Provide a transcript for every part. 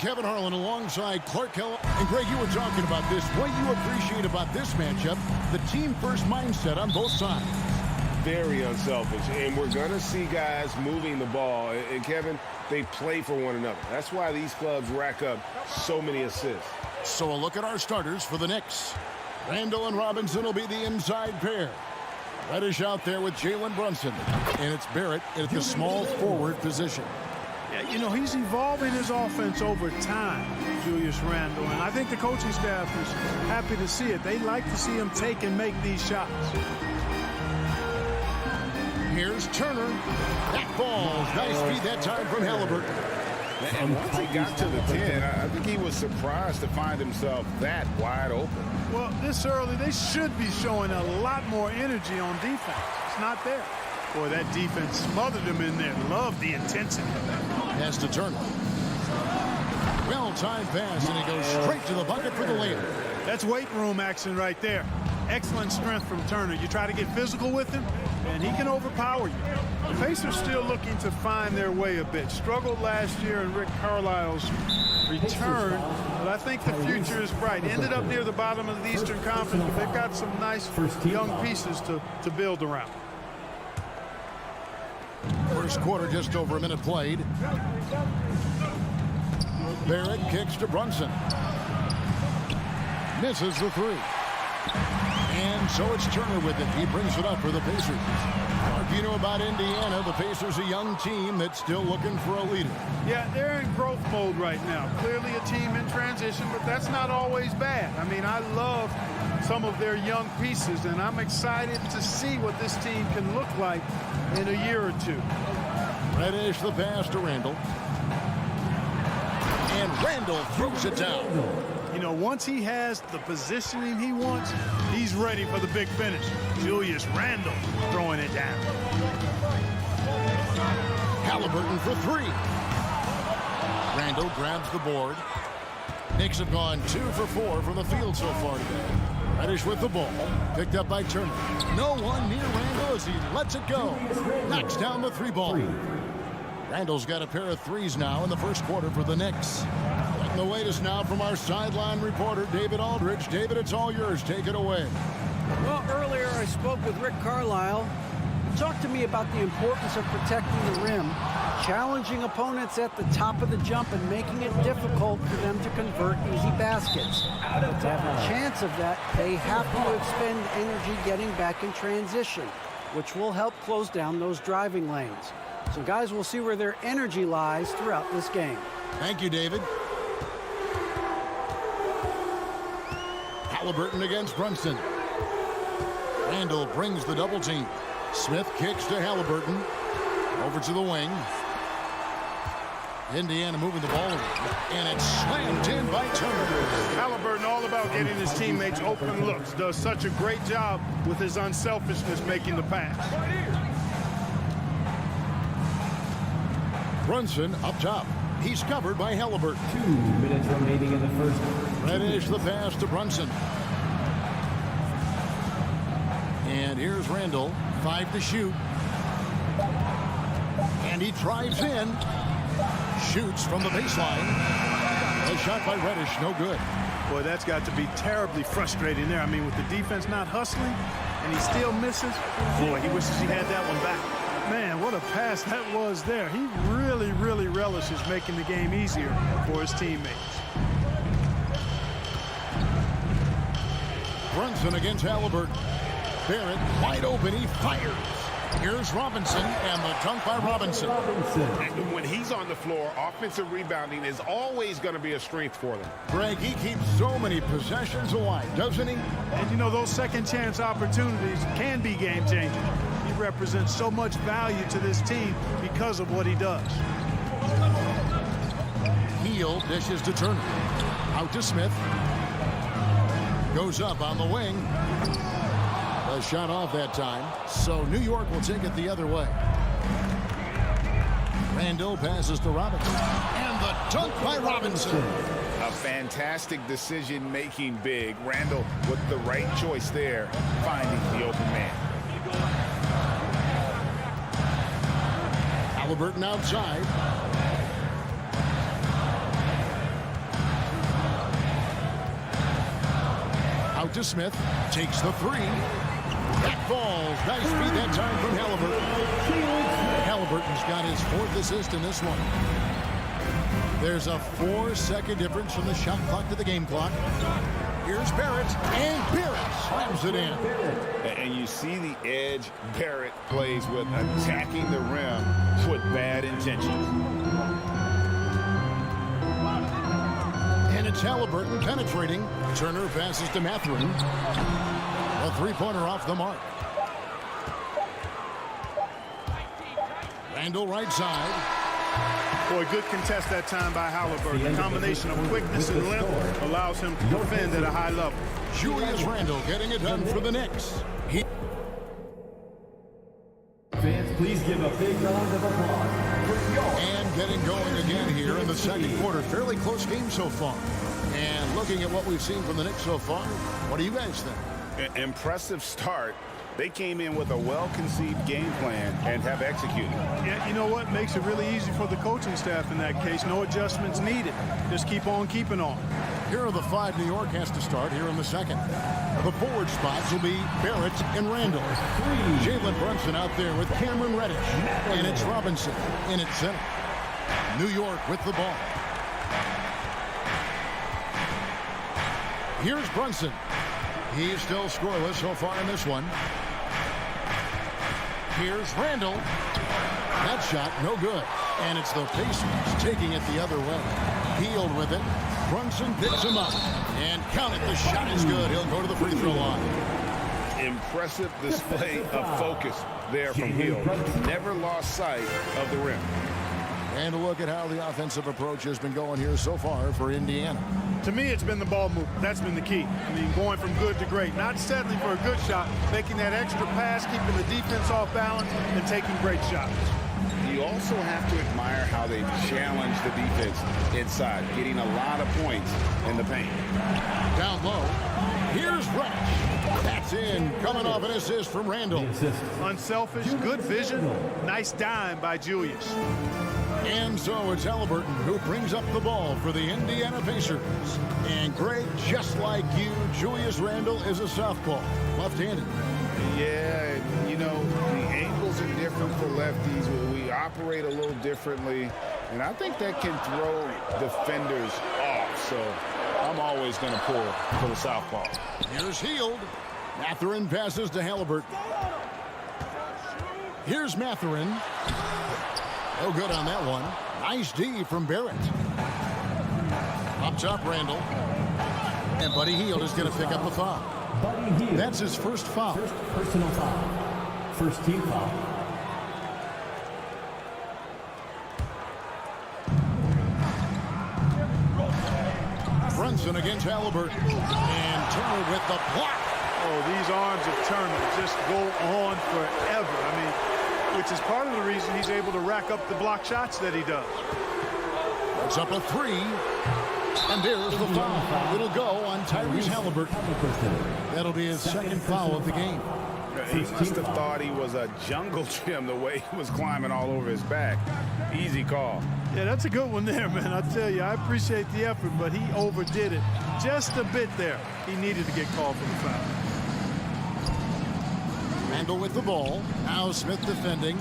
Kevin Harlan alongside Clark Hill. And Greg, you were talking about this. What you appreciate about this matchup, the team-first mindset on both sides. Very unselfish, and we're going to see guys moving the ball. And Kevin, they play for one another. That's why these clubs rack up so many assists. So a look at our starters for the Knicks. Randall and Robinson will be the inside pair. Reddish out there with Jalen Brunson. And it's Barrett at the small forward position. Yeah, you know, he's evolving his offense over time, Julius Randle. And I think the coaching staff is happy to see it. They like to see him take and make these shots. Here's Turner. That falls. Nice feed that time from Halliburton. And once he got to the 10, I think he was surprised to find himself that wide open. Well, this early, they should be showing a lot more energy on defense. It's not there. Boy, that defense smothered him in there. Love the intensity. Pass to Turner. Well-timed pass, and he goes straight to the bucket for the layup. That's weight room action right there. Excellent strength from Turner. You try to get physical with him, and he can overpower you. The Pacers still looking to find their way a bit. Struggled last year in Rick Carlisle's return, but I think the future is bright. Ended up near the bottom of the Eastern Conference, but they've got some nice young pieces to build around. First quarter, just over a minute played. Barrett kicks to Brunson. Misses the three. And so it's Turner with it. He brings it up for the Pacers. Mark, you know about Indiana. The Pacers, a young team that's still looking for a leader. Yeah, they're in growth mode right now. Clearly a team in transition, but that's not always bad. I mean, I love some of their young pieces, and I'm excited to see what this team can look like in a year or two. Reddish the pass to Randall. And Randall throws it down. You know, once he has the positioning he wants, he's ready for the big finish. Julius Randle throwing it down. Halliburton for three. Randall grabs the board. Knicks have gone 2 for 4 from the field so far today. Reddish with the ball. Picked up by Turner. No one near Randall as he lets it go. Knocks down the three ball. Randall's got a pair of threes now in the first quarter for the Knicks. And the latest now from our sideline reporter, David Aldridge. David, it's all yours. Take it away. Well, earlier I spoke with Rick Carlisle. He talked to me about the importance of protecting the rim, challenging opponents at the top of the jump and making it difficult for them to convert easy baskets. But to have a chance of that, they have to expend energy getting back in transition, which will help close down those driving lanes. So guys, we'll see where their energy lies throughout this game. Thank you, David. Halliburton against Brunson. Randall brings the double team. Smith kicks to Halliburton. Over to the wing. Indiana moving the ball, and it's slammed in by Turner. Halliburton all about getting his teammates open looks. Does such a great job with his unselfishness making the pass. Brunson up top. He's covered by Halliburton. 2 minutes remaining in the first. Reddish the pass to Brunson. And here's Randall. 5 to shoot. And he drives in. Shoots from the baseline. A shot by Reddish, no good. Boy, that's got to be terribly frustrating there. I mean, with the defense not hustling and he still misses, boy, he wishes he had that one back. Man, what a pass that was there. He really, really relishes making the game easier for his teammates. Brunson against Halliburton. Barrett wide open, he fires. Here's Robinson, and the dunk by Robinson. And when he's on the floor, offensive rebounding is always going to be a strength for them. Greg, he keeps so many possessions alive, doesn't he? And you know, those second chance opportunities can be game changing. He represents so much value to this team because of what he does. Heel dishes to Turner. Out to Smith. Goes up on the wing. A shot off that time. So New York will take it the other way. Randall passes to Robinson. And the dunk by Robinson. A fantastic decision-making big. Randall with the right choice there, finding the open man. Halliburton outside. it to Smith. Takes the three. That falls. Nice feed that time from Halliburton. Halliburton's got his 4th assist in this one. There's a 4-second difference from the shot clock to the game clock. Here's Barrett, and Barrett slams it in. And you see the edge Barrett plays with, attacking the rim with bad intentions. And it's Halliburton penetrating. Turner passes to Mathurin. A 3-pointer off the mark. Randall right side. Boy, good contest that time by Halliburton. The combination of quickness and length allows him to defend at a high level. Julius Randle getting it done for the Knicks. Fans, please give a big round of applause. And getting going again here in the second quarter. Fairly close game so far. And looking at what we've seen from the Knicks so far, what do you guys think? Impressive start. They came in with a well-conceived game plan and have executed. Yeah, you know what? Makes it really easy for the coaching staff in that case. No adjustments needed. Just keep on keeping on. Here are the 5 New York has to start here in the second. The forward spots will be Barrett and Randall. Jalen Brunson out there with Cameron Reddish. And it's Robinson in at center. New York with the ball. Here's Brunson. He's still scoreless so far in this one. Here's Randall. That shot, no good. And it's the Pacers taking it the other way. Healed with it. Brunson picks him up. And count it, the shot is good. He'll go to the free throw line. Impressive display of focus there from Hill. Never lost sight of the rim. And a look at how the offensive approach has been going here so far for Indiana. To me, it's been the ball movement. That's been the key. I mean, going from good to great. Not settling for a good shot, making that extra pass, keeping the defense off balance, and taking great shots. You also have to admire how they challenge the defense inside, getting a lot of points in the paint. Down low. Here's Reddish. That's in. Coming off an assist from Randall. Unselfish, good vision. Nice dime by Julius. And so it's Halliburton who brings up the ball for the Indiana Pacers. And Greg, just like you, Julius Randle is a southpaw, left-handed. Yeah, you know, the angles are different for lefties. We operate a little differently, and I think that can throw defenders off. So I'm always going to pull for the southpaw. Here's Hield. Mathurin passes to Halliburton. Here's Mathurin. No good on that one. Nice D from Barrett. Up top, Randall. And Buddy Hield is going to pick up the foul. That's his first foul. First personal foul. First team foul. Brunson against Halliburton. And Turner with the block. Oh, these arms of Turner just go on forever. I mean, which is part of the reason he's able to rack up the block shots that he does. It's up a three. And there's the foul. It'll go on Tyrese Halliburton. That'll be his second foul of the game. He must have thought he was a jungle gym the way he was climbing all over his back. Easy call. Yeah, that's a good one there, man. I tell you, I appreciate the effort, but he overdid it just a bit there. He needed to get called for the foul. Randall with the ball. Now Smith defending.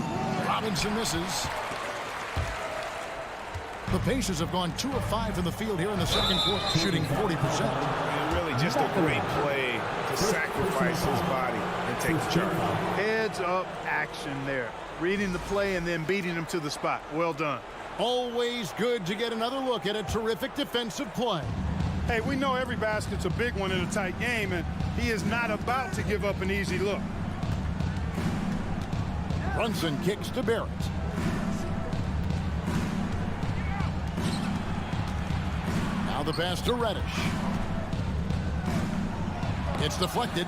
Robinson misses. The Pacers have gone 2 of 5 from the field here in the second quarter, shooting 40%. And really just a great play to sacrifice his body and take the charge. Heads up action there. Reading the play and then beating him to the spot. Well done. Always good to get another look at a terrific defensive play. Hey, we know every basket's a big one in a tight game, and he is not about to give up an easy look. Brunson kicks to Barrett. Now the pass to Reddish. It's deflected.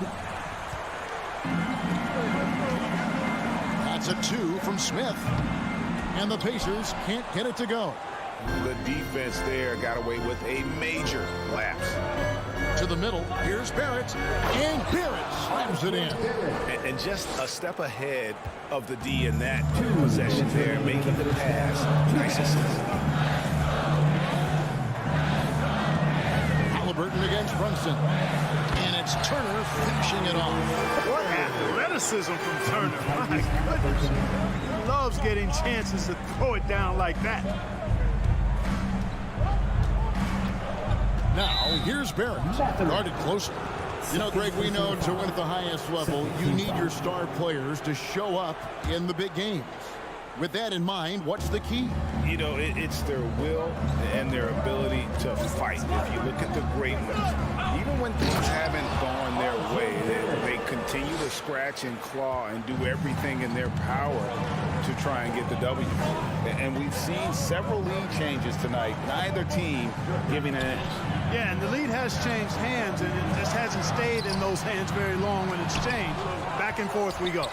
That's a 2 from Smith. And the Pacers can't get it to go. The defense there got away with a major lapse. To the middle, here's Barrett. And Barrett slams it in. And just a step ahead of the D in that possession there, making the pass. Nice assist. Halliburton against Brunson. And it's Turner finishing it off. What athleticism from Turner. My goodness. He loves getting chances to throw it down like that. Now, here's Barrett, guarded closely. You know, Greg, we know to win at the highest level, you need your star players to show up in the big games. With that in mind, what's the key? You know, it's their will and their ability to fight. If you look at the great ones, even when things haven't gone their way, they continue to scratch and claw and do everything in their power to try and get the W. And we've seen several lead changes tonight, neither team giving an inch. Yeah, and the lead has changed hands, and it just hasn't stayed in those hands very long when it's changed. Back and forth we go.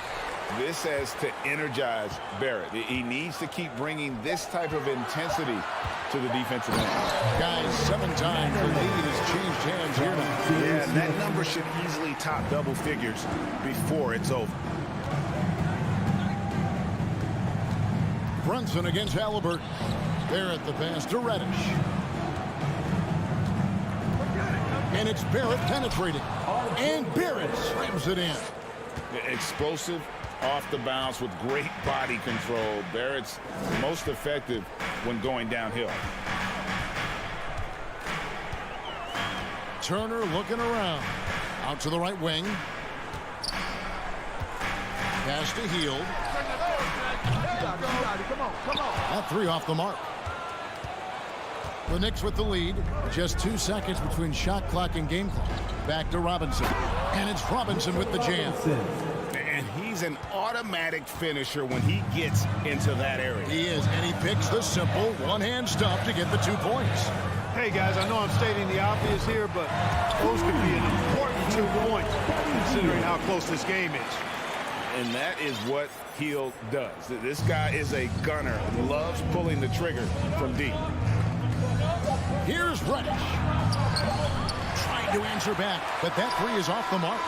This has to energize Barrett. He needs to keep bringing this type of intensity to the defensive end. Guys, 7 times the lead has changed hands here now. Yeah, and that number should easily top double figures before it's over. Brunson against Halliburton. Barrett the pass to Reddish. And it's Barrett penetrating. And Barrett slams it in. Explosive off the bounce with great body control. Barrett's most effective when going downhill. Turner looking around. Out to the right wing. Pass to Hield. That 3 off the mark. The Knicks with the lead. Just 2 seconds between shot clock and game clock. Back to Robinson. And it's Robinson with the jam. And he's an automatic finisher when he gets into that area. He is, and he picks the simple one-hand stuff to get the 2 points. Hey, guys, I know I'm stating the obvious here, but those could be an important 2 points considering how close this game is. And that is what Hield does. This guy is a gunner, loves pulling the trigger from deep. Here's Reddish. Trying to answer back, but that 3 is off the mark.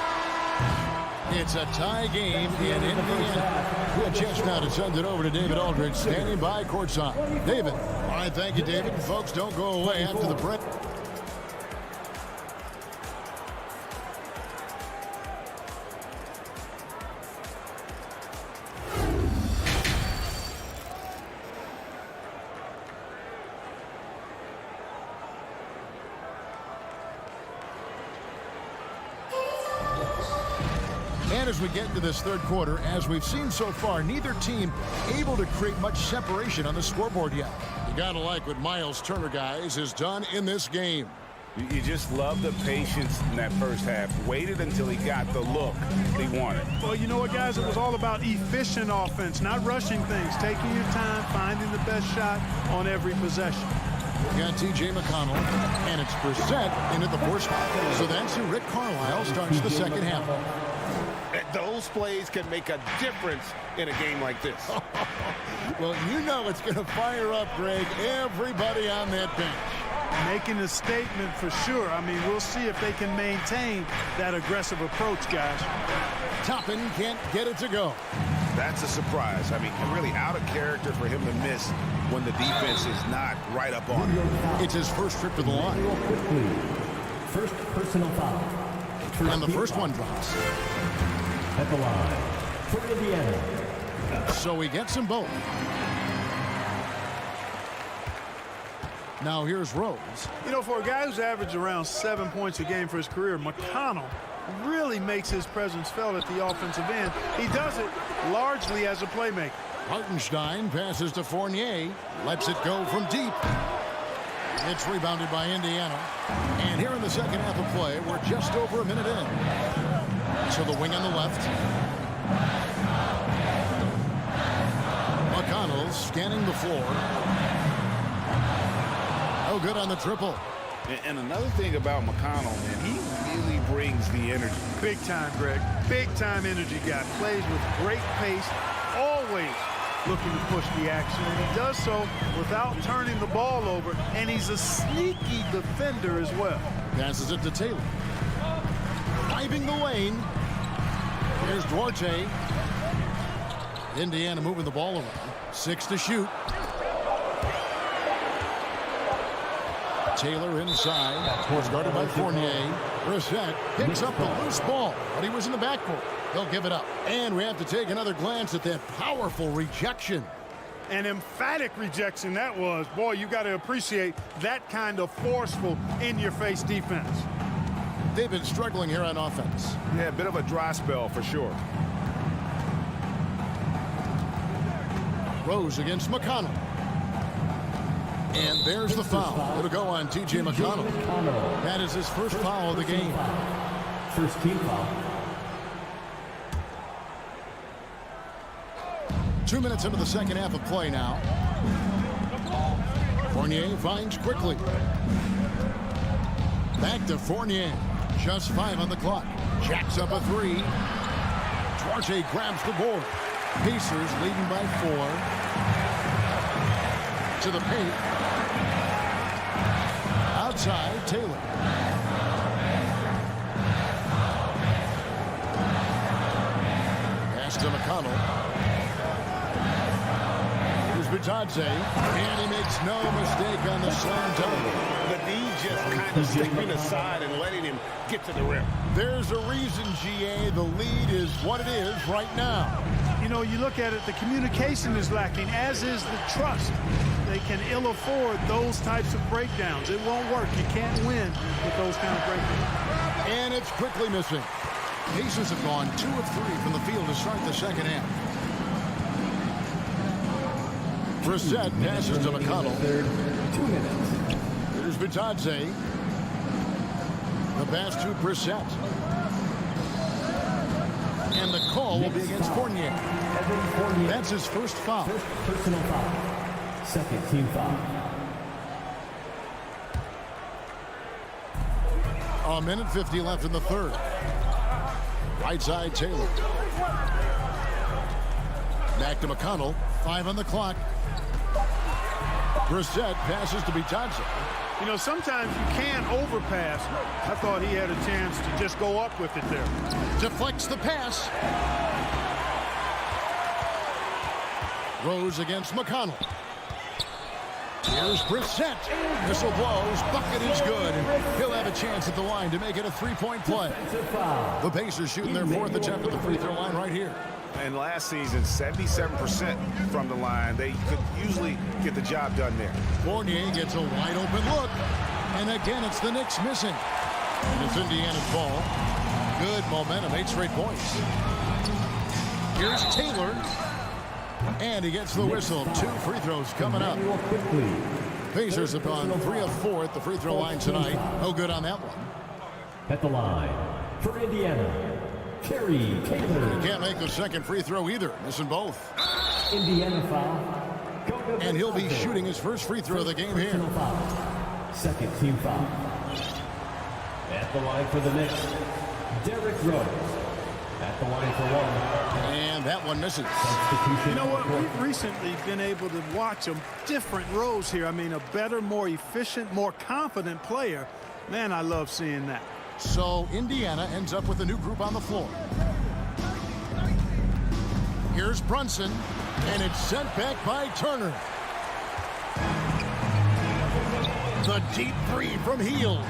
It's a tie game in Indiana. We'll just now to send it over to David Aldridge, standing by courtside. David. All right, thank you, David. Folks, don't go away after the break. And as we get into this third quarter, as we've seen so far, neither team able to create much separation on the scoreboard yet. You gotta like what Miles Turner, guys, has done in this game. You just love the patience in that first half. Waited until he got the look he wanted. Well, you know what, guys? It was all about efficient offense, not rushing things, taking your time, finding the best shot on every possession. We got T.J. McConnell, and it's Brissett into the fourth spot. So that's who Rick Carlisle starts the second half. Those plays can make a difference in a game like this. Well, you know it's going to fire up, Greg, everybody on that bench. Making a statement for sure. I mean, we'll see if they can maintain that aggressive approach, guys. Toppin can't get it to go. That's a surprise. I mean, really out of character for him to miss when the defense is not right up on him. It's his first trip to the line. First personal foul. And the first one drops. At the line for Indiana. So he gets them both. Now here's Rose. You know, for a guy who's averaged around 7 points a game for his career, McConnell really makes his presence felt at the offensive end. He does it largely as a playmaker. Hartenstein passes to Fournier. Lets it go from deep. It's rebounded by Indiana. And here in the second half of play, we're just over a minute in. So the wing on the left. McConnell scanning the floor. No good on the triple. And another thing about McConnell, man, he really brings the energy. Big time, Greg. Big time energy guy. Plays with great pace. Always looking to push the action. And he does so without turning the ball over. And he's a sneaky defender as well. Passes it to Taylor. Driving the lane. Here's Duarte. Indiana moving the ball around. 6 to shoot. Taylor inside. Was guarded by Fournier. Brissett picks up the loose ball, but he was in the backcourt. They'll give it up. And we have to take another glance at that powerful rejection. An emphatic rejection that was. Boy, you got to appreciate that kind of forceful, in-your-face defense. They've been struggling here on offense. Yeah, a bit of a dry spell for sure. Rose against McConnell. And there's the foul. It'll go on T.J. McConnell. That is his first foul of the game. First team foul. 2 minutes into the second half of play now. Fournier finds quickly. Back to Fournier. Just 5 on the clock. Jacks up a 3. Duarte grabs the board. Pacers leading by 4. To the paint. Outside, Taylor. Pass to McConnell. Here's Bitadze. And he makes no mistake on the slam dunk. The D just kind of stepping aside and letting him get to the rim. There's a reason, GA. The lead is what it is right now. You know, you look at it, the communication is lacking, as is the trust. They can ill afford those types of breakdowns. It won't work. You can't win with those kind of breakdowns. And it's quickly missing. Pacers have gone 2 of 3 from the field to start the second half. Brissett passes to McConnell. 2 minutes. Here's Bitadze. The pass to Brissett. And the call will be against Fournier. That's his first foul. First personal foul. Second team foul. A minute 50 left in the third. Right side, Taylor. Back to McConnell. 5 on the clock. Brissett passes to Bitadze. You know, sometimes you can't overpass. I thought he had a chance to just go up with it there. Deflects the pass. Rose against McConnell. Here's Brissett. Whistle blows. Bucket is good. He'll have a chance at the line to make it a 3-point play. The Pacers shooting their 4th attempt at the free throw line right here. And last season, 77% from the line. They could usually get the job done there. Fournier gets a wide open look. And again, it's the Knicks missing. And it's Indiana's ball. Good momentum, 8 straight points. Here's Taylor. And he gets the whistle. 2 free throws coming up. Pacers have gone 3 of 4 at the free throw line tonight. No good on that one. At the line for Indiana, Terry Taylor. He can't make the second free throw either. Missing both. Indiana foul. And he'll be shooting his first free throw of the game here. Second team foul. At the line for the Knicks, Derrick Rose. At the line for 1. And that one misses. You know what? We've recently been able to watch a different Rose here. I mean, a better, more efficient, more confident player. Man, I love seeing that. So Indiana ends up with a new group on the floor. Here's Brunson, and it's sent back by Turner. The deep 3 from Hield.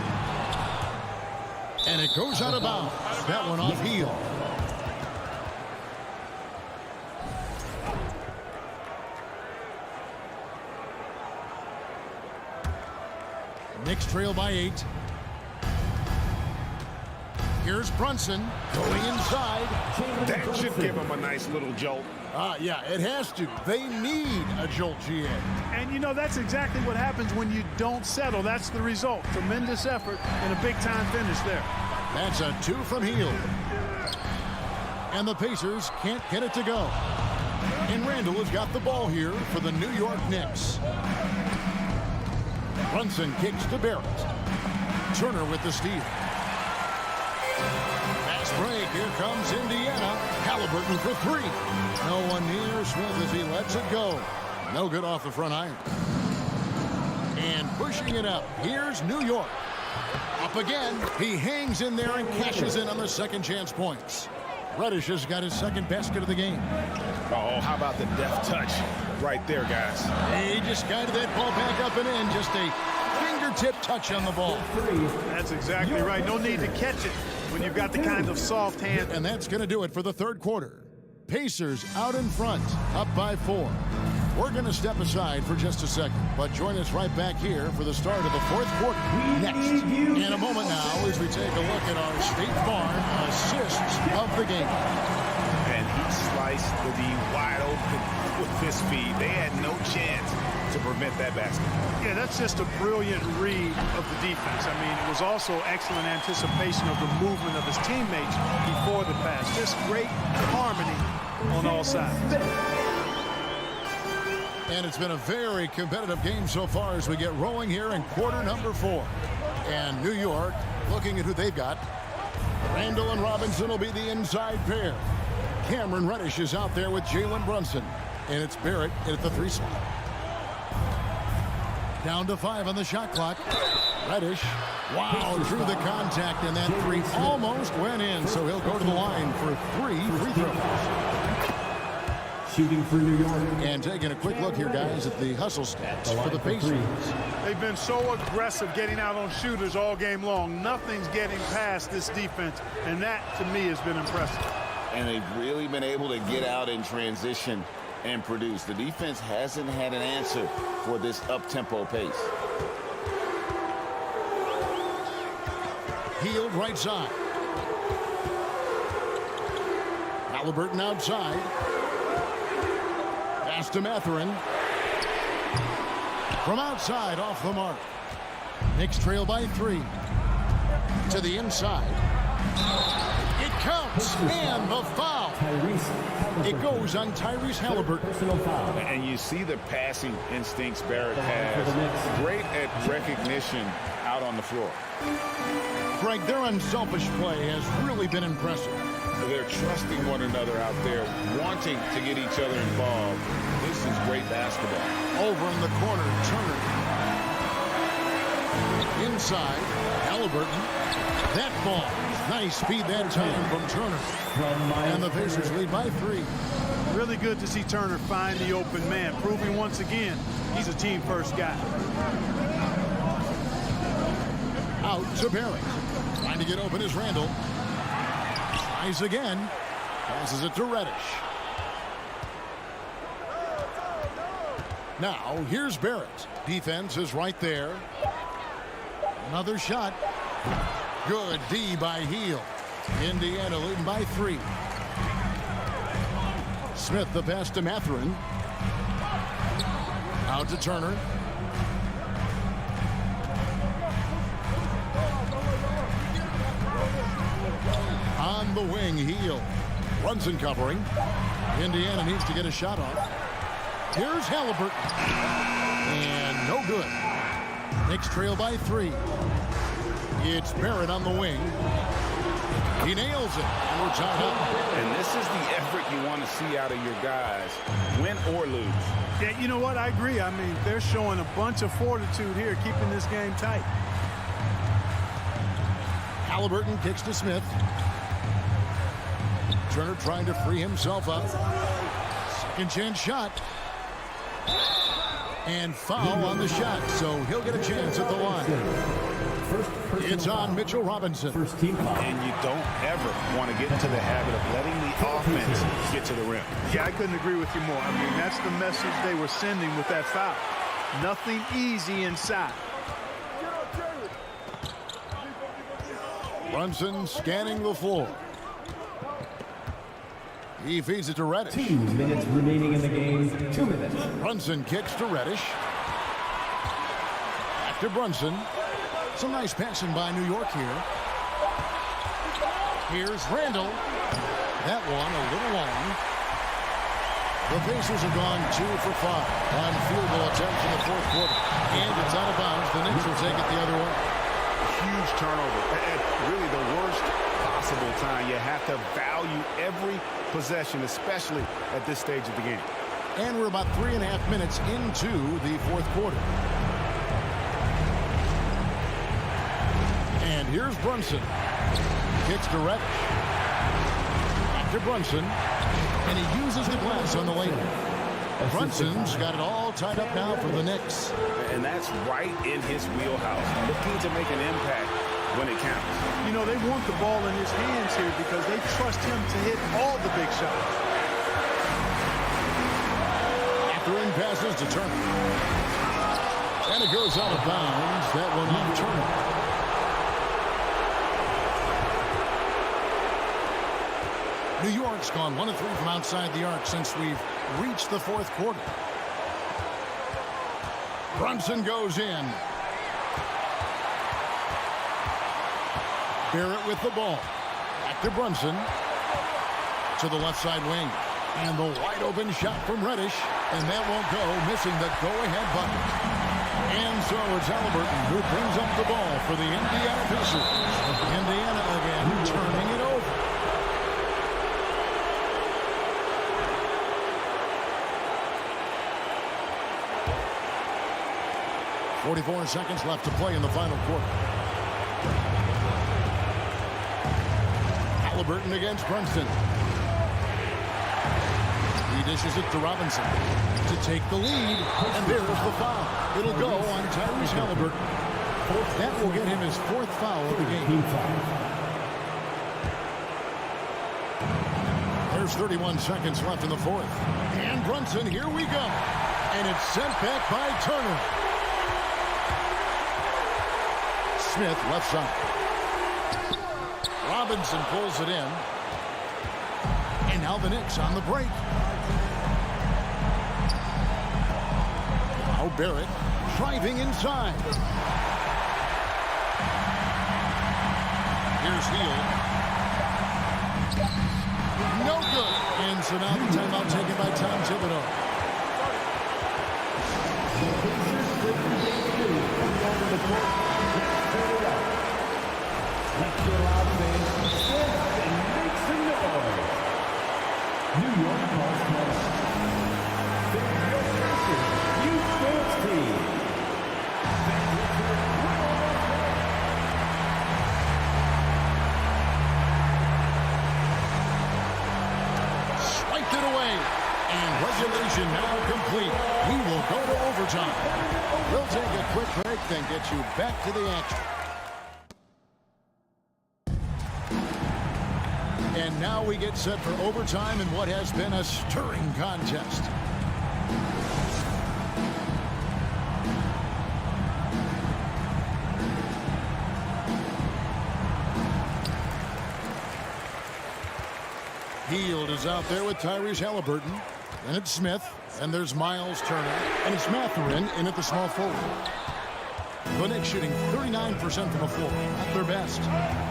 And it goes out of bounds. That one off Hield. Knicks trail by 8. Here's Brunson going inside. That should give them a nice little jolt. Yeah, it has to. They need a jolt, GA. And, you know, that's exactly what happens when you don't settle. That's the result. Tremendous effort and a big-time finish there. That's a 2 from Hield. And the Pacers can't get it to go. And Randall has got the ball here for the New York Knicks. Brunson kicks to Barrett. Turner with the steal. Fast break. Here comes Indiana. Halliburton for 3. No one near Smith as he lets it go. No good off the front iron. And pushing it up. Here's New York. Up again. He hangs in there and cashes in on the second chance points. Reddish has got his second basket of the game. Oh, how about the deft touch right there, guys? He just guided that ball back up and in. Just a fingertip touch on the ball. That's exactly right. No need to catch it when you've got the kind of soft hand. And that's going to do it for the third quarter. Pacers out in front, up by 4. We're going to step aside for just a second, but join us right back here for the start of the fourth quarter. Next, in a moment now, as we take a look at our State Farm assists of the game. And he sliced the D wide open with his feed. They had no chance to prevent that basket. Yeah, that's just a brilliant read of the defense. I mean, it was also excellent anticipation of the movement of his teammates before the pass. Just great harmony on all sides. And it's been a very competitive game so far as we get rolling here in quarter number 4. And New York, looking at who they've got, Randall and Robinson will be the inside pair. Cameron Reddish is out there with Jalen Brunson. And it's Barrett at the 3 slot. Down to 5 on the shot clock. Reddish, wow, drew the contact, and that 3 almost went in. So he'll go to the line for 3 free throws. Shooting for New York. And taking a quick look here, guys, at the hustle stats for the Pacers. They've been so aggressive getting out on shooters all game long. Nothing's getting past this defense, and that, to me, has been impressive. And they've really been able to get out in transition and produce. The defense hasn't had an answer for this up-tempo pace. Healed right side. Halliburton outside. Pass to Mathurin. From outside, off the mark. Knicks trail by 3. To the inside. It counts, and the foul. It goes on Tyrese Halliburton. And you see the passing instincts Barrett has. Great at recognition out on the floor. Greg, their unselfish play has really been impressive. They're trusting one another out there, wanting to get each other involved. This is great basketball. Over in the corner, Turner. Inside, Halliburton. That ball. Nice speed that time from Turner. And the Pacers lead by 3. Really good to see Turner find the open man, proving once again he's a team-first guy. Out to Barrett. Trying to get open is Randall. Tries again. Passes it to Reddish. Now, here's Barrett. Defense is right there. Another shot. Good D by Heel. Indiana leading by 3. Smith the pass to Mathurin. Out to Turner. On the wing, Heel. Brunson covering. Indiana needs to get a shot off. Here's Halliburton. And no good. Knicks trail by 3. It's Barrett on the wing. He nails it. And we're tied up. And this is the effort you want to see out of your guys, win or lose. Yeah, you know what? I agree. I mean, they're showing a bunch of fortitude here, keeping this game tight. Halliburton kicks to Smith. Turner trying to free himself up. Second chance shot. And foul on the shot, so he'll get a chance at the line. It's on Mitchell Robinson. First team foul. And you don't ever want to get into the habit of letting the offense get to the rim. Yeah, I couldn't agree with you more. I mean, that's the message they were sending with that foul. Nothing easy inside. Brunson scanning the floor. He feeds it to Reddish. 2 minutes remaining in the game. 2 minutes. Brunson kicks to Reddish. Back to Brunson. Some nice passing by New York here. Here's Randall. That one a little long. The Pacers have gone 2 for 5 on field goal attempts in the fourth quarter. And it's out of bounds. The Knicks will take it the other way. Huge turnover. At really the worst possible time. You have to value every possession, especially at this stage of the game. And we're about 3.5 minutes into the fourth quarter. And here's Brunson. Kicks to Reddish. Back to Brunson. And he uses the glass on the lane. Brunson's got it all tied up now for the Knicks. And that's right in his wheelhouse, looking to make an impact when it counts. You know, they want the ball in his hands here because they trust him to hit all the big shots. Throwing passes to Turner. And it goes out of bounds. That one off Turner. New York's gone 1 of 3 from outside the arc since we've reached the fourth quarter. Brunson goes in. Barrett with the ball. Back to Brunson. To the left side wing. And the wide open shot from Reddish. And that won't go, missing the go-ahead bucket. And so it's Halliburton who brings up the ball for the Indiana Pacers. Indiana again turning it over. .44 seconds left to play in the final quarter. Halliburton against Brunson. He dishes it to Robinson to take the lead, and there's the foul. It'll go on Tyrese Halliburton. That will get him his 4th foul of the game. There's 31 seconds left in the 4th. And Brunson, here we go. And it's sent back by Turner. Smith, left side. Robinson pulls it in. And now the Knicks on the break. Now Barrett driving inside. Here's Hield. No good. And so now the timeout taken by Tom Thibodeau. New York calls play. The New York Pacers youth sports team. Swiped it away. And regulation now complete. We will go to overtime. We'll take a quick break, then get you back to the action. And now we get set for overtime in what has been a stirring contest. Hield is out there with Tyrese Halliburton. And it's Smith. And there's Miles Turner. And it's Mathurin in at the small forward. The Knicks shooting 39% from the floor at their best.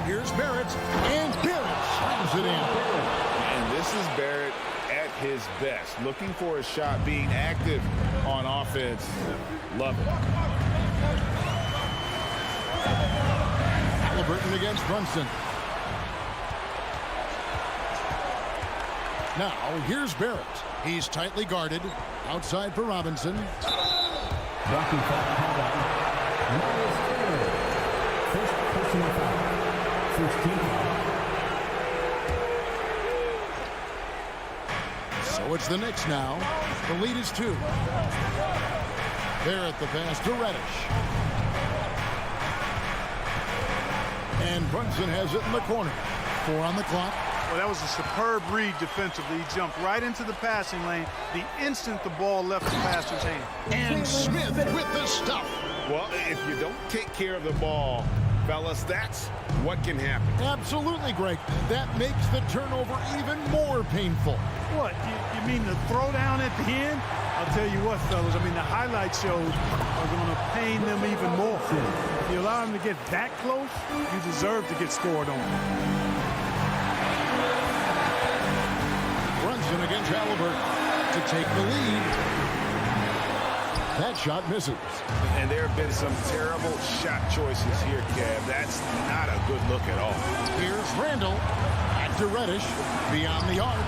Here's Barrett. And Barrett slams it in. And this is Barrett at his best. Looking for a shot, being active on offense. Love it. Halliburton against Brunson. Now, here's Barrett. He's tightly guarded. Outside for Robinson. Blocking foul called on Miles Turner. First personal foul. First team foul. So it's the Knicks now. The lead is 2. Barrett the pass to Reddish. And Brunson has it in the corner. 4 on the clock. Well, that was a superb read defensively. He jumped right into the passing lane the instant the ball left the passer's hand. And Smith with the stuff. Well, if you don't take care of the ball, fellas, that's what can happen. Absolutely, Greg. That makes the turnover even more painful. What, you mean the throwdown at the end? I'll tell you what, fellas, I mean, the highlight shows are going to pain them even more. If you allow them to get that close, you deserve to get scored on. Brunson against Halliburton to take the lead. That shot misses. And there have been some terrible shot choices here, Kev. That's not a good look at all. Here's Randall. Back to Reddish. Beyond the arc.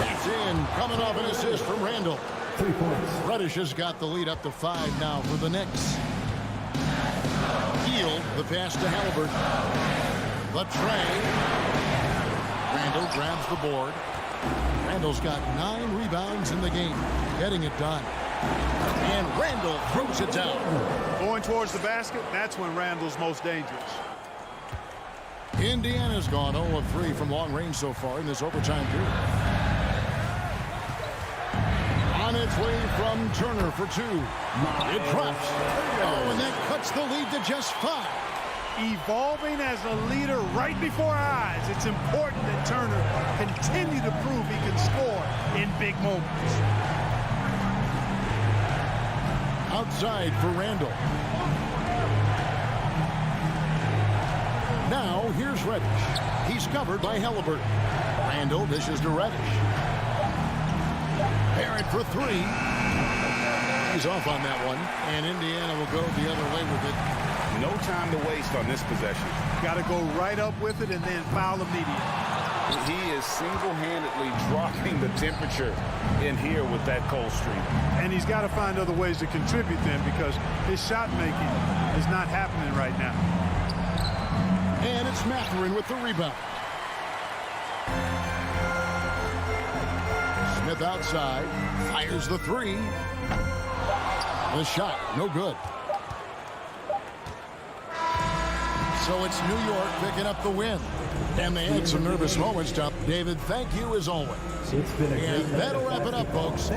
That's in. Coming off an assist from Randall. 3 points. Reddish has got the lead up to 5 now for the Knicks. Hield, the pass to Halliburton. The tray. Randall grabs the board. Randall's got 9 rebounds in the game. getting it done. And Randall throws it down. Going towards the basket, that's when Randall's most dangerous. Indiana's gone 0 of 3 from long range so far in this overtime period. On its way from Turner for 2. It drops. Oh, and that cuts the lead to just 5. Evolving as a leader right before our eyes. It's important that Turner continue to prove he can score in big moments. Outside for Randall. Now here's Reddish. He's covered by Halliburton. Randall dishes to Reddish. Barrett for 3. He's off on that one, and Indiana will go the other way with it. No time to waste on this possession. Got to go right up with it and then foul immediately. He is single-handedly dropping the temperature in here with that cold streak. And he's got to find other ways to contribute then, because his shot making is not happening right now. And it's Mathurin with the rebound. Smith outside, fires the 3. The shot, no good. So it's New York picking up the win. And they had some nervous moments, Tom. David, thank you as always. It's been a And that'll wrap it up, folks.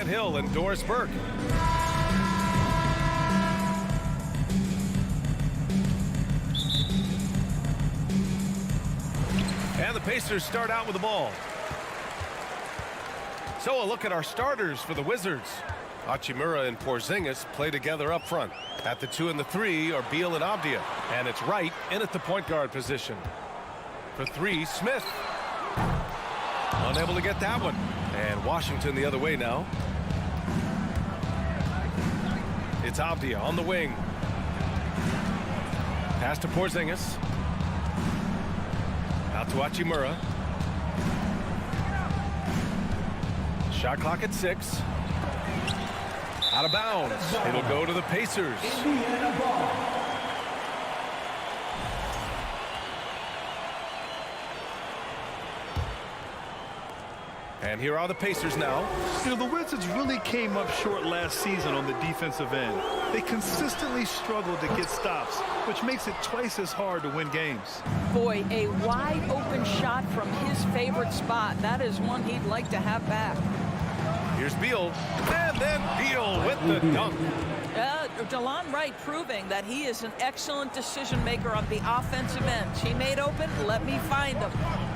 Grant Hill and Doris Burke. And the Pacers start out with the ball. So a look at our starters for the Wizards. Hachimura and Porzingis play together up front. At the 2 and the 3 are Beal and Avdia. And it's Wright in at the point guard position. For 3, Smith. Unable to get that one. And Washington the other way now. It's Avdia on the wing. Pass to Porzingis. Out to Hachimura. Shot clock at 6. Out of bounds. It'll go to the Pacers. And here are the Pacers now. You know, the Wizards really came up short last season on the defensive end. They consistently struggled to get stops, which makes it twice as hard to win games. Boy, a wide open shot from his favorite spot. That is one he'd like to have back. Here's Beal, and then Beal with the dunk. DeLon Wright proving that he is an excellent decision maker on the offensive end. He made open, let me find him.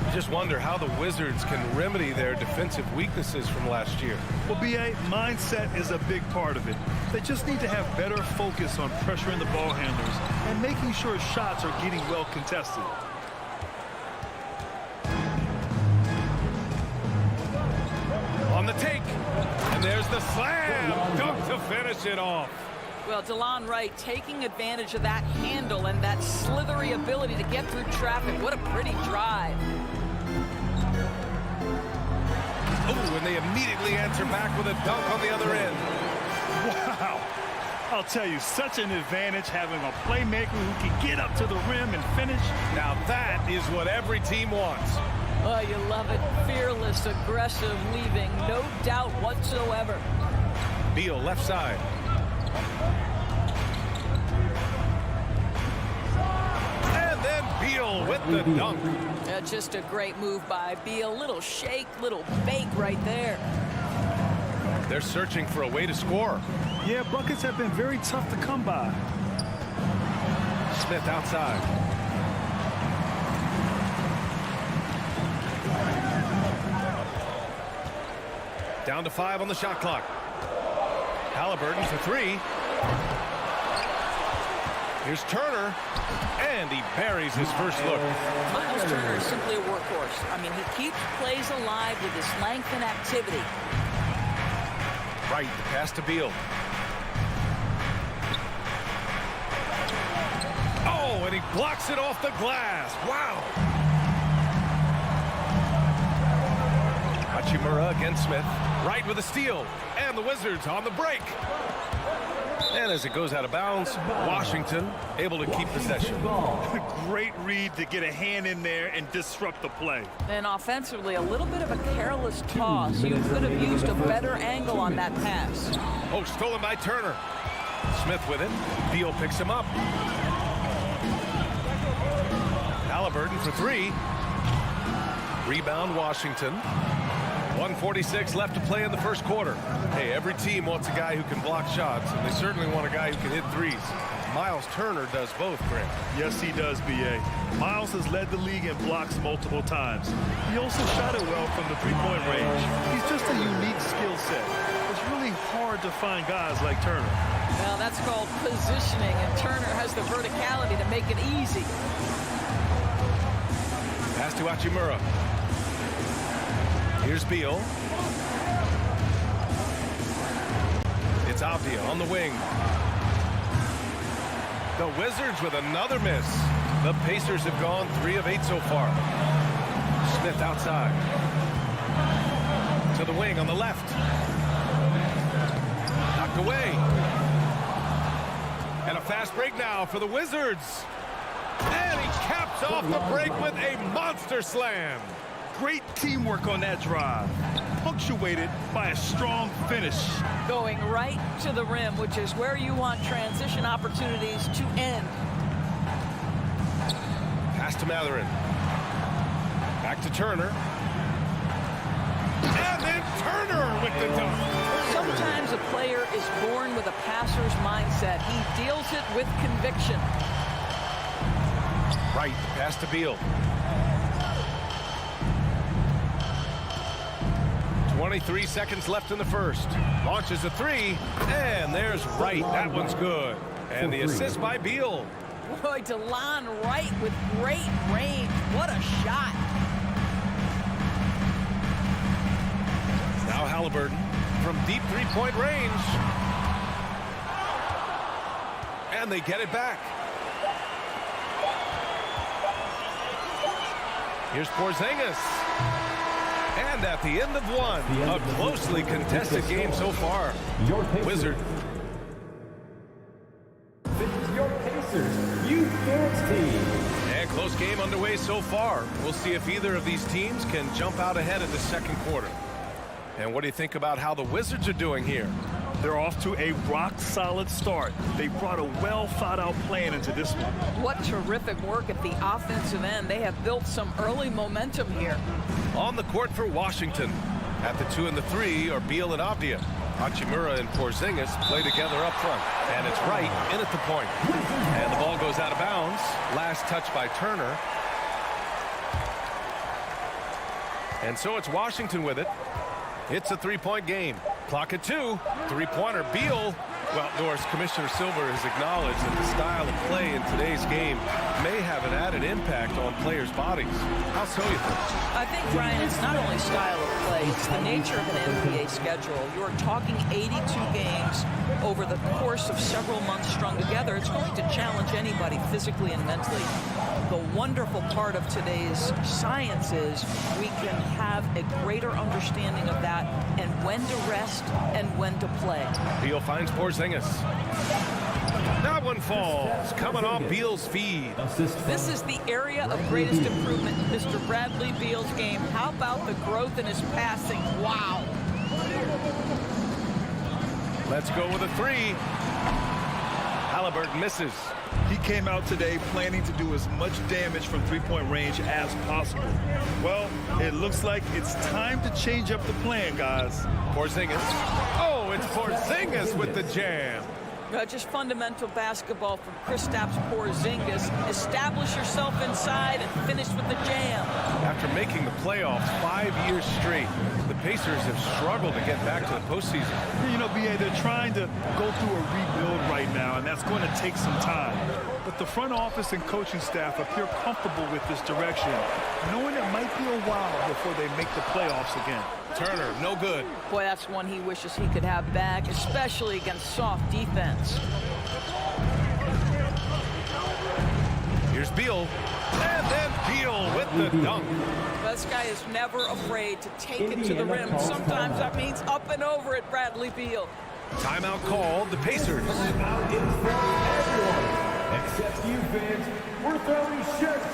You just wonder how the Wizards can remedy their defensive weaknesses from last year. Well, B.A., mindset is a big part of it. They just need to have better focus on pressuring the ball handlers and making sure shots are getting well contested. On the take, and there's the slam dunk to finish it off. Well, DeLon Wright taking advantage of that handle and that slithery ability to get through traffic. What a pretty drive. Oh, and they immediately answer back with a dunk on the other end. Wow. I'll tell you, such an advantage having a playmaker who can get up to the rim and finish. Now that is what every team wants. Oh, you love it. Fearless, aggressive, leaving no doubt whatsoever. Beal left side. And then Beal with the dunk. Just a great move by Beal. Little shake, little bake right there. They're searching for a way to score. Yeah, buckets have been very tough to come by. Smith outside. Down to 5 on the shot clock. Halliburton for 3. Here's Turner, and he buries his first look. Miles Turner is simply a workhorse. I mean, he keeps plays alive with his length and activity. Right, the pass to Beal. Oh, and he blocks it off the glass. Wow. Hachimura against Smith. Right with a steal. And the Wizards on the break. And as it goes out of bounds, Washington able to keep possession. Great read to get a hand in there and disrupt the play. And offensively, a little bit of a careless toss. You could have used a better angle on that pass. Oh, stolen by Turner. Smith with it. Beal picks him up. Halliburton for 3. Rebound Washington. 1:46 left to play in the first quarter. Hey, every team wants a guy who can block shots, and they certainly want a guy who can hit threes. Miles Turner does both, Grant. Yes, he does, B.A. Miles has led the league in blocks multiple times. He also shot it well from the three-point range. He's just a unique skill set. It's really hard to find guys like Turner. Well, that's called positioning, and Turner has the verticality to make it easy. Pass to Hachimura. Here's Beal. It's Avdia on the wing. The Wizards with another miss. The Pacers have gone 3 of 8 so far. Smith outside. To the wing on the left. Knocked away. And a fast break now for the Wizards. And he caps off the break with a monster slam. Great teamwork on that drive, punctuated by a strong finish. Going right to the rim, which is where you want transition opportunities to end. Pass to Matherin. Back to Turner. And then Turner with the dunk. So a player is born with a passer's mindset. He deals it with conviction. Right, pass to Beal. 23 seconds left in the first. Launches a three, and there's Wright. That one's good. And the assist by Beal. Boy, DeLon Wright with great range. What a shot. Now Halliburton from deep three-point range. And they get it back. Here's Porzingis. And at the end of one, a closely contested game so far. Wizard. This is your Pacers Youth Dance Team. And close game underway so far. We'll see if either of these teams can jump out ahead in the second quarter. And what do you think about how the Wizards are doing here? They're off to a rock-solid start. They brought a well-thought-out plan into this one. What terrific work at the offensive end. They have built some early momentum here. On the court for Washington. At the 2 and the 3 are Beal and Avdia. Hachimura and Porzingis play together up front. And it's Wright in at the point. And the ball goes out of bounds. Last touch by Turner. And so it's Washington with it. It's a three-point game. Clock at 2. Three-pointer, Beal. Well, Norris, Commissioner Silver has acknowledged that the style of play in today's game may have an added impact on players' bodies. How so, you think? I think, Brian, it's not only style of play, it's the nature of an NBA schedule. You're talking 82 games over the course of several months strung together. It's going to challenge anybody physically and mentally. The wonderful part of today's science is we can have a greater understanding of that and when to rest and when to play. Beal finds Porzingis. That one falls, coming off Beal's feed. This is the area of greatest improvement in Mr. Bradley Beal's game. How about the growth in his passing? Wow. Let's go with a three. Halliburton misses. He came out today planning to do as much damage from three-point range as possible. Well, it looks like it's time to change up the plan, guys. Porzingis. Oh, it's Porzingis with the jam. Just fundamental basketball from Kristaps Porzingis. Establish yourself inside and finish with the jam. After making the playoffs 5 years straight, the Pacers have struggled to get back to the postseason. You know, B.A., they're trying to go through a rebuild right now, and that's going to take some time. But the front office and coaching staff appear comfortable with this direction, knowing it might be a while before they make the playoffs again. Turner, no good. Boy, that's one he wishes he could have back, especially against soft defense. Here's Beal. And then Beal with the dunk. This guy is never afraid to take it to the rim. Sometimes that means up and over it, Bradley Beal. Timeout called, the Pacers. Except you fans, we're throwing shirts.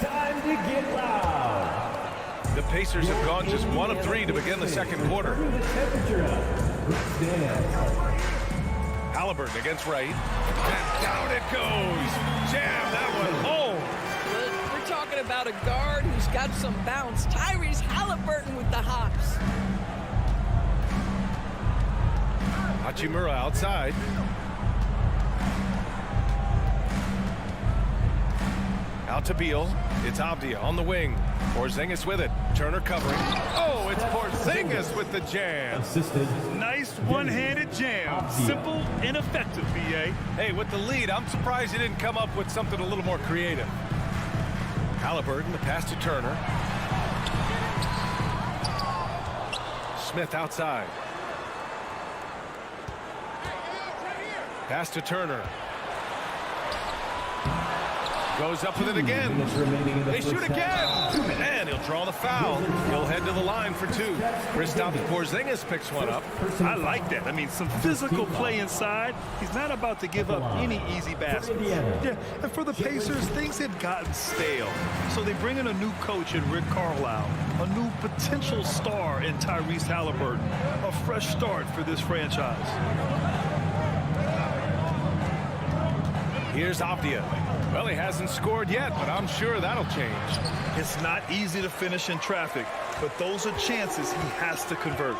Time to get loud. The Pacers have gone just 1 of 3 to begin the second quarter. Halliburton against Wright. And down it goes. Jam that one home. We're talking about a guard who's got some bounce. Tyrese Halliburton with the hops. Hachimura outside. Out to Beal. It's Avdia on the wing. Porzingis with it. Turner covering. Oh, it's Porzingis with the jam. Assisted. Nice one-handed jam. Simple and effective, B.A. Hey, with the lead, I'm surprised he didn't come up with something a little more creative. Halliburton, the pass to Turner. Smith outside. Pass to Turner. Goes up with it again. They shoot again. And he'll draw the foul. He'll head to the line for 2. Kristaps Porzingis picks one up. I like that. I mean, some physical play inside. He's not about to give up any easy baskets. Yeah, and for the Pacers, things had gotten stale. So they bring in a new coach in Rick Carlisle, a new potential star in Tyrese Halliburton, a fresh start for this franchise. Here's Avdia. Well, he hasn't scored yet, but I'm sure that'll change. It's not easy to finish in traffic. but those are chances he has to convert.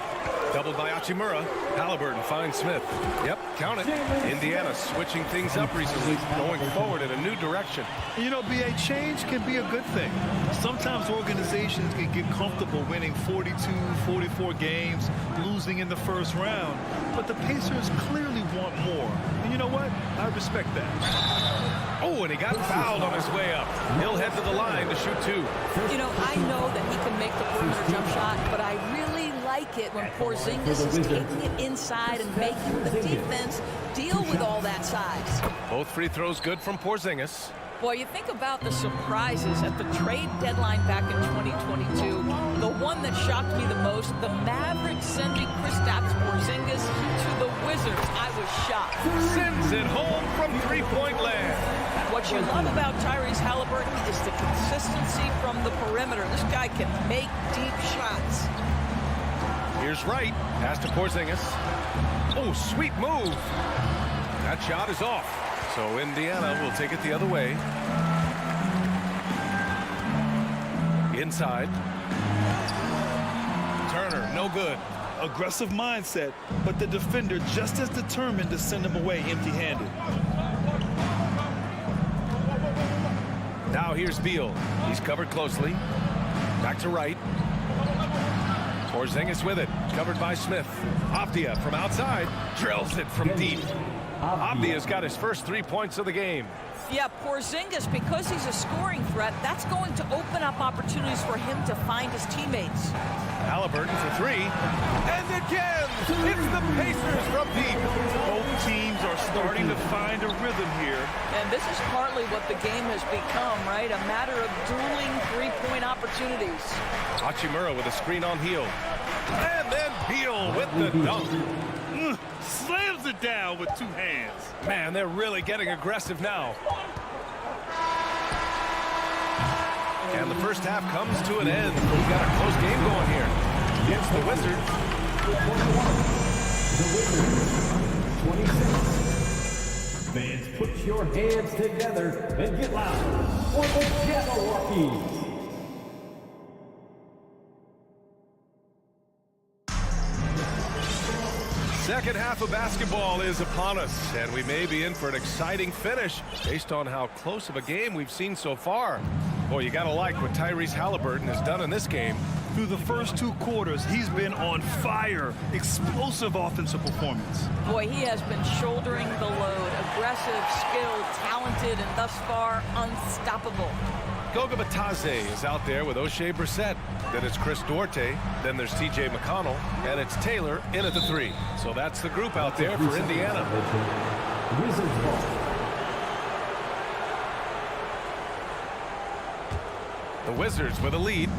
Doubled by Hachimura. Halliburton finds Smith. Yep, count it. Indiana switching things up recently, going forward in a new direction. You know, BA, change can be a good thing. Sometimes organizations can get comfortable winning 42, 44 games, losing in the first round. But the Pacers clearly want more. And you know what? I respect that. Oh, and he got fouled on his way up. He'll head to the line to shoot 2. You know, I know that he can make the perimeter jump shot, but I really like it when Porzingis is taking it inside and making the defense deal with all that size. Both free throws good from Porzingis. Boy, you think about the surprises at the trade deadline back in 2022. The one that shocked me the most, the Mavericks sending Kristaps Porzingis to the Wizards. I was shocked. Sends it home from three-point land. What you love about Tyrese Halliburton is the consistency from the perimeter. This guy can make deep shots. Here's Wright. Pass to Porzingis. Oh, sweet move. That shot is off. So Indiana will take it the other way. Inside. Turner, no good. Aggressive mindset, but the defender just as determined to send him away empty-handed. Now here's Beal. He's covered closely. Back to Wright. Porzingis with it. Covered by Smith. Avdia from outside. Drills it from deep. Avdia's got his first 3 points of the game. Yeah, Porzingis, because he's a scoring threat, that's going to open up opportunities for him to find his teammates. Halliburton for 3. And again, it's the Pacers from deep. Both teams are starting to find a rhythm here. And this is partly what the game has become, right? A matter of dueling three-point opportunities. Hachimura with a screen on Heel. And then Beal with the dunk. Slams it down with 2 hands. Man, they're really getting aggressive now. And the first half comes to an end. We've got a close game going here. Against the Wizards. The Wizards, 26. Fans, put your hands together and get loud for the Jabberwockies. Second half of basketball is upon us, and we may be in for an exciting finish based on how close of a game we've seen so far. Boy, you gotta like what Tyrese Halliburton has done in this game. Through the first 2 quarters, he's been on fire. Explosive offensive performance. Boy, he has been shouldering the load. Aggressive, skilled, talented, and thus far, unstoppable. Goga Bitadze is out there with O'Shea Brissett. Then it's Chris Duarte. Then there's TJ McConnell. And it's Taylor in at the 3. So that's the group out there for Indiana. Wizards ball. The Wizards with a lead.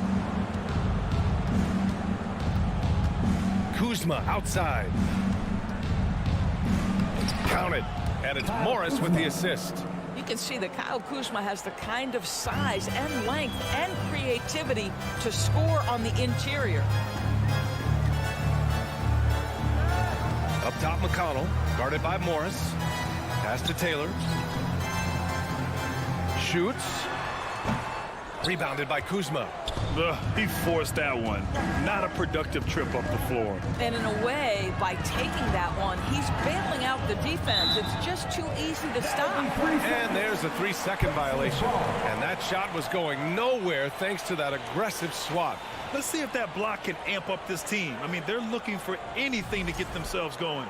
Kuzma outside. Count it. And it's Morris with the assist. You can see that Kyle Kuzma has the kind of size and length and creativity to score on the interior. Up top, McConnell, guarded by Morris. Pass to Taylor. Shoots. Rebounded by Kuzma. He forced that one. Not a productive trip up the floor. And in a way, by taking that one, he's bailing out the defense. It's just too easy to stop. And there's a 3-second violation. And that shot was going nowhere thanks to that aggressive swat. Let's see if that block can amp up this team. I mean, they're looking for anything to get themselves going.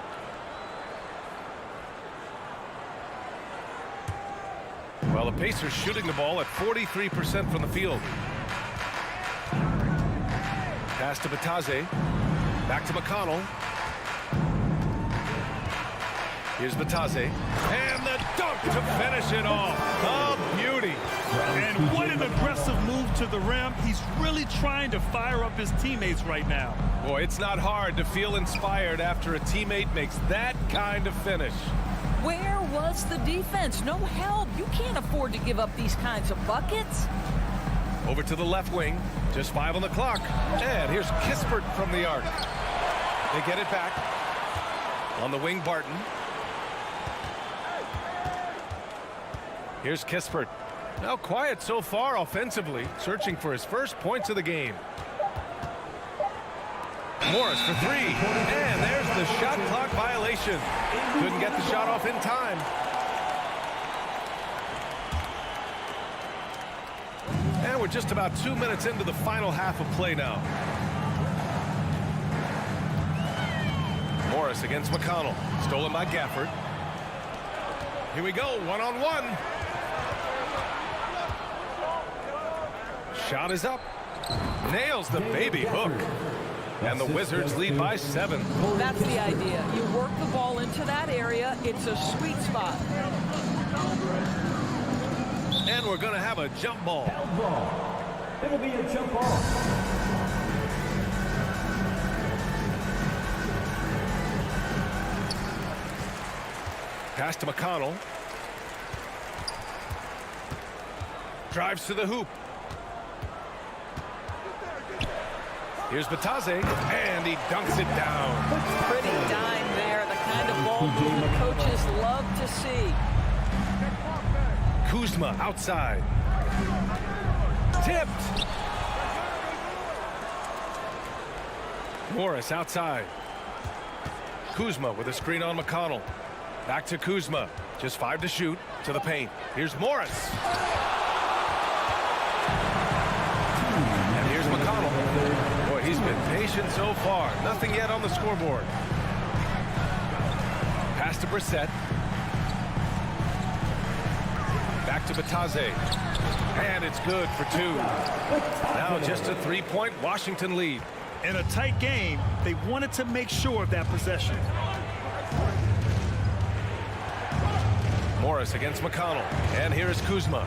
Well, the Pacers shooting the ball at 43% from the field. Pass to Bitadze. Back to McConnell. Here's Bitadze. And the dunk to finish it off. A beauty. And what an aggressive move to the rim. He's really trying to fire up his teammates right now. Boy, it's not hard to feel inspired after a teammate makes that kind of finish. Where was the defense? No help. You can't afford to give up these kinds of buckets. Over to the left wing. Just 5 on the clock. And here's Kispert from the arc. They get it back. On the wing, Barton. Here's Kispert. Now quiet so far offensively. Searching for his first points of the game. Morris for three. And there's the shot clock violation. Couldn't get the shot off in time. And we're just about 2 minutes into the final half of play now. Morris against McConnell. Stolen by Gafford. Here we go, one-on-one. Shot is up. Nails the baby hook. And the Wizards lead by 7. That's the idea. You work the ball into that area. It's a sweet spot. And we're going to have a jump ball. It'll be a jump ball. Pass to McConnell. Drives to the hoop. Here's Batadze, and he dunks it down. Pretty dime there. The kind of ball movement coaches love to see. Kuzma outside. Tipped. Morris outside. Kuzma with a screen on McConnell. Back to Kuzma. Just 5 to shoot. To the paint. Here's Morris. And here's McConnell. Boy, he's been patient so far. Nothing yet on the scoreboard. Pass to Brissett. Back to Batadze. And it's good for 2. Now just a 3-point Washington lead. In a tight game, they wanted to make sure of that possession. Morris against McConnell. And here is Kuzma.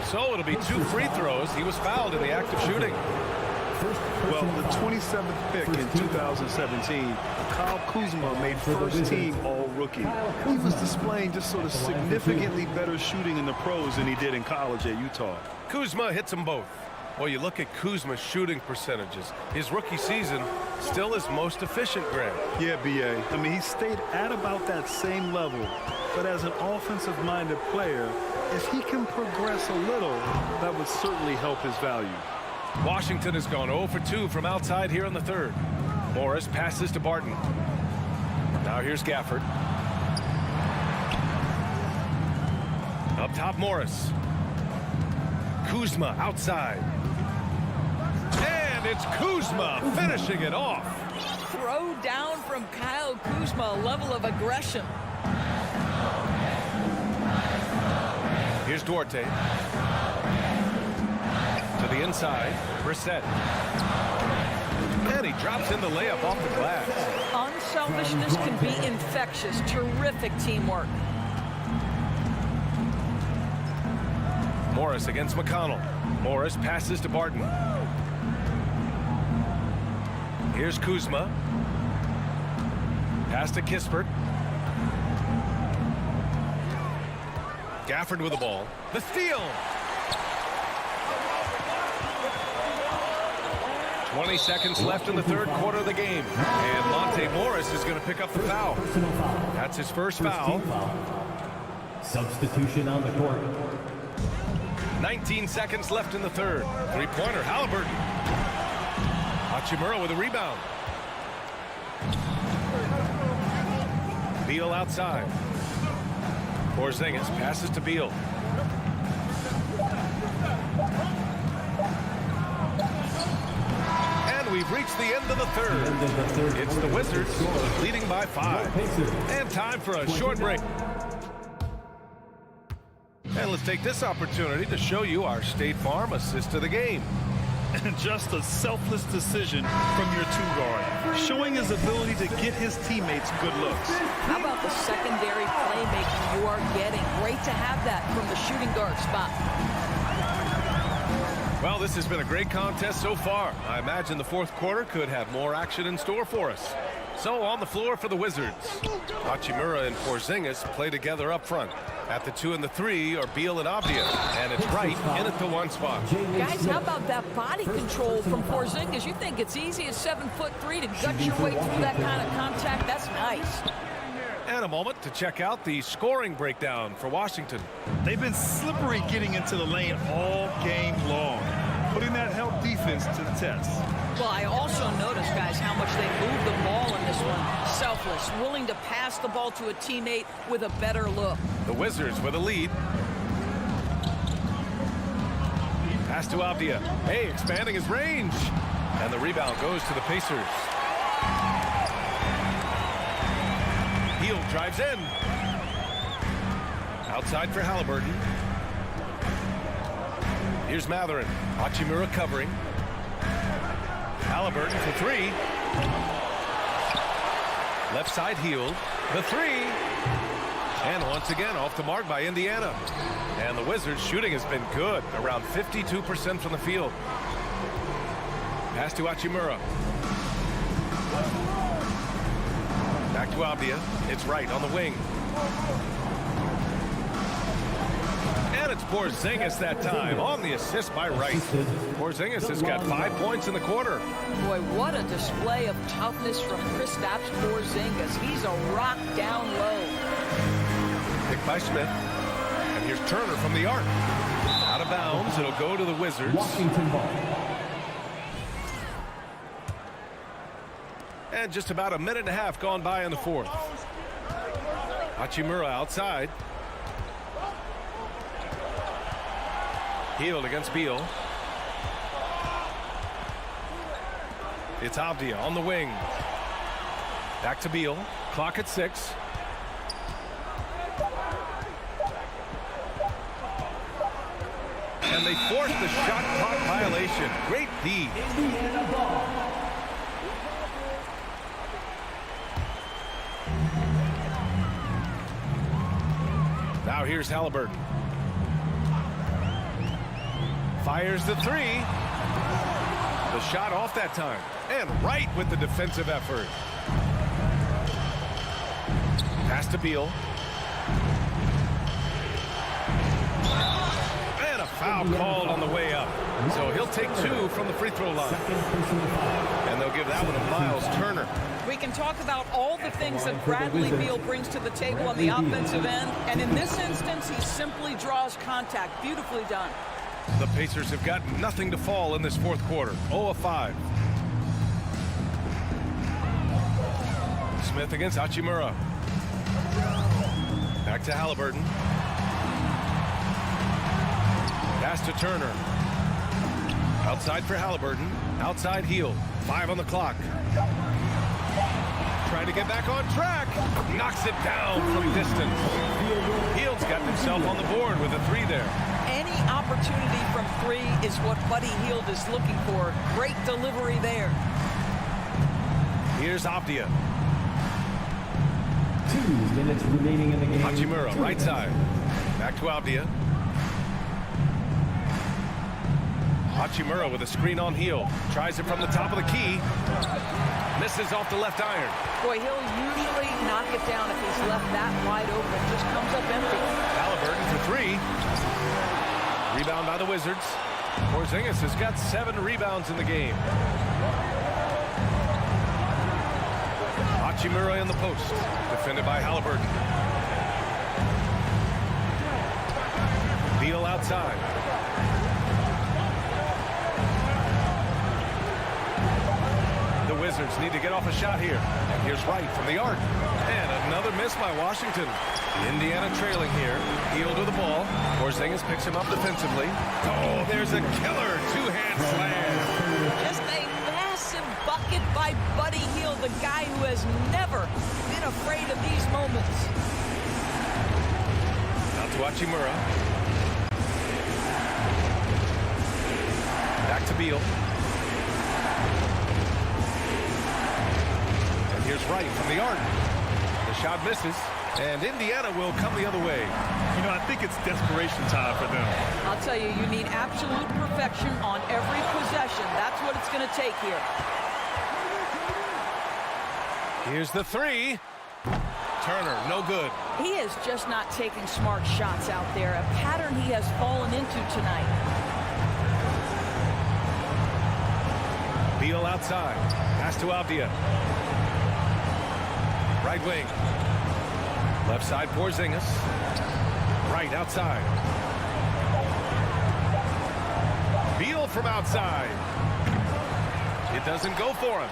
So it'll be 2 free throws. He was fouled in the act of shooting. Well, the 27th pick in 2017, Kyle Kuzma made first-team All-Rookie. He was displaying just sort of significantly better shooting in the pros than he did in college at Utah. Kuzma hits them both. Well, you look at Kuzma's shooting percentages. His rookie season, still his most efficient, Grant. Yeah, B.A. I mean, he stayed at about that same level. But as an offensive-minded player, if he can progress a little, that would certainly help his value. Washington has gone 0 for 2 from outside here in the third. Morris passes to Barton. Now here's Gafford. Up top, Morris. Kuzma outside. And it's Kuzma finishing it off. Throw down from Kyle Kuzma, a level of aggression. Here's Duarte. To the inside, Brissett. And he drops in the layup off the glass. Unselfishness can be infectious. Terrific teamwork. Morris against McConnell. Morris passes to Barton. Here's Kuzma. Pass to Kispert. Gafford with the ball. The steal. 20 seconds left in the third quarter of the game. And Monte Morris is going to pick up the foul. That's his first foul. Substitution on the court. 19 seconds left in the third. Three-pointer, Halliburton. Hachimura with a rebound. Beal outside. Porzingis passes to Beal. And we've reached the end of the third. It's the Wizards leading by 5. And time for a short break. And let's take this opportunity to show you our State Farm assist of the game. And just a selfless decision from your two-guard, showing his ability to get his teammates good looks. How about the secondary playmaking you are getting? Great to have that from the shooting guard spot. Well, this has been a great contest so far. I imagine the fourth quarter could have more action in store for us. So on the floor for the Wizards, Hachimura and Porzingis play together up front. At the 2 and the 3 are Beal and Avdia, and it's right in at the 1 spot. Guys, how about that body control from Porzingis? You think it's easy as 7'3" to gut your way through that kind of contact? That's nice. And a moment to check out the scoring breakdown for Washington. They've been slippery getting into the lane all game long, putting that help defense to the test. Well, I also noticed, guys, how much they moved the ball in this one. Selfless, willing to pass the ball to a teammate with a better look. The Wizards with a lead. Pass to Avdia. Hey, expanding his range. And the rebound goes to the Pacers. Hield drives in. Outside for Halliburton. Here's Matherin. Hachimura covering. Halliburton for three. Left side Hield. The three. And once again off the mark by Indiana. And the Wizards' shooting has been good. Around 52% from the field. Pass to Hachimura. Back to Avdia. It's right on the wing. And it's Porzingis that time on the assist by Wright. Porzingis has got 5 points in the quarter. Boy, what a display of toughness from Kristaps Porzingis. He's a rock down low. Picked by Smith. And here's Turner from the arc. Out of bounds. It'll go to the Wizards. Washington ball. And just about a minute and a half gone by in the fourth. Hachimura outside. Hield against Beal. It's Avdia on the wing. Back to Beal. Clock at 6. And they forced the shot clock violation. Great D. Now here's Halliburton. Fires the three. The shot off that time. And right with the defensive effort. Pass to Beal. And a foul called on the way up. So he'll take 2 from the free throw line. And they'll give that one to Miles Turner. We can talk about all the things that Bradley Beal brings to the table on the offensive end. And in this instance, he simply draws contact. Beautifully done. The Pacers have got nothing to fall in this fourth quarter. 0 of 5. Smith against Hachimura. Back to Halliburton. Pass to Turner. Outside for Halliburton. Outside Hield. 5 on the clock. Trying to get back on track. Knocks it down from distance. Hield's got himself on the board with a 3 there. Any opportunity from 3 is what Buddy Hield is looking for. Great delivery there. Here's Avdia. 2 minutes remaining in the game. Hachimura, right side. Back to Avdia. Hachimura with a screen on Hield. Tries it from the top of the key. Misses off the left iron. Boy, he'll usually knock it down if he's left that wide open. Just comes up empty. Halliburton for 3. Rebound by the Wizards. Porzingis has got 7 rebounds in the game. Hachimura in the post. Defended by Halliburton. Beal outside. The Wizards need to get off a shot here. And here's Wright from the arc. And another miss by Washington. Indiana trailing here. Hield to the ball. Porzingis picks him up defensively. Oh, there's a killer two-hand slam. Just a massive bucket by Buddy Hield, the guy who has never been afraid of these moments. Now to Hachimura. Back to Beal. And here's Wright from the arc. The shot misses. And Indiana will come the other way. You know, I think it's desperation time for them. I'll tell you, you need absolute perfection on every possession. That's what it's going to take here. Here's the 3. Turner, no good. He is just not taking smart shots out there, a pattern he has fallen into tonight. Beal outside. Pass to Avdia. Right wing. Left side, Porzingis. Right outside. Beal from outside. It doesn't go for him.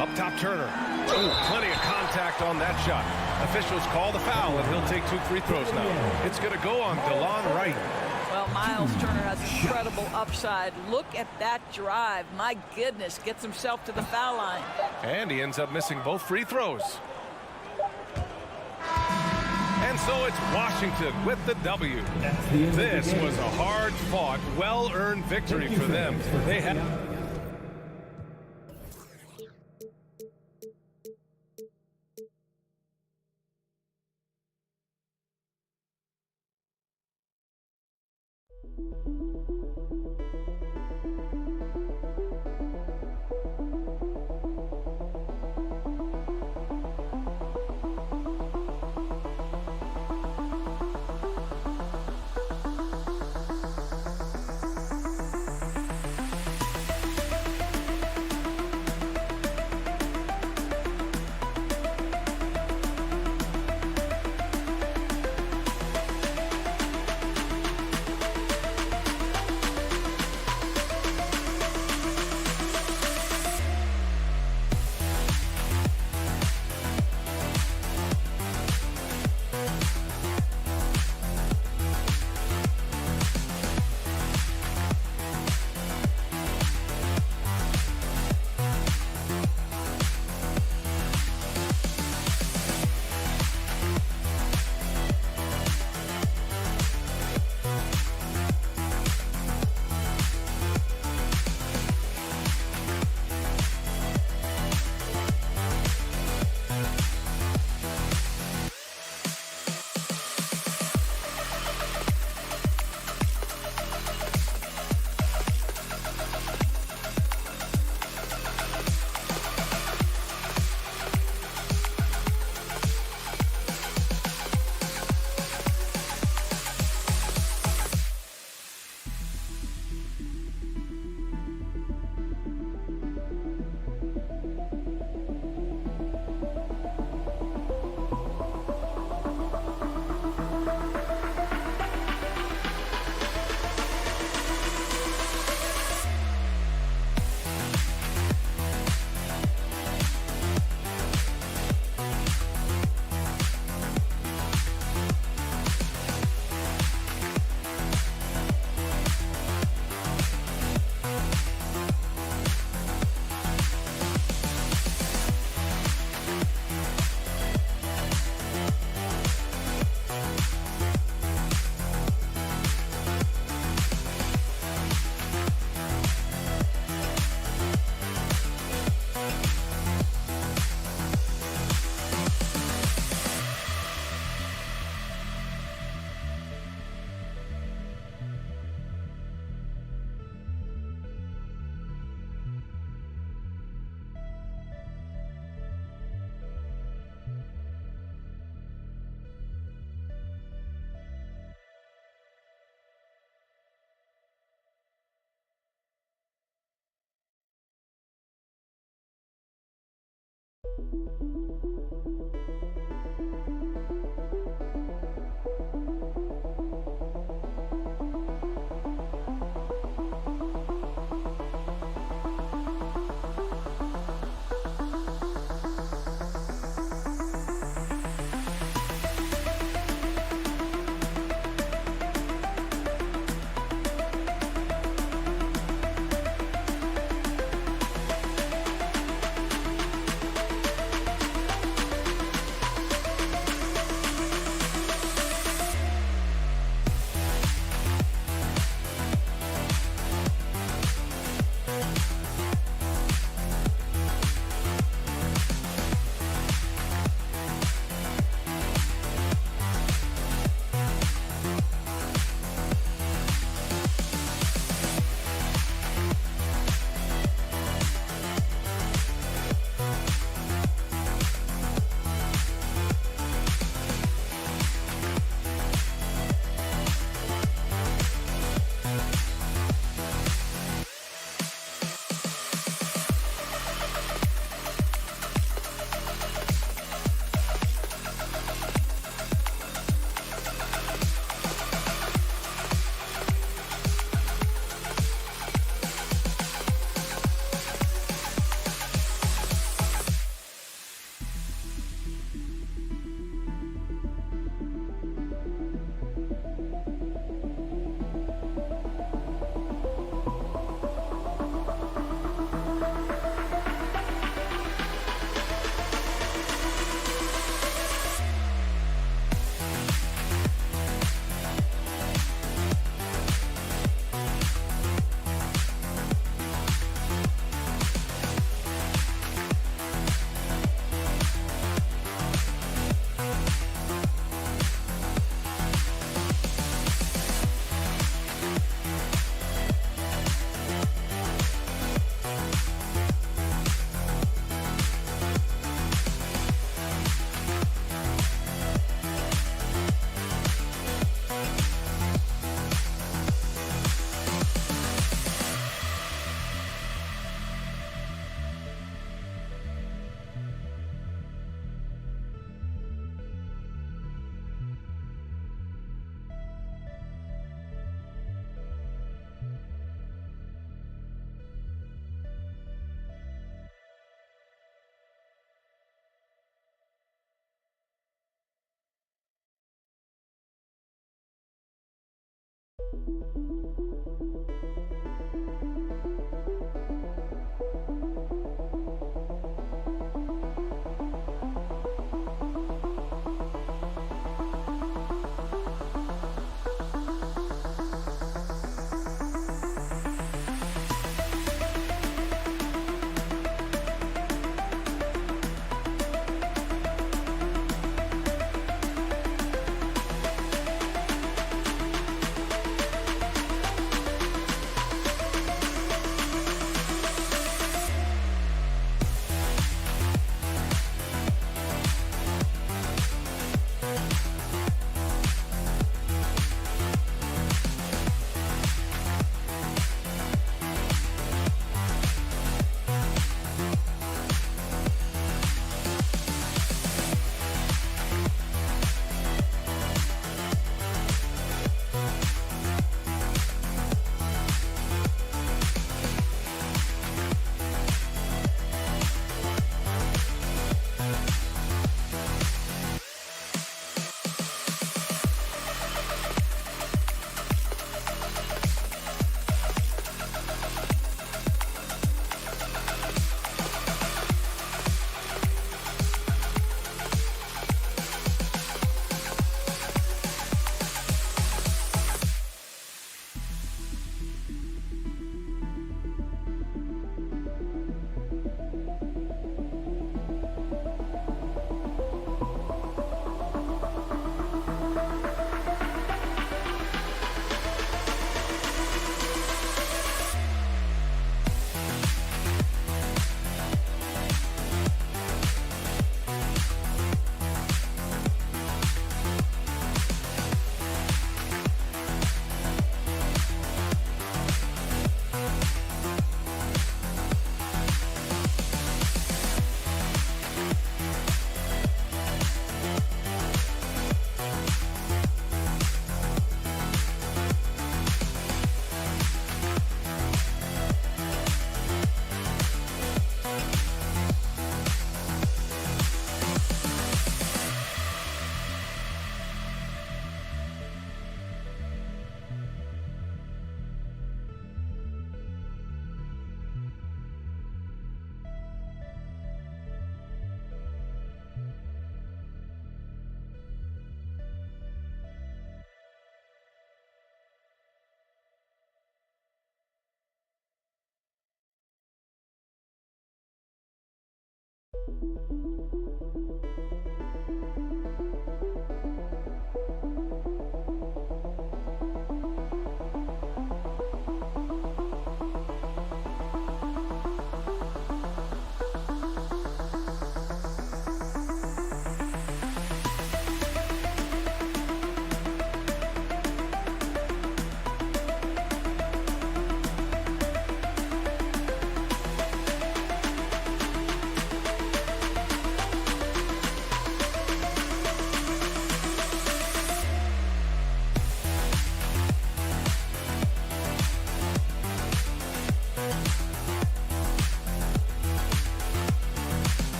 Up top, Turner. Ooh, plenty of contact on that shot. Officials call the foul, and he'll take 2 free throws now. It's going to go on DeLon Wright. Well, Miles Turner has incredible upside. Look at that drive. My goodness, gets himself to the foul line. And he ends up missing both free throws. And so it's Washington with the W. This was a hard-fought, well-earned victory for them. They had...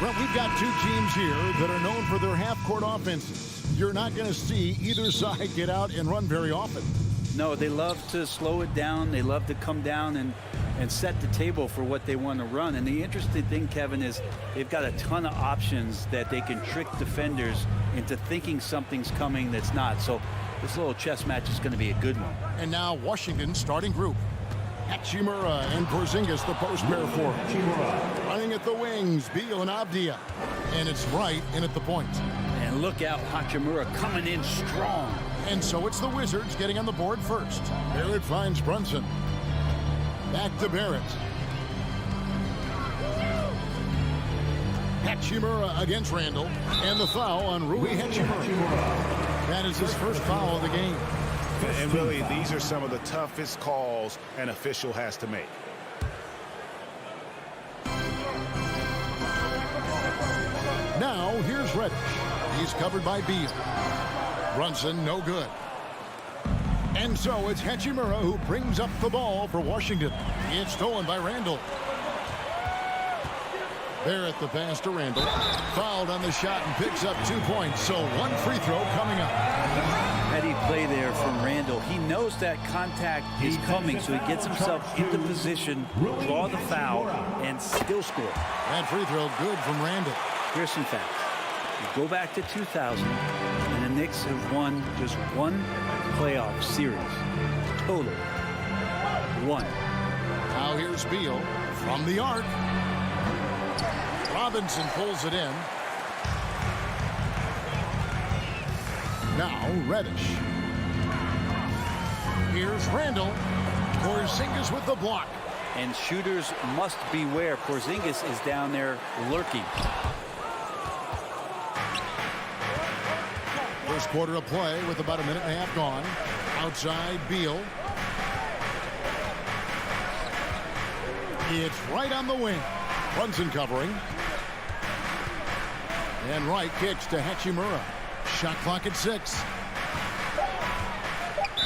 Well, we've got two teams here that are known for their half-court offenses. You're not going to see either side get out and run very often. No, they love to slow it down. They love to come down and set the table for what they want to run. And the interesting thing, Kevin, is they've got a ton of options that they can trick defenders into thinking something's coming that's not. So this little chess match is going to be a good one. And now Washington starting group. Hachimura and Porzingis, the post pair for him. Running at the wings, Beal and Avdia. And it's Wright in at the point. And look out, Hachimura coming in strong. And so it's the Wizards getting on the board first. Barrett finds Brunson. Back to Barrett. Hachimura against Randall. And the foul on Rui Hachimura. That is his first foul of the game. And really, these are some of the toughest calls an official has to make. Now, here's Reddish. He's covered by Beal. Brunson, no good. And so it's Hachimura who brings up the ball for Washington. It's stolen by Randall. Barrett the pass to Randall. Fouled on the shot and picks up 2 points. So one free throw coming up. Heady play there from Randall. He knows that contact is coming, so he gets himself into position, draw the foul, and still score. That free throw good from Randall. Here's some facts. You go back to 2000, and the Knicks have won just one playoff series. Total. One. Now here's Beal from the arc. Robinson pulls it in. Now Reddish. Here's Randall. Porzingis with the block. And shooters must beware. Porzingis is down there lurking. First quarter of play with about a minute and a half gone. Outside Beal. It's right on the wing. Brunson covering. And Wright kicks to Hachimura. Shot clock at 6.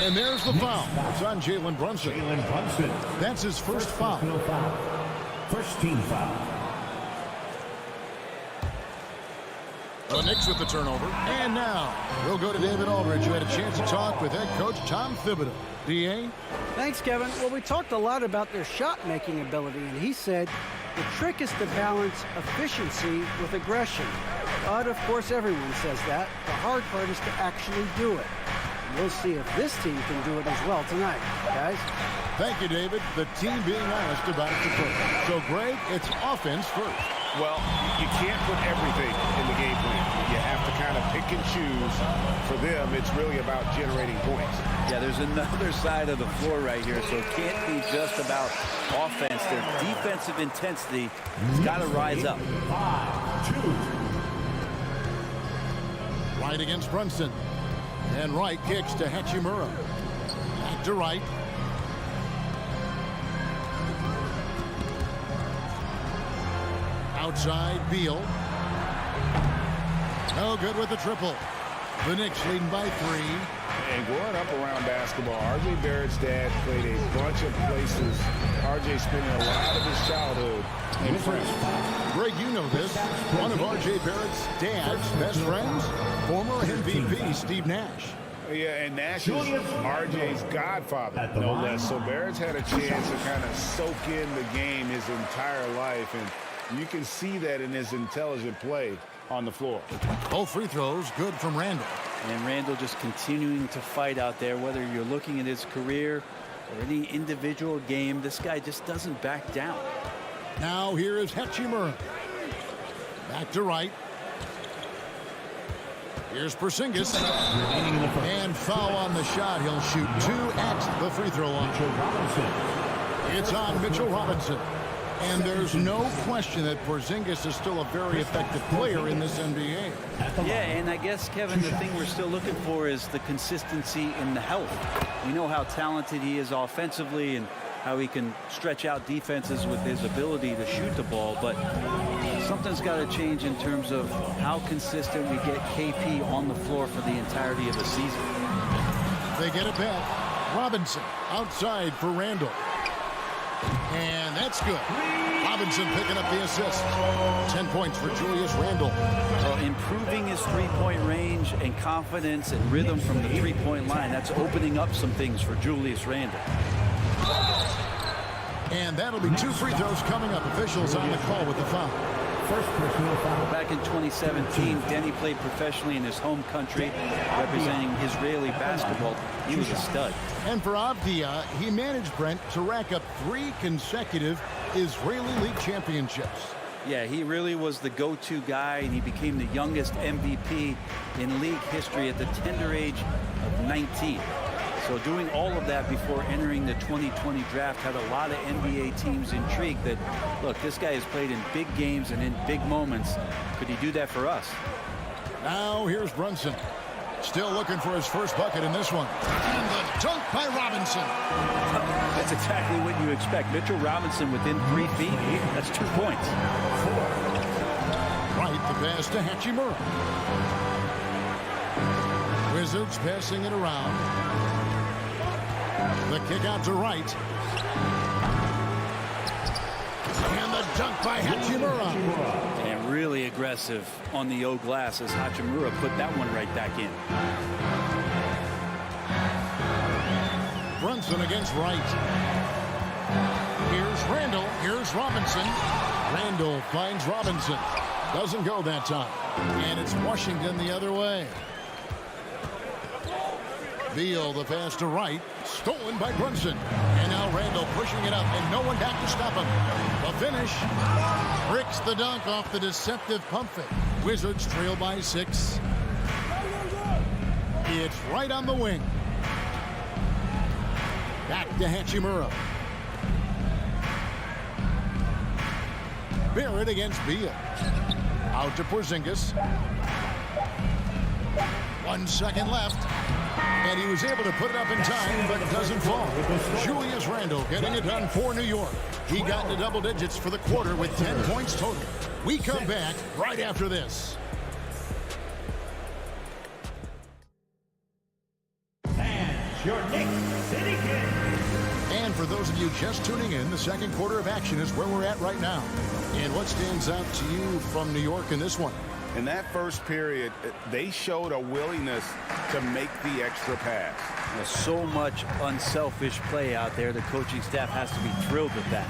And there's the foul. It's on Jalen Brunson. That's his first foul. First team foul. The Knicks with the turnover. And now we'll go to David Aldridge, who had a chance to talk with head coach Tom Thibodeau. D.A.? Thanks, Kevin. Well, we talked a lot about their shot-making ability, and he said the trick is to balance efficiency with aggression. But, of course, everyone says that. The hard part is to actually do it. We'll see if this team can do it as well tonight, guys. Thank you, David. The team being honest about it to coach. So, Greg, it's offense first. Well, you can't put everything in the game plan. You have to kind of pick and choose. For them, it's really about generating points. Yeah, there's another side of the floor right here, so it can't be just about offense. Their defensive intensity has got to rise up. 5-2. Wright against Brunson. And Wright kicks to Hachimura. Back to Wright. Outside Beal. No good with the triple. The Knicks leading by 3. And growing up around basketball, R.J. Barrett's dad played a bunch of places. R.J. spending a lot of his childhood in France. Greg, you know this. One of R.J. Barrett's dad's best friends, former MVP Steve Nash. Yeah, and Nash is R.J.'s godfather, no less. So Barrett's had a chance to kind of soak in the game his entire life, and you can see that in his intelligent play on the floor. Both free throws good from Randall. And Randall just continuing to fight out there, whether you're looking at his career or any individual game. This guy just doesn't back down. Now here is Hachimura. Back to Wright. Here's Porzingis. And foul on the shot. He'll shoot 2 at the free throw line. It's on Mitchell Robinson. And there's no question that Porzingis is still a very effective player in this NBA. Yeah, and I guess, Kevin, the thing we're still looking for is the consistency in the health. We know how talented he is offensively and how he can stretch out defenses with his ability to shoot the ball, but something's got to change in terms of how consistent we get KP on the floor for the entirety of the season. They get it back. Robinson outside for Randall. And that's good. Robinson picking up the assist. 10 points for Julius Randle. Well, improving his three-point range and confidence and rhythm from the three-point line, that's opening up some things for Julius Randle. And that'll be 2 free throws coming up. Officials on the call with the foul. First personal foul. Back in 2017, Denny played professionally in his home country, representing Israeli basketball. He was a stud. And for Avdia, he managed Brent to rack up 3 consecutive Israeli League championships. Yeah, he really was the go-to guy, and he became the youngest MVP in league history at the tender age of 19. So doing all of that before entering the 2020 draft had a lot of NBA teams intrigued that, look, this guy has played in big games and in big moments. Could he do that for us? Now here's Brunson. Still looking for his first bucket in this one. And the dunk by Robinson. That's exactly what you expect. Mitchell Robinson within 3 feet. That's 2 points. Right, the pass to Hachimura. Wizards passing it around. The kick out to Wright. And the dunk by Hachimura. And really aggressive on the O glass as Hachimura put that one right back in. Brunson against Wright. Here's Randall. Here's Robinson. Randall finds Robinson. Doesn't go that time. And it's Washington the other way. Beal, the pass to Wright. Stolen by Brunson. And now Randall pushing it up, and no one back to stop him. The finish. Bricks the dunk off the deceptive pump fake. Wizards trail by 6. It's right on the wing. Back to Hachimura. Barrett against Beal. Out to Porzingis. 1 second left. And he was able to put it up in time, but it doesn't fall. Julius Randle getting it done for New York. He got into double digits for the quarter with 10 points total. We come back right after this. And your Knicks City Kings. And for those of you just tuning in, the second quarter of action is where we're at right now. And what stands out to you from New York in this one? In that first period, they showed a willingness to make the extra pass. There's so much unselfish play out there. The coaching staff has to be thrilled with that.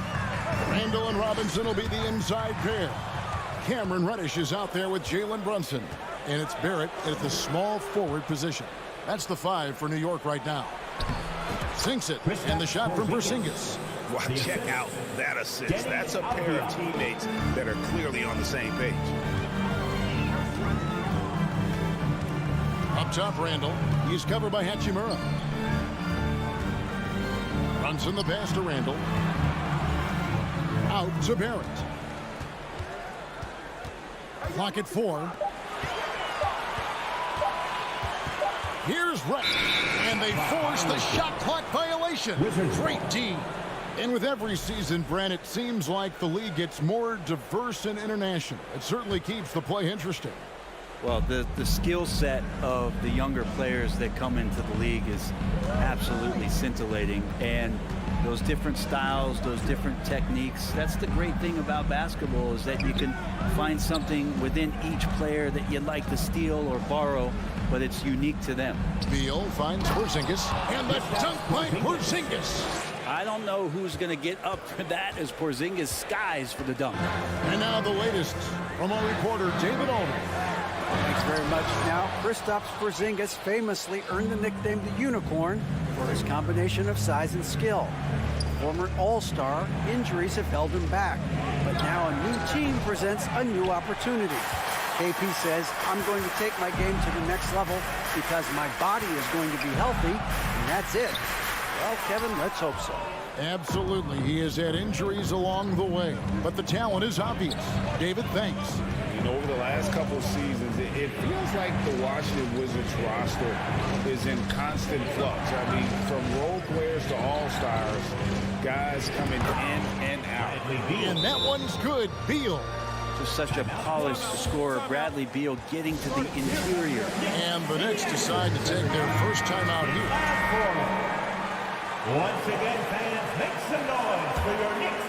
Randall and Robinson will be the inside pair. Cameron Reddish is out there with Jalen Brunson. And it's Barrett at the small forward position. That's the 5 for New York right now. Sinks it, and the shot from Porzingis. Wow, check out that assist. That's a pair of teammates that are clearly on the same page. Up top, Randall. He's covered by Hachimura. Brunson the pass to Randall. Out to Barrett. Clock at 4. Here's Wright. And they force the shot clock violation. Great D. And with every season, Brent, it seems like the league gets more diverse and international. It certainly keeps the play interesting. Well, the skill set of the younger players that come into the league is absolutely scintillating. And those different styles, those different techniques, that's the great thing about basketball, is that you can find something within each player that you'd like to steal or borrow, but it's unique to them. Beal finds Porzingis, and the dunk by Porzingis. I don't know who's going to get up for that as Porzingis skies for the dunk. And now the latest from our reporter, David Aldridge. Thanks very much. Now, Kristaps Porzingis famously earned the nickname the Unicorn for his combination of size and skill. Former All-Star, injuries have held him back. But now a new team presents a new opportunity. KP says, I'm going to take my game to the next level because my body is going to be healthy, and that's it. Well, Kevin, let's hope so. Absolutely. He has had injuries along the way, but the talent is obvious. David, thanks. You know, over the last couple seasons, it feels like the Washington Wizards roster is in constant flux. I mean, from role players to all-stars, guys coming in and out. And that one's good. Beal. Just such a polished scorer. Bradley Beal getting to the interior. And the Knicks decide to take their first time out here. Once again, fans, make some noise for your Knicks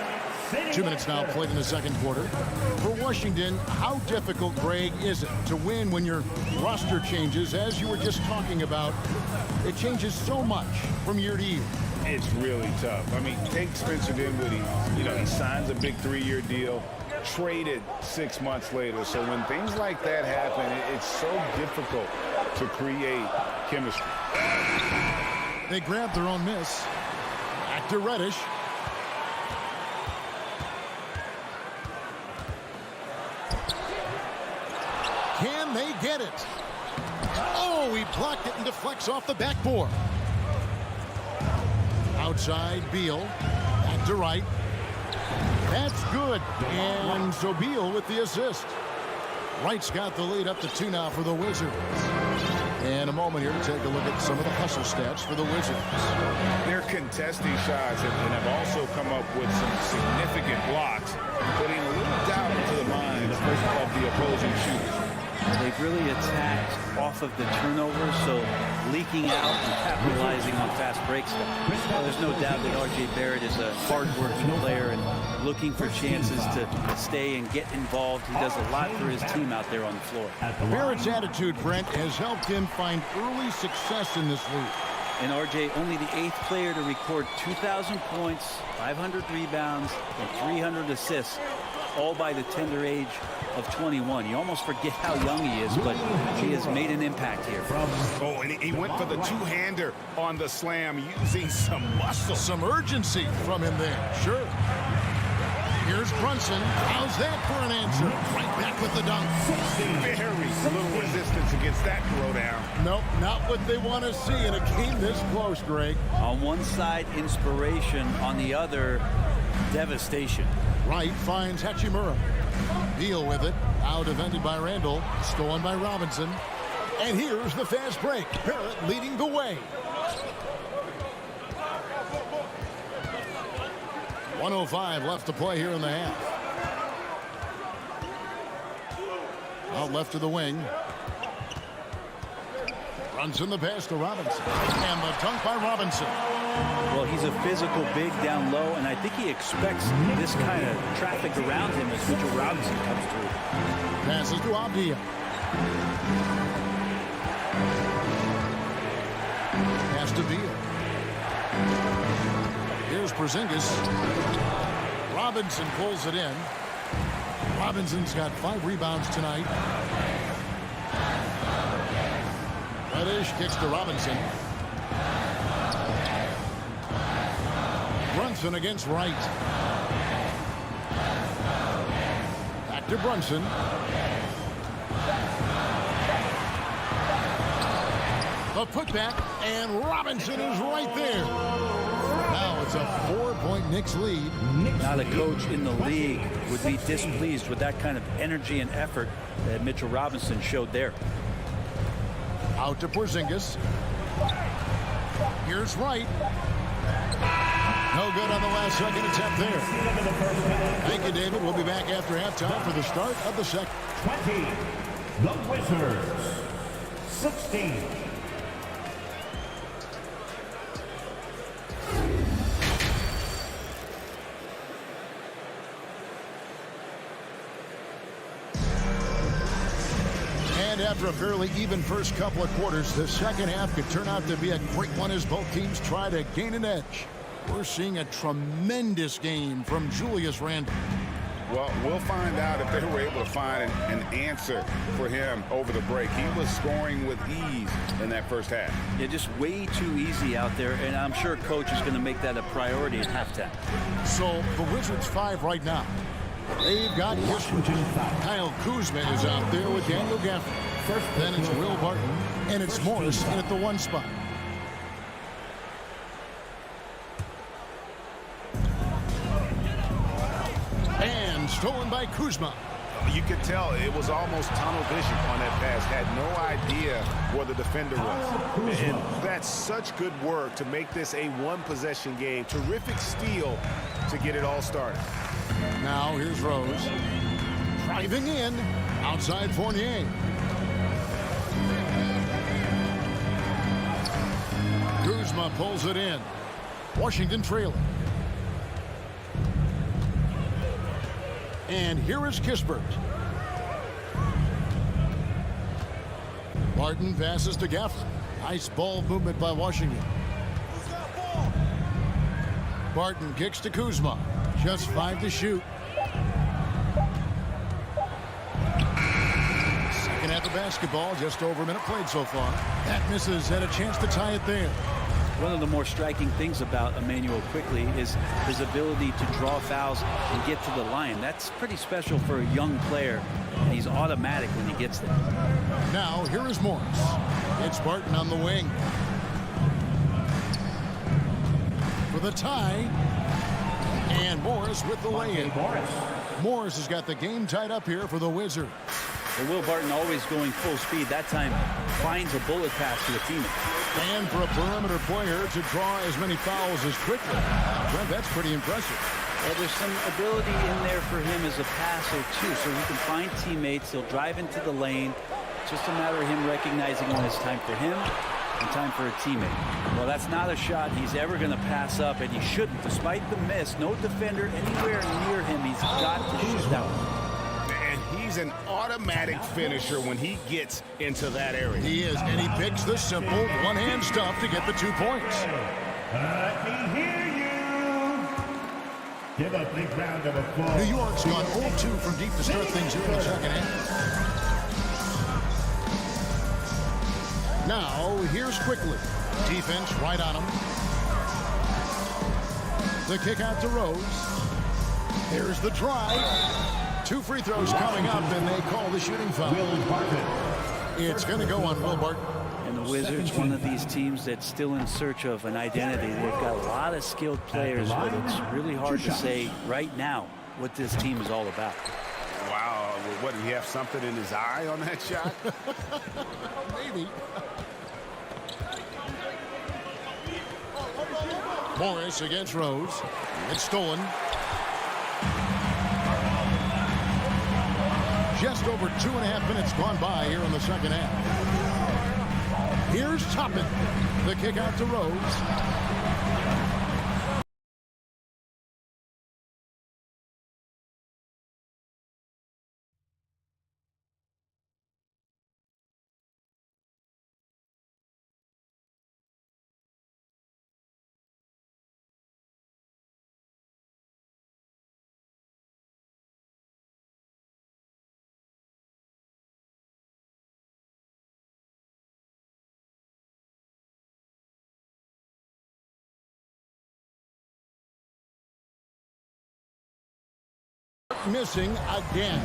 City. 2 minutes now played in the second quarter. For Washington, how difficult, Greg, is it to win when your roster changes, as you were just talking about? It changes so much from year to year. It's really tough. I mean, take Spencer Dinwiddie. You know, he signs a big 3-year deal. traded 6 months later. So when things like that happen, it's so difficult to create chemistry. They grab their own miss. Back to Reddish. Can they get it? Oh, he blocked it and deflects off the backboard. Outside, Beal. Back to Wright. That's good. And so Beal with the assist. Wright's got the lead up to 2 now for the Wizards. And a moment here to take a look at some of the hustle stats for the Wizards. They're contesting shots and have also come up with some significant blocks, putting a little doubt into the minds of the opposing shooters. They've really attacked off of the turnovers, so leaking out and capitalizing on fast breaks. There's no doubt that R.J. Barrett is a hard-working player and looking for chances to stay and get involved. He does a lot for his team out there on the floor. Barrett's attitude, Brent, has helped him find early success in this league. And R.J. only the 8th player to record 2,000 points, 500 rebounds, and 300 assists, all by the tender age of 21. You almost forget how young he is, but he has made an impact here. Oh, and he went for the two-hander on the slam, using some muscle. Some urgency from him there, sure. Here's Brunson. How's that for an answer? Right back with the dunk. Very little resistance against that throwdown. Nope, not what they want to see in a game this close, Greg. On one side, inspiration. On the other, devastation. Wright finds Hachimura. Beal with it. Out defended by Randall. Stolen by Robinson. And here's the fast break. Barrett leading the way. 1:05 left to play here in the half. Out left to the wing. Brunson the pass to Robinson. And the dunk by Robinson. Well, he's a physical big down low, and I think he expects this kind of traffic around him as Mitchell Robinson comes through. Passes to Abdia. Pass to Beal. Here's Porzingis. Robinson pulls it in. Robinson's got 5 rebounds tonight. Reddish kicks to Robinson. Brunson against Wright. Back to Brunson. The putback, and Robinson is right there. Now it's a 4-point Knicks lead. Not a coach in the league would be displeased with that kind of energy and effort that Mitchell Robinson showed there. Out to Porzingis. Here's Wright. No good on the last second attempt there. Thank you, David. We'll be back after halftime for the start of the second. 20. The Wizards. 16. And after a fairly even first couple of quarters, the second half could turn out to be a great one as both teams try to gain an edge. We're seeing a tremendous game from Julius Randle. Well, we'll find out if they were able to find an answer for him over the break. He was scoring with ease in that first half. Yeah, just way too easy out there, and I'm sure coach is going to make that a priority at halftime. So the Wizards 5 right now. They've got history. Kyle Kuzma is out there with Daniel Gafford. Then it's Will Barton, and it's Morris in at the 1 spot. And stolen by Kuzma. You could tell it was almost tunnel vision on that pass. Had no idea where the defender was. And that's such good work to make this a one-possession game. Terrific steal to get it all started. Now here's Rose. Driving in. Outside Fournier. Kuzma pulls it in. Washington trailing. And here is Kispert. Barton passes to Gafford. Nice ball movement by Washington. Barton kicks to Kuzma. Just 5 to shoot. the basketball. Just over a minute played so far. That misses. Had a chance to tie it there. One of the more striking things about Emmanuel Quickly is his ability to draw fouls and get to the line. That's pretty special for a young player, and he's automatic when he gets there. Now, here is Morris. It's Barton on the wing. For the tie. And Morris with the lay-in. Morris has got the game tied up here for the Wizards. Well, Will Barton always going full speed. That time finds a bullet pass to a teammate. And for a perimeter player to draw as many fouls as Quickly. Brent, that's pretty impressive. Well, there's some ability in there for him as a passer, too, so he can find teammates. He'll drive into the lane. It's just a matter of him recognizing when it's time for him and time for a teammate. Well, that's not a shot he's ever going to pass up, and he shouldn't. Despite the miss, no defender anywhere near him. He's got to shoot that one. He's an automatic finisher when he gets into that area. He is, and he picks the simple one-hand stuff to get the 2 points. Let me hear you. Give a big round of applause. New York's gone 0-2 from deep to start things here in the second half. Now, here's Quickly. Defense right on him. The kick out to Rose. There's the drive. 2 free throws coming up, and they call the shooting foul. It's going to go on Will Barton. And the Wizards, one of these teams that's still in search of an identity. They've got a lot of skilled players, but it's really hard to say right now what this team is all about. Wow. What, did he have something in his eye on that shot? Maybe. Morris against Rose. It's stolen. Just over 2.5 minutes gone by here in the second half. Here's Toppin. The kick out to Rose. Missing again.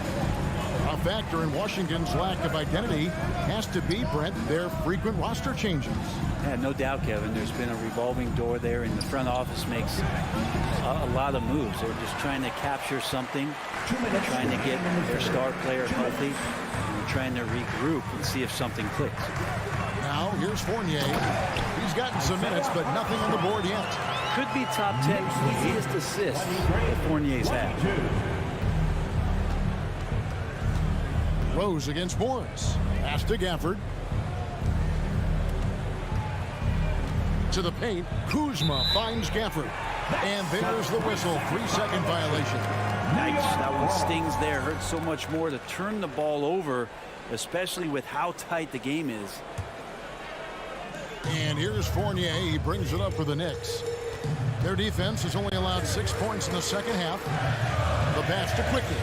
A factor in Washington's lack of identity has to be, Brent, their frequent roster changes. Yeah, no doubt, Kevin. There's been a revolving door there, and the front office makes a lot of moves. They're just trying to capture something, trying to get their star player healthy, and trying to regroup and see if something clicks. Now, here's Fournier. He's gotten some minutes, but nothing on the board yet. Could be top 10 easiest assists that Fournier's had. Rose against Morris. Pass to Gafford. To the paint. Kuzma finds Gafford. And there's the whistle. 3-second violation. Nice. That one stings there. Hurts so much more to turn the ball over, especially with how tight the game is. And here's Fournier. He brings it up for the Knicks. Their defense has only allowed 6 points in the second half. The pass to Quickly.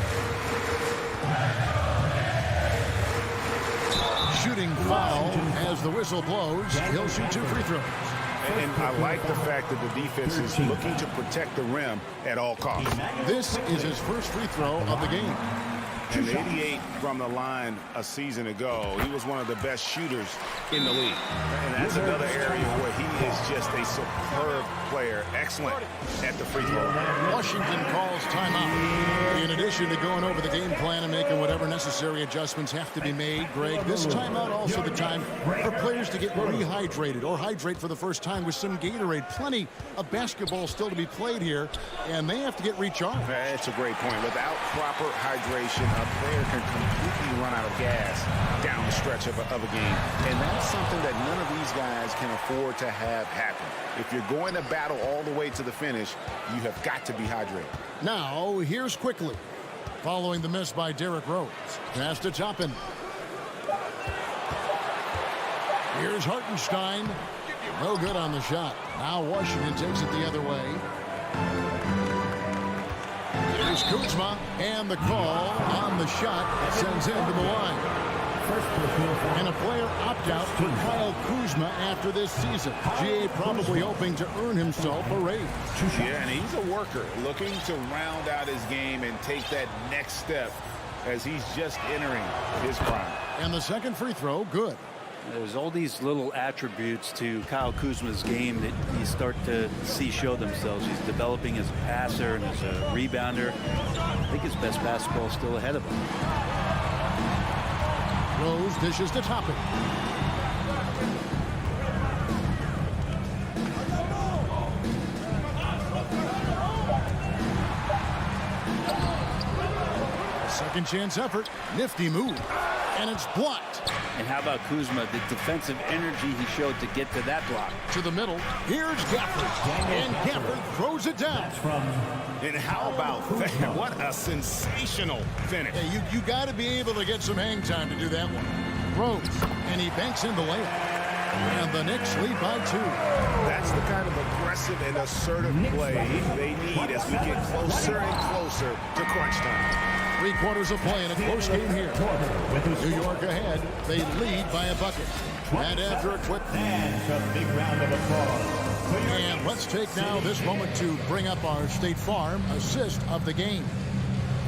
Shooting foul as the whistle blows. He'll shoot 2 free throws. And I like the fact that the defense is looking to protect the rim at all costs. This is his first free throw of the game. And 88 from the line a season ago. He was one of the best shooters in the league. And that's another area where he is just a superb player. Excellent at the free throw. Washington calls timeout. In addition to going over the game plan and making whatever necessary adjustments have to be made, Greg, this timeout also the time for players to get rehydrated or hydrate for the first time with some Gatorade. Plenty of basketball still to be played here, and they have to get recharged. That's a great point. Without proper hydration, a player can completely run out of gas down the stretch of a game. And that's something that none of these guys can afford to have happen. If you're going to battle all the way to the finish, you have got to be hydrated. Now, here's Quickly. Following the miss by Derrick Rose. Pass to Toppin. Here's Hartenstein. No good on the shot. Now Washington takes it the other way. Here's Kuzma, and the call on the shot sends him to the line. And a player opt-out for Kyle Kuzma after this season. GA probably hoping to earn himself a raise. Yeah, and he's a worker looking to round out his game and take that next step as he's just entering his prime. And the second free throw, good. There's all these little attributes to Kyle Kuzma's game that you start to see show themselves. He's developing as a passer and as a rebounder. I think his best basketball is still ahead of him. Rose dishes to Toppin. Second chance effort. Nifty move. And it's blocked. And how about Kuzma, the defensive energy he showed to get to that block. To the middle. Here's Gafford. And Gafford throws it down. And how about that? What a sensational finish. Hey, you got to be able to get some hang time to do that one. Rose. And he banks in the layup. And the Knicks lead by 2. That's the kind of aggressive and assertive play they need as we get closer and closer to crunch time. 3 quarters of play in a close game here. New York ahead. They lead by a bucket. And after a quick... big round of applause. And let's take now this moment to bring up our State Farm assist of the game.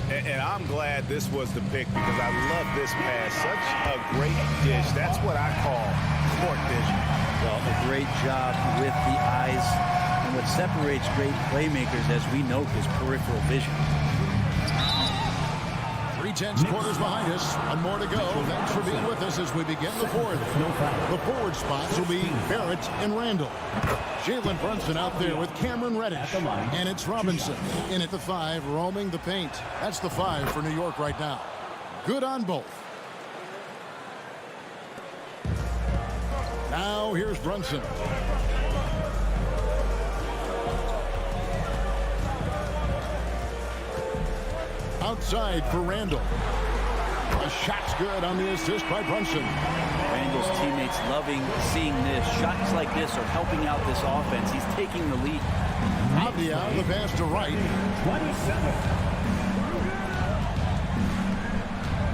And I'm glad this was the pick because I love this pass. Such a great dish. That's what I call court vision. Well, a great job with the eyes. And what separates great playmakers, as we note, is peripheral vision. 3/10 quarters behind us. One more to go. Thanks for being with us as we begin the fourth. The forward spots will be Barrett and Randall. Jalen Brunson out there with Cameron Reddish. And it's Robinson in at the 5, roaming the paint. That's the 5 for New York right now. Good on both. Now here's Brunson. Outside for Randall. A shot's good on the assist by Brunson. Randall's teammates loving seeing this. Shots like this are helping out this offense. He's taking the lead. Avdia, the pass to right. 27.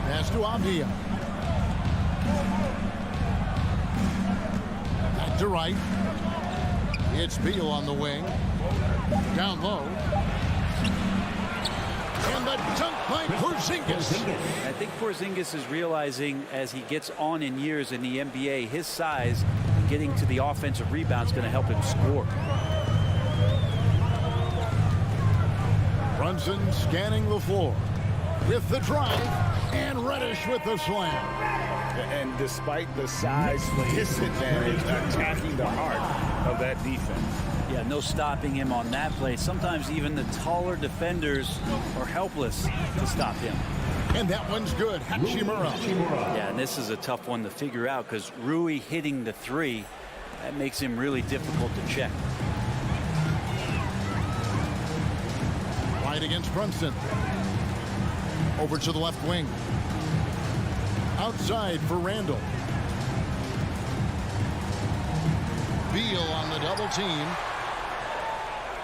Pass to Avdia. Back to right. It's Beal on the wing. Down low. And the dunk by Porzingis. I think Porzingis is realizing as he gets on in years in the NBA, his size, getting to the offensive rebound is going to help him score. Brunson scanning the floor with the drive, and Reddish with the slam. And despite the size disadvantage, attacking the heart of that defense. Yeah, no stopping him on that play. Sometimes even the taller defenders are helpless to stop him. And that one's good. Hachimura. Yeah, and this is a tough one to figure out because Rui hitting the 3, that makes him really difficult to check. Right against Brunson. Over to the left wing. Outside for Randall. Beal on the double team.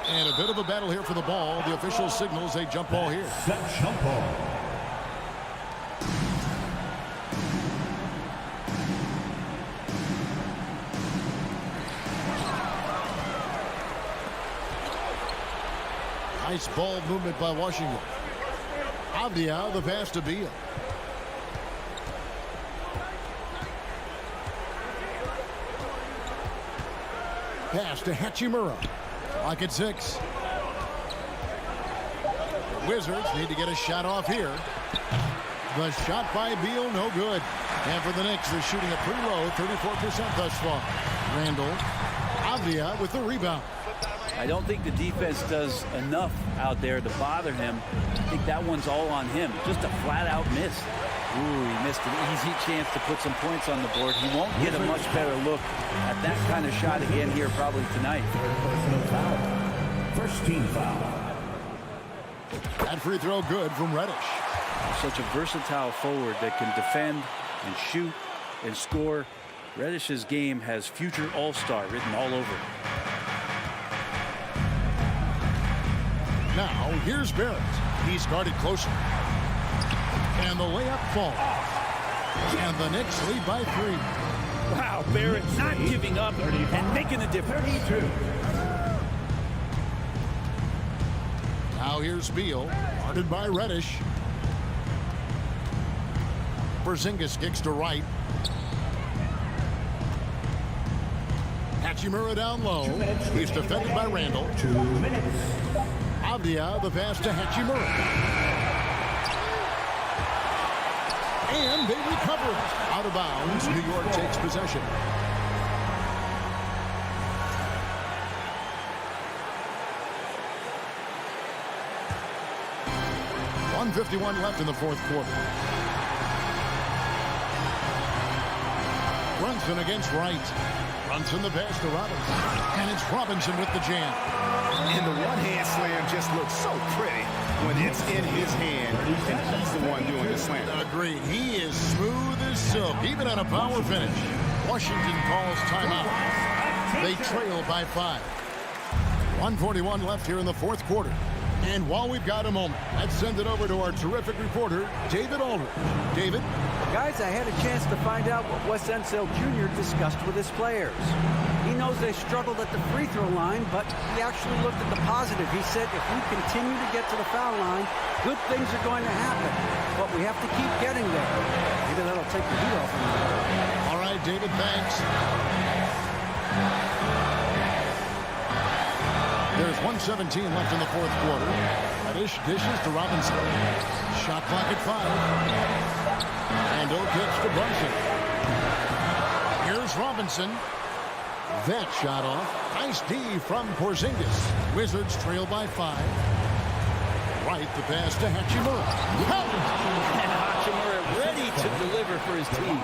And a bit of a battle here for the ball. The official signals a jump ball here. Jump ball. Nice ball movement by Washington. Avdia, the pass to Beal. Pass to Hachimura. Lock at 6. Wizards need to get a shot off here. The shot by Beal, no good. And for the Knicks, they're shooting it pretty low, 34% thus far. Randall, Avdia with the rebound. I don't think the defense does enough out there to bother him. I think that one's all on him. Just a flat-out miss. Ooh, he missed an easy chance to put some points on the board. He won't get a much better look at that kind of shot again here probably tonight. First team foul. That free throw good from Reddish. Such a versatile forward that can defend and shoot and score. Reddish's game has future all-star written all over it. Now, here's Barrett. He's guarded closer. And the layup falls. And the Knicks lead by 3. Wow, Barrett not giving up and making a difference. 32. Now here's Beal, guarded by Reddish. Porzingis kicks to right. Hachimura down low. He's defended by Randall. 2 minutes. Avdia, the pass to Hachimura. And they recover it. Out of bounds. New York takes possession. .151 left in the fourth quarter. Brunson against Wright. Brunson the pass to Robinson. And it's Robinson with the jam. And the one-hand slam just looks so pretty when it's in his hand and he's the one doing the slam. Agreed. He is smooth as silk, even on a power finish. Washington calls timeout. They trail by 5. 1:41 left here in the fourth quarter. And while we've got a moment, let's send it over to our terrific reporter, David Aldridge. David? Guys, I had a chance to find out what Wes Unseld Jr. discussed with his players. He knows they struggled at the free throw line, but he actually looked at the positive. He said if we continue to get to the foul line, good things are going to happen. But we have to keep getting there. Maybe that'll take the heat off him. All right, David, thanks. There's 1:17 left in the fourth quarter. Reddish dishes to Robinson. Shot clock at 5. Randall kicks to Brunson. Here's Robinson. That shot off. Nice D from Porzingis. Wizards trail by 5. Right, the pass to Hachimura. Hachimura ready to deliver for his team.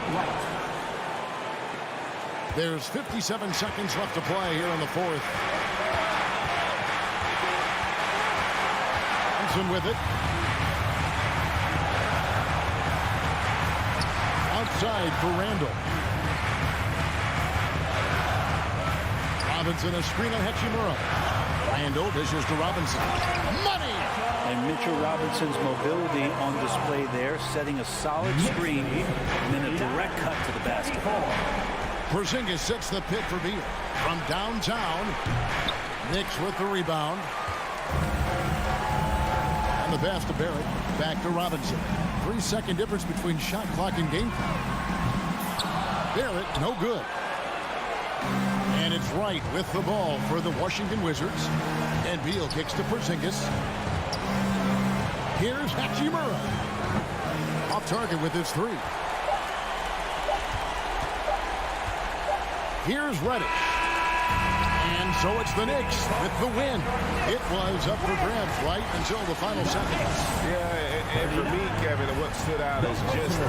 There's 57 seconds left to play here in the fourth. With it. Outside for Randall. Robinson a screen on Hachimura. Randall dishes to Robinson. Money! And Mitchell Robinson's mobility on display there, setting a solid screen and then a direct cut to the basket. Porzingis sets the pick for Beal. From downtown, Knicks with the rebound. And the pass to Barrett. Back to Robinson. 3-second difference between shot clock and game clock. Barrett, no good. And it's Wright with the ball for the Washington Wizards. And Beal kicks to Porzingis. Here's Hachimura. Off target with his 3. Here's Reddish. And so it's the Knicks with the win. It was up for grabs right until the final seconds. Yeah, and for me, Kevin, what stood out is just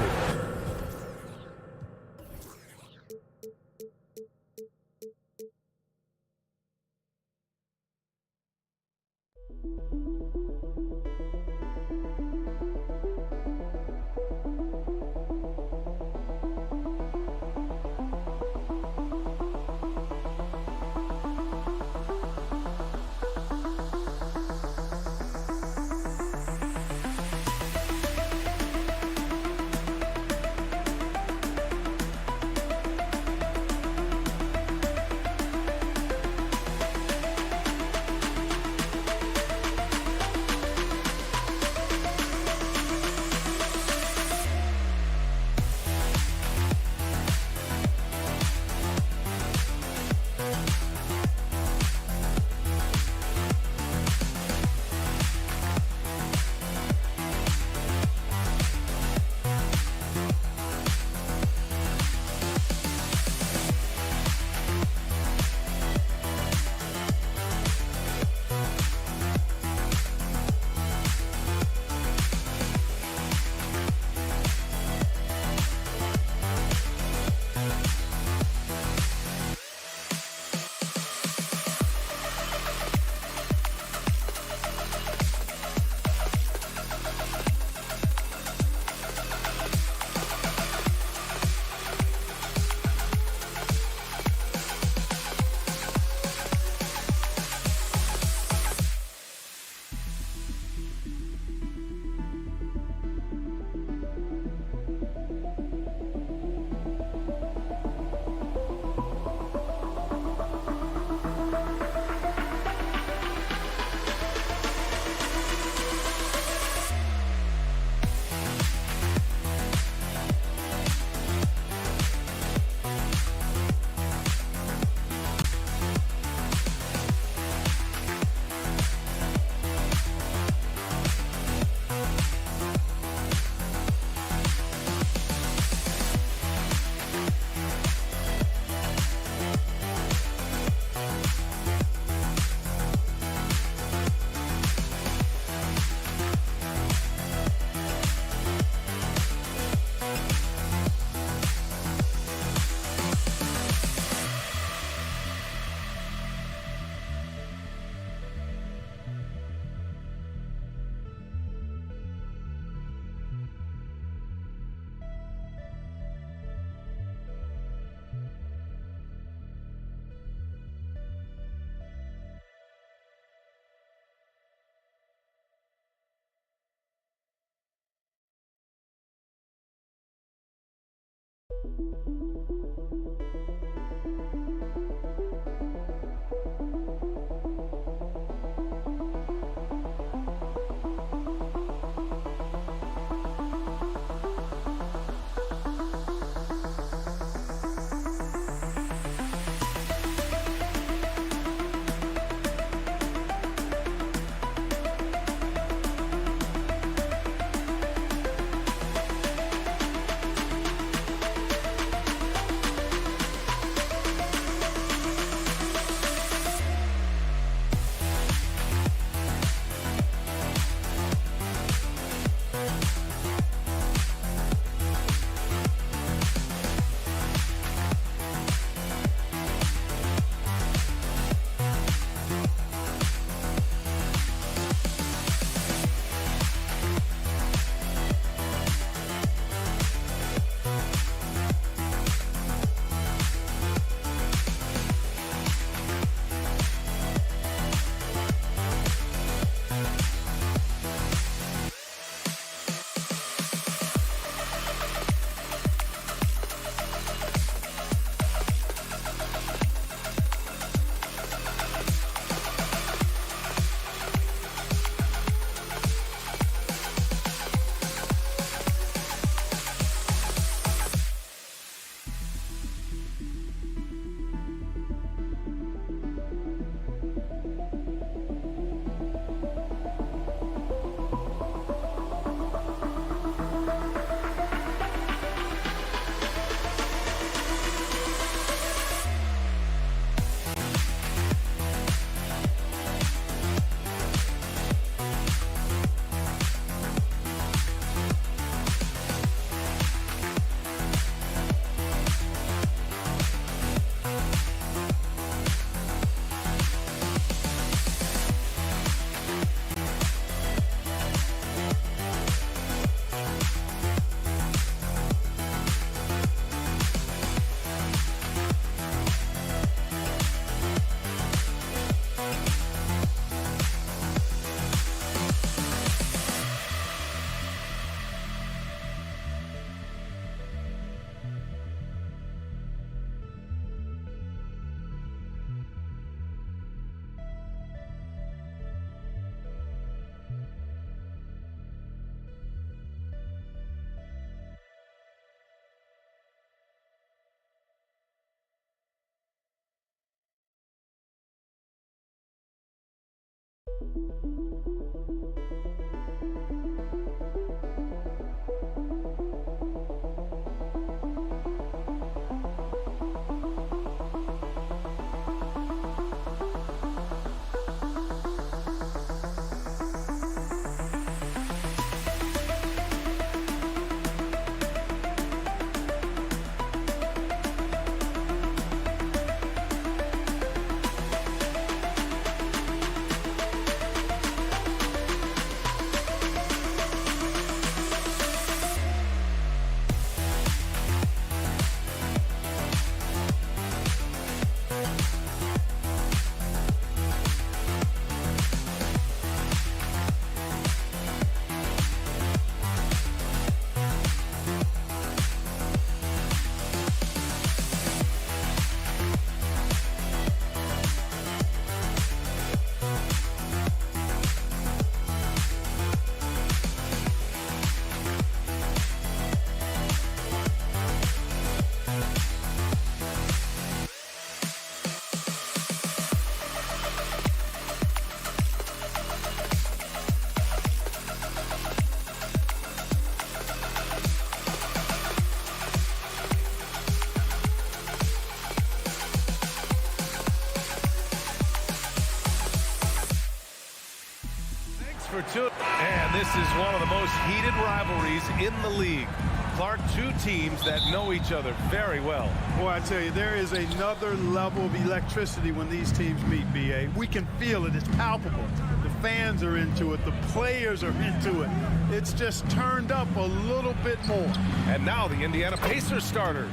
for two. And this is one of the most heated rivalries in the league. Clark, two teams that know each other very well. Boy, I tell you, there is another level of electricity when these teams meet, B.A. We can feel it. It's palpable. The fans are into it. The players are into it. It's just turned up a little bit more. And now the Indiana Pacers starters.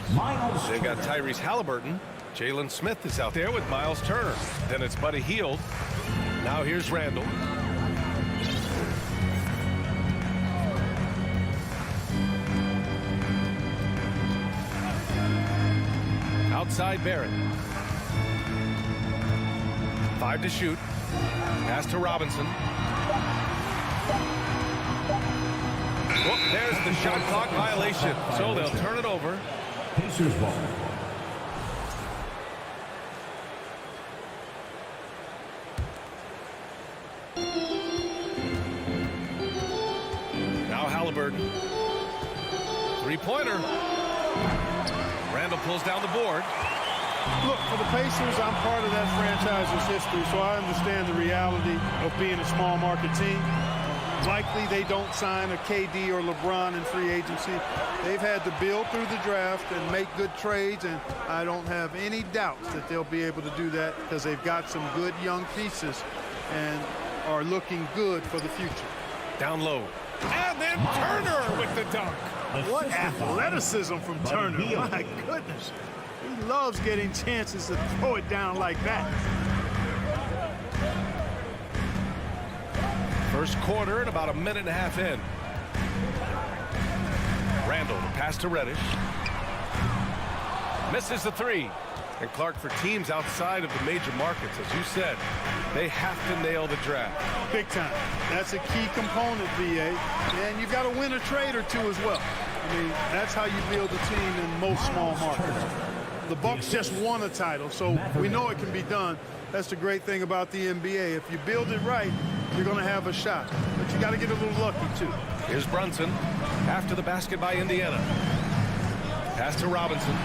They've got Tyrese Halliburton. Jalen Smith is out there with Miles Turner. Then it's Buddy Hield. Now here's Randall. Outside Barrett. 5 to shoot. Pass to Robinson. Whoop, there's the shot clock violation. So they'll turn it over. Pacers ball. Now Halliburton. Three-pointer. Randall pulls down the board. Look, for the Pacers, I'm part of that franchise's history, so I understand the reality of being a small market team. Likely they don't sign a KD or LeBron in free agency. They've had to build through the draft and make good trades, and I don't have any doubts that they'll be able to do that because they've got some good young pieces and are looking good for the future. Down low. And then Turner with the dunk. What athleticism from Turner. My goodness. He loves getting chances to throw it down like that. First quarter and about a minute and a half in. Randall, the pass to Reddish. Misses the three. And Clark, for teams outside of the major markets, as you said, they have to nail the draft. Big time. That's a key component, VA. And you've got to win a trade or two as well. I mean, that's how you build a team in most small markets. The Bucks just won a title, so we know it can be done. That's the great thing about the NBA. If you build it right, you're going to have a shot. But you got to get a little lucky, too. Here's Brunson after the basket by Indiana. Pass to Robinson.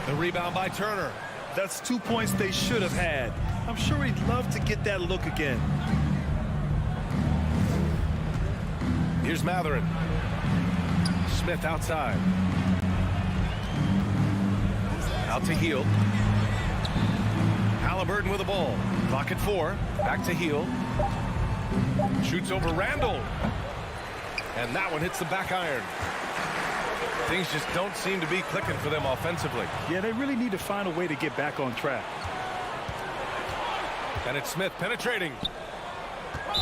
The rebound by Turner. That's 2 points they should have had. I'm sure he'd love to get that look again. Here's Matherin. Smith outside. Out to Hield. Halliburton with the ball. Clock at 4. Back to Hield. Shoots over Randall. And that one hits the back iron. Things just don't seem to be clicking for them offensively. Yeah, they really need to find a way to get back on track. And it's Smith penetrating.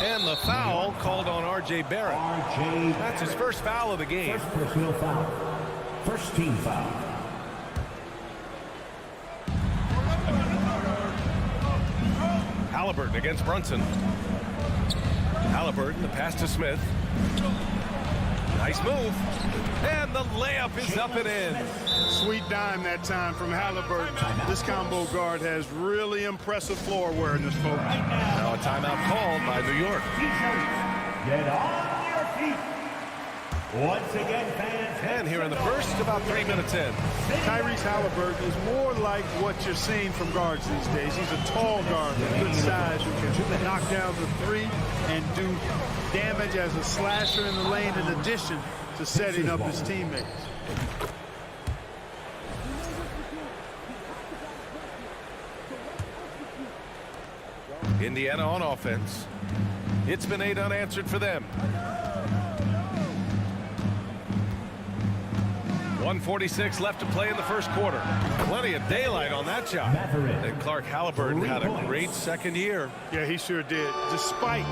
And the foul called on R.J. Barrett. That's his first foul of the game. First personal foul. First team foul. Halliburton against Brunson. Halliburton, the pass to Smith. Nice move. And the layup is up and in. Sweet dime that time from Halliburton. This combo guard has really impressive floor awareness, folks. Now a timeout called by New York. Get on your feet. Once again, fans. And here in the first, about 3 minutes in. Tyrese Halliburton is more like what you're seeing from guards these days. He's a tall guard with good size who can knock down the three and do damage as a slasher in the lane in addition to setting up his teammates. Indiana on offense. It's been 8 unanswered for them. 1:46 left to play in the first quarter. Plenty of daylight on that shot. And Clark Halliburton had a great second year. Yeah, he sure did. Despite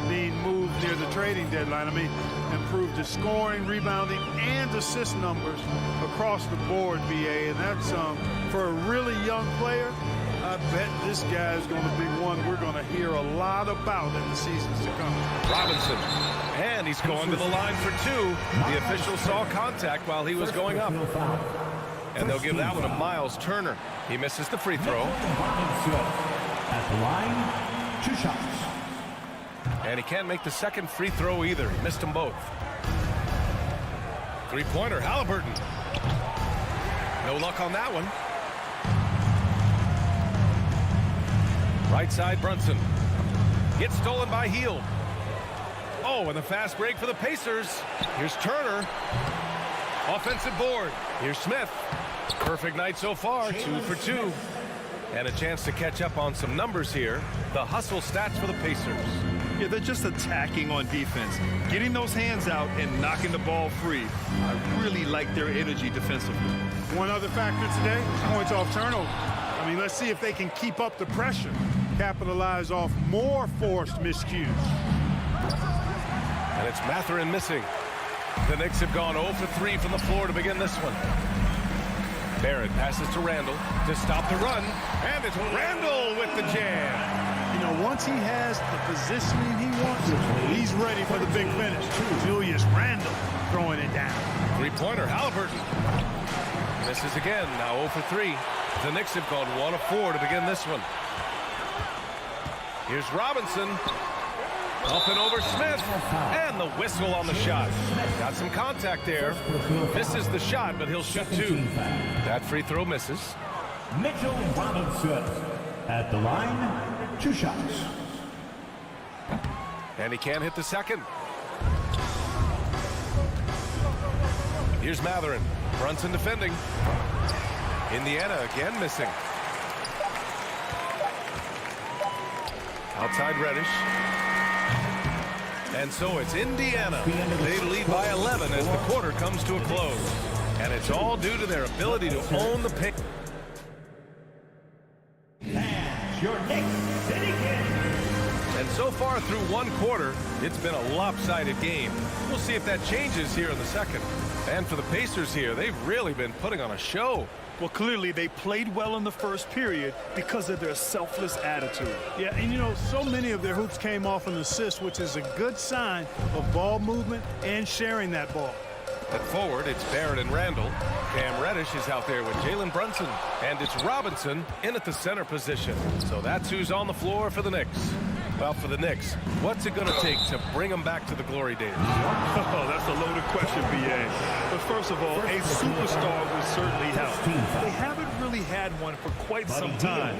being moved near the trading deadline, I mean, improved his scoring, rebounding, and assist numbers across the board, VA. And that's for a really young player. I bet this guy is going to be one we're going to hear a lot about in the seasons to come. Robinson. And he's going to the line for 2. The official saw contact while he was going up. And they'll give that one to Miles Turner. He misses the free throw. At the line, 2 shots. And he can't make the second free throw either. He missed them both. Three-pointer, Halliburton. No luck on that one. Right side, Brunson. Gets stolen by Hield. Oh, and the fast break for the Pacers. Here's Turner. Offensive board. Here's Smith. Perfect night so far, 2 for 2. And a chance to catch up on some numbers here. The hustle stats for the Pacers. Yeah, they're just attacking on defense, getting those hands out and knocking the ball free. I really like their energy defensively. One other factor today, points off turnover. I mean, let's see if they can keep up the pressure, capitalize off more forced miscues. And it's Matherin missing. The Knicks have gone 0 for 3 from the floor to begin this one. Barrett passes to Randall to stop the run, and it's Randall with the jam. You know, once he has the positioning he wants, he's ready for the big finish. Julius Randle throwing it down. Three-pointer, Halliburton. Misses again, now 0 for 3. The Knicks have gone 1 of 4 to begin this one. Here's Robinson. Up and over Smith. And the whistle on the shot. Got some contact there. Misses the shot, but he'll shoot 2. That free throw misses. Mitchell Robinson at the line, 2 shots. And he can't hit the second. Here's Matherin. Brunson defending. Indiana again missing. Outside Reddish. And so it's Indiana. They lead by 11 as the quarter comes to a close. And it's all due to their ability to own the paint. Your Knicks City Kings. And so far through one quarter, it's been a lopsided game. We'll see if that changes here in the second. And for the Pacers here, they've really been putting on a show. Well, clearly they played well in the first period because of their selfless attitude. Yeah, and you know, so many of their hoops came off an assist, which is a good sign of ball movement and sharing that ball. At forward, it's Barrett and Randall. Cam Reddish is out there with Jalen Brunson. And it's Robinson in at the center position. So that's who's on the floor for the Knicks. Well, for the Knicks, what's it going to take to bring them back to the glory days? Oh, that's a loaded question, B.A. But first of all, a superstar would certainly help. They haven't really had one for quite some time.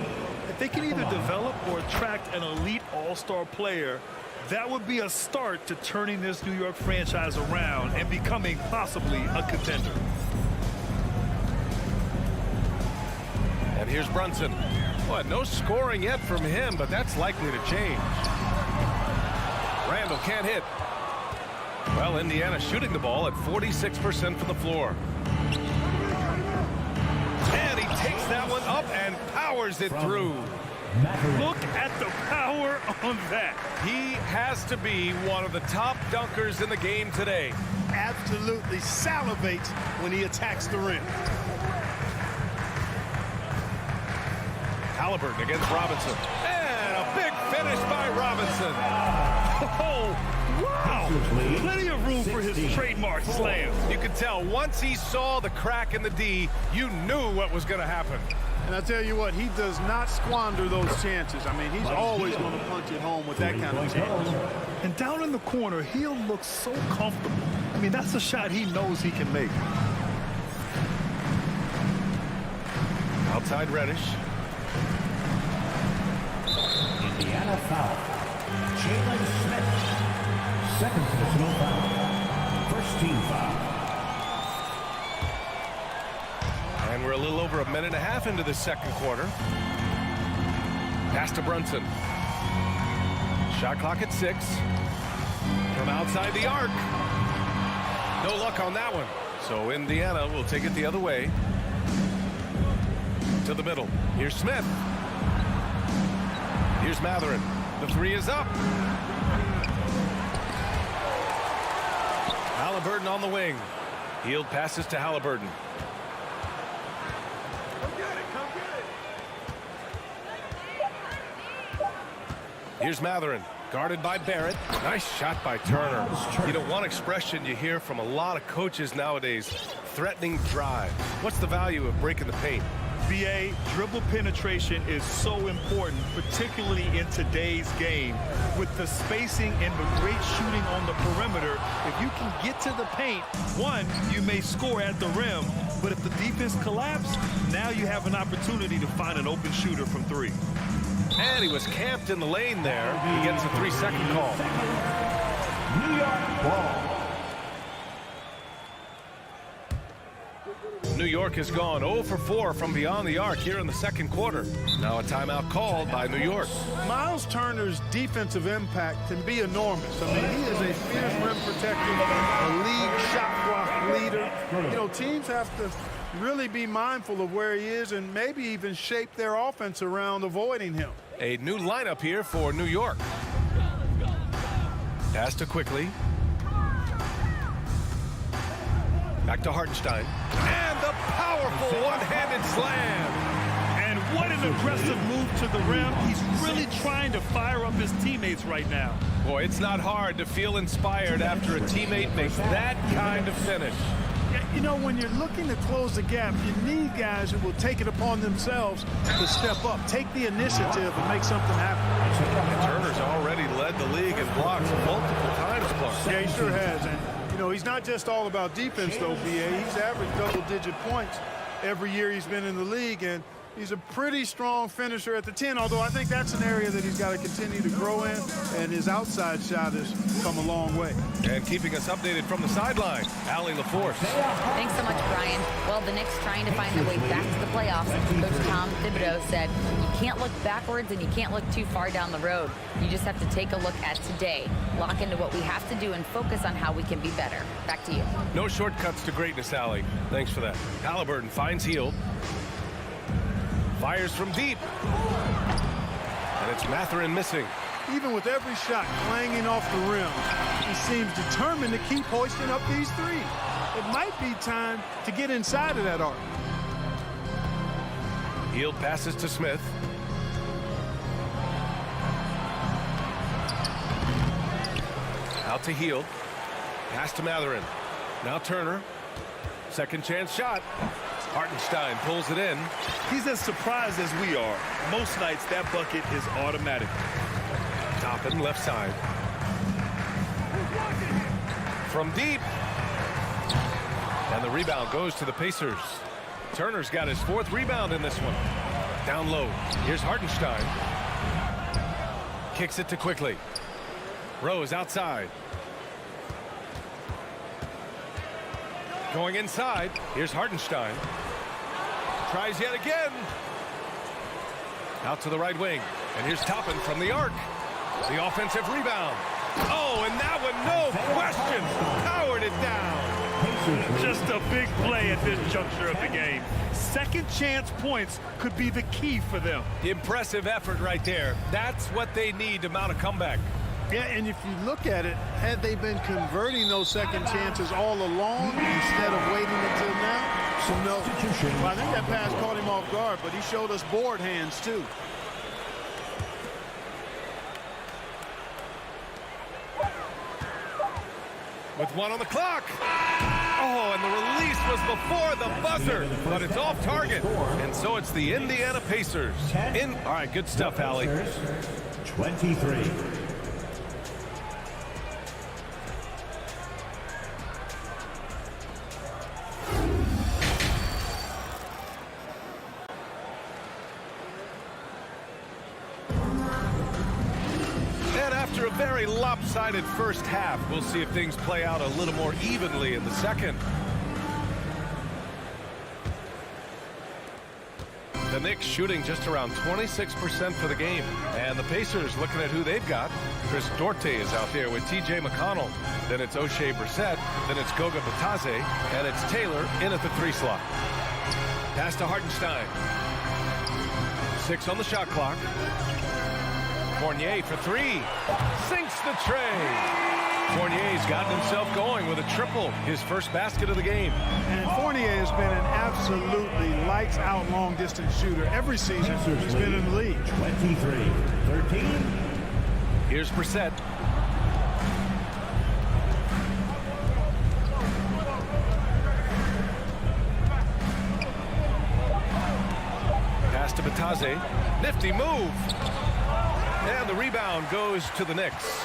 If they can either develop or attract an elite all-star player, that would be a start to turning this New York franchise around and becoming possibly a contender. And here's Brunson. Well, no scoring yet from him, but that's likely to change. Randall can't hit. Well, Indiana shooting the ball at 46% from the floor. And he takes that one up and powers it through. Look at the power on that. He has to be one of the top dunkers in the game today. Absolutely salivates when he attacks the rim. Halliburton against Robinson. And a big finish by Robinson. Oh, wow. Plenty of room for his trademark slam. You could tell once he saw the crack in the D, you knew what was going to happen. And I tell you what, he does not squander those chances. I mean, he's always going to punch it home with that kind of chance. And down in the corner, he'll look so comfortable. I mean, that's a shot he knows he can make. Outside Reddish. Indiana foul. Jalen Smith. Second personal foul. First team foul. And we're a little over a minute and a half into the second quarter. Pass to Brunson. Shot clock at 6. From outside the arc. No luck on that one. So Indiana will take it the other way. To the middle. Here's Smith. Here's Matherin. The 3 is up. Halliburton on the wing. Hield passes to Halliburton. Here's Matherin, guarded by Barrett. Nice shot by Turner. You know, one expression you hear from a lot of coaches nowadays, threatening drive. What's the value of breaking the paint? BA, dribble penetration is so important, particularly in today's game. With the spacing and the great shooting on the perimeter, if you can get to the paint, one, you may score at the rim, but if the defense collapses, now you have an opportunity to find an open shooter from 3. And he was camped in the lane there. He gets a 3-second call. New York ball. New York has gone 0 for 4 from beyond the arc here in the second quarter. Now a timeout called by New York. Miles Turner's defensive impact can be enormous. I mean, he is a fierce rim protector, a league shot block leader. You know, teams have to really be mindful of where he is and maybe even shape their offense around avoiding him. A new lineup here for New York. Pass to Quickly. Back to Hartenstein. And the power powerful one-handed slam. And what an aggressive move to the rim. He's really trying to fire up his teammates right now. Boy, it's not hard to feel inspired after a teammate makes that kind of finish. Yeah, you know, when you're looking to close the gap, you need guys who will take it upon themselves to step up, take the initiative, and make something happen. And Turner's already led the league in blocks multiple times, Clark. Yeah, he sure has. And, you know, he's not just all about defense, though, B.A. He's averaged double-digit points every year he's been in the league, and he's a pretty strong finisher at the 10, although I think that's an area that he's got to continue to grow in, and his outside shot has come a long way. And keeping us updated from the sideline, Allie LaForce. Thanks so much, Brian. Well, the Knicks trying to find their way back to the playoffs. Coach Tom Thibodeau said, you can't look backwards and you can't look too far down the road. You just have to take a look at today, lock into what we have to do, and focus on how we can be better. Back to you. No shortcuts to greatness, Allie. Thanks for that. Halliburton finds Hield. Fires from deep. And it's Mathurin missing. Even with every shot clanging off the rim, he seems determined to keep hoisting up these threes. It might be time to get inside of that arc. Hield passes to Smith. Out to Hield. Pass to Mathurin. Now Turner. Second chance shot. Hartenstein pulls it in. He's as surprised as we are. Most nights, that bucket is automatic. Toppin, left side. From deep. And the rebound goes to the Pacers. Turner's got his fourth rebound in this one. Down low. Here's Hartenstein. Kicks it to Quickly. Rose outside. Going inside. Here's Hartenstein. Tries yet again. Out to the right wing. And here's Toppin from the arc. The offensive rebound. Oh, and that one, no question, powered it down. Just a big play at this juncture of the game. Second chance points could be the key for them. Impressive effort right there. That's what they need to mount a comeback. Yeah, and if you look at it, had they been converting those second chances all along instead of waiting until now? So no. Well, I think that pass caught him off guard, but he showed us board hands too. With one on the clock. Oh, and the release was before the buzzer, but it's off target. And so it's the Indiana Pacers. All right, good stuff, Allie. 23. After a very lopsided first half, we'll see if things play out a little more evenly in the second. The Knicks shooting just around 26% for the game. And the Pacers looking at who they've got. Chris Duarte is out there with T.J. McConnell. Then it's O'Shea Brissett. Then it's Goga Bitadze. And it's Taylor in at the 3 slot. Pass to Hartenstein. 6 on the shot clock. Fournier for 3. Sinks the tray. Fournier's gotten himself going with a triple. His first basket of the game. And Fournier has been an absolutely lights-out long-distance shooter every season he's been in the league. 23-13. Here's Brissett. Pass to Bitadze. Nifty move. And the rebound goes to the Knicks.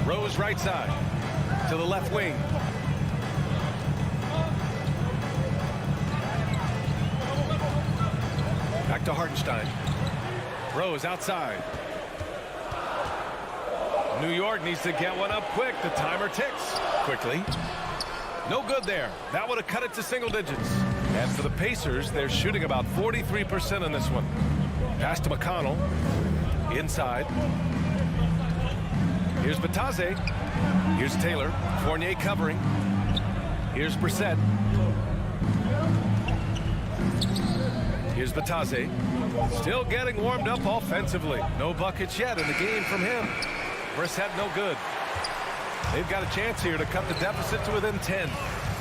Rose right side to the left wing. Back to Hartenstein. Rose outside. New York needs to get one up quick. The timer ticks. Quickly. No good there. That would have cut it to single digits. And for the Pacers, they're shooting about 43% in this one. Pass to McConnell. Inside. Here's Bitadze. Here's Taylor. Fournier covering. Here's Brissett. Here's Bitadze. Still getting warmed up offensively. No buckets yet in the game from him. Brissett no good. They've got a chance here to cut the deficit to within 10.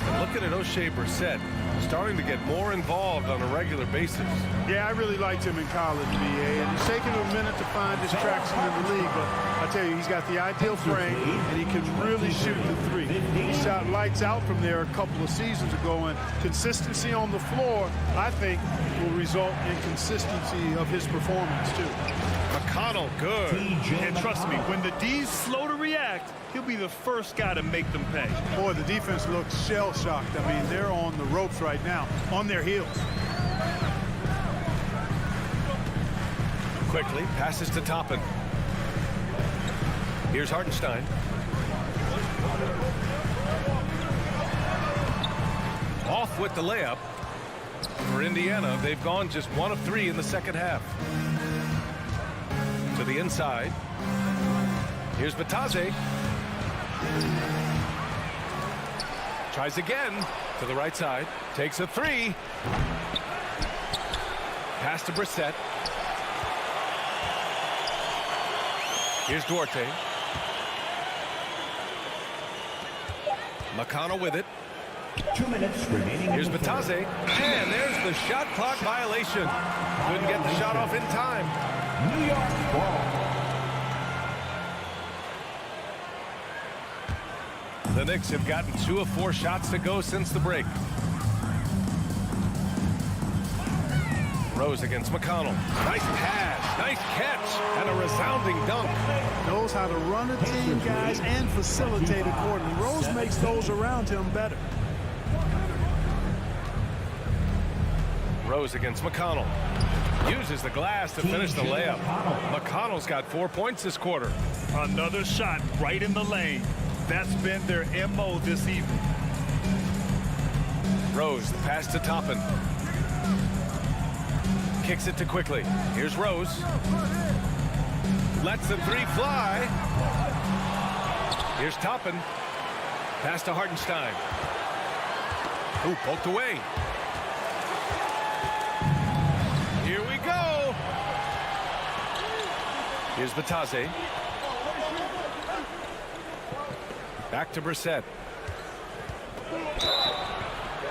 And looking at O'Shea Brissett, starting to get more involved on a regular basis. Yeah, I really liked him in college, B.A., and it's taken him a minute to find his traction in the league, but I tell you, he's got the ideal frame, and he can really shoot the three. He shot lights out from there a couple of seasons ago, and consistency on the floor, I think, will result in consistency of his performance, too. McConnell, good. And trust me, when the D's slow to react, he'll be the first guy to make them pay. Boy, the defense looks shell-shocked. I mean, they're on the ropes right now, on their heels. Quickly, passes to Toppin. Here's Hartenstein. Off with the layup. For Indiana, they've gone just 1 of 3 in the second half. To the inside. Here's Batase. Tries again to the right side. Takes a 3. Pass to Brissett. Here's Duarte. McConnell with it. 2 minutes remaining. Here's Batase. And there's the shot clock violation. Couldn't get the shot off in time. New York ball. The Knicks have gotten 2 of 4 shots to go since the break. Rose against McConnell. Nice pass, nice catch, and a resounding dunk. Knows how to run a team, guys, and facilitate accordingly. Rose makes those around him better. Rose against McConnell. Uses the glass to finish the layup. McConnell's got 4 points this quarter. Another shot right in the lane. That's been their MO this evening. Rose, the pass to Toppin. Kicks it to Quickly. Here's Rose. Lets the 3 fly. Here's Toppin. Pass to Hartenstein. Ooh, poked away. Here we go. Here's Batase. Back to Brissett.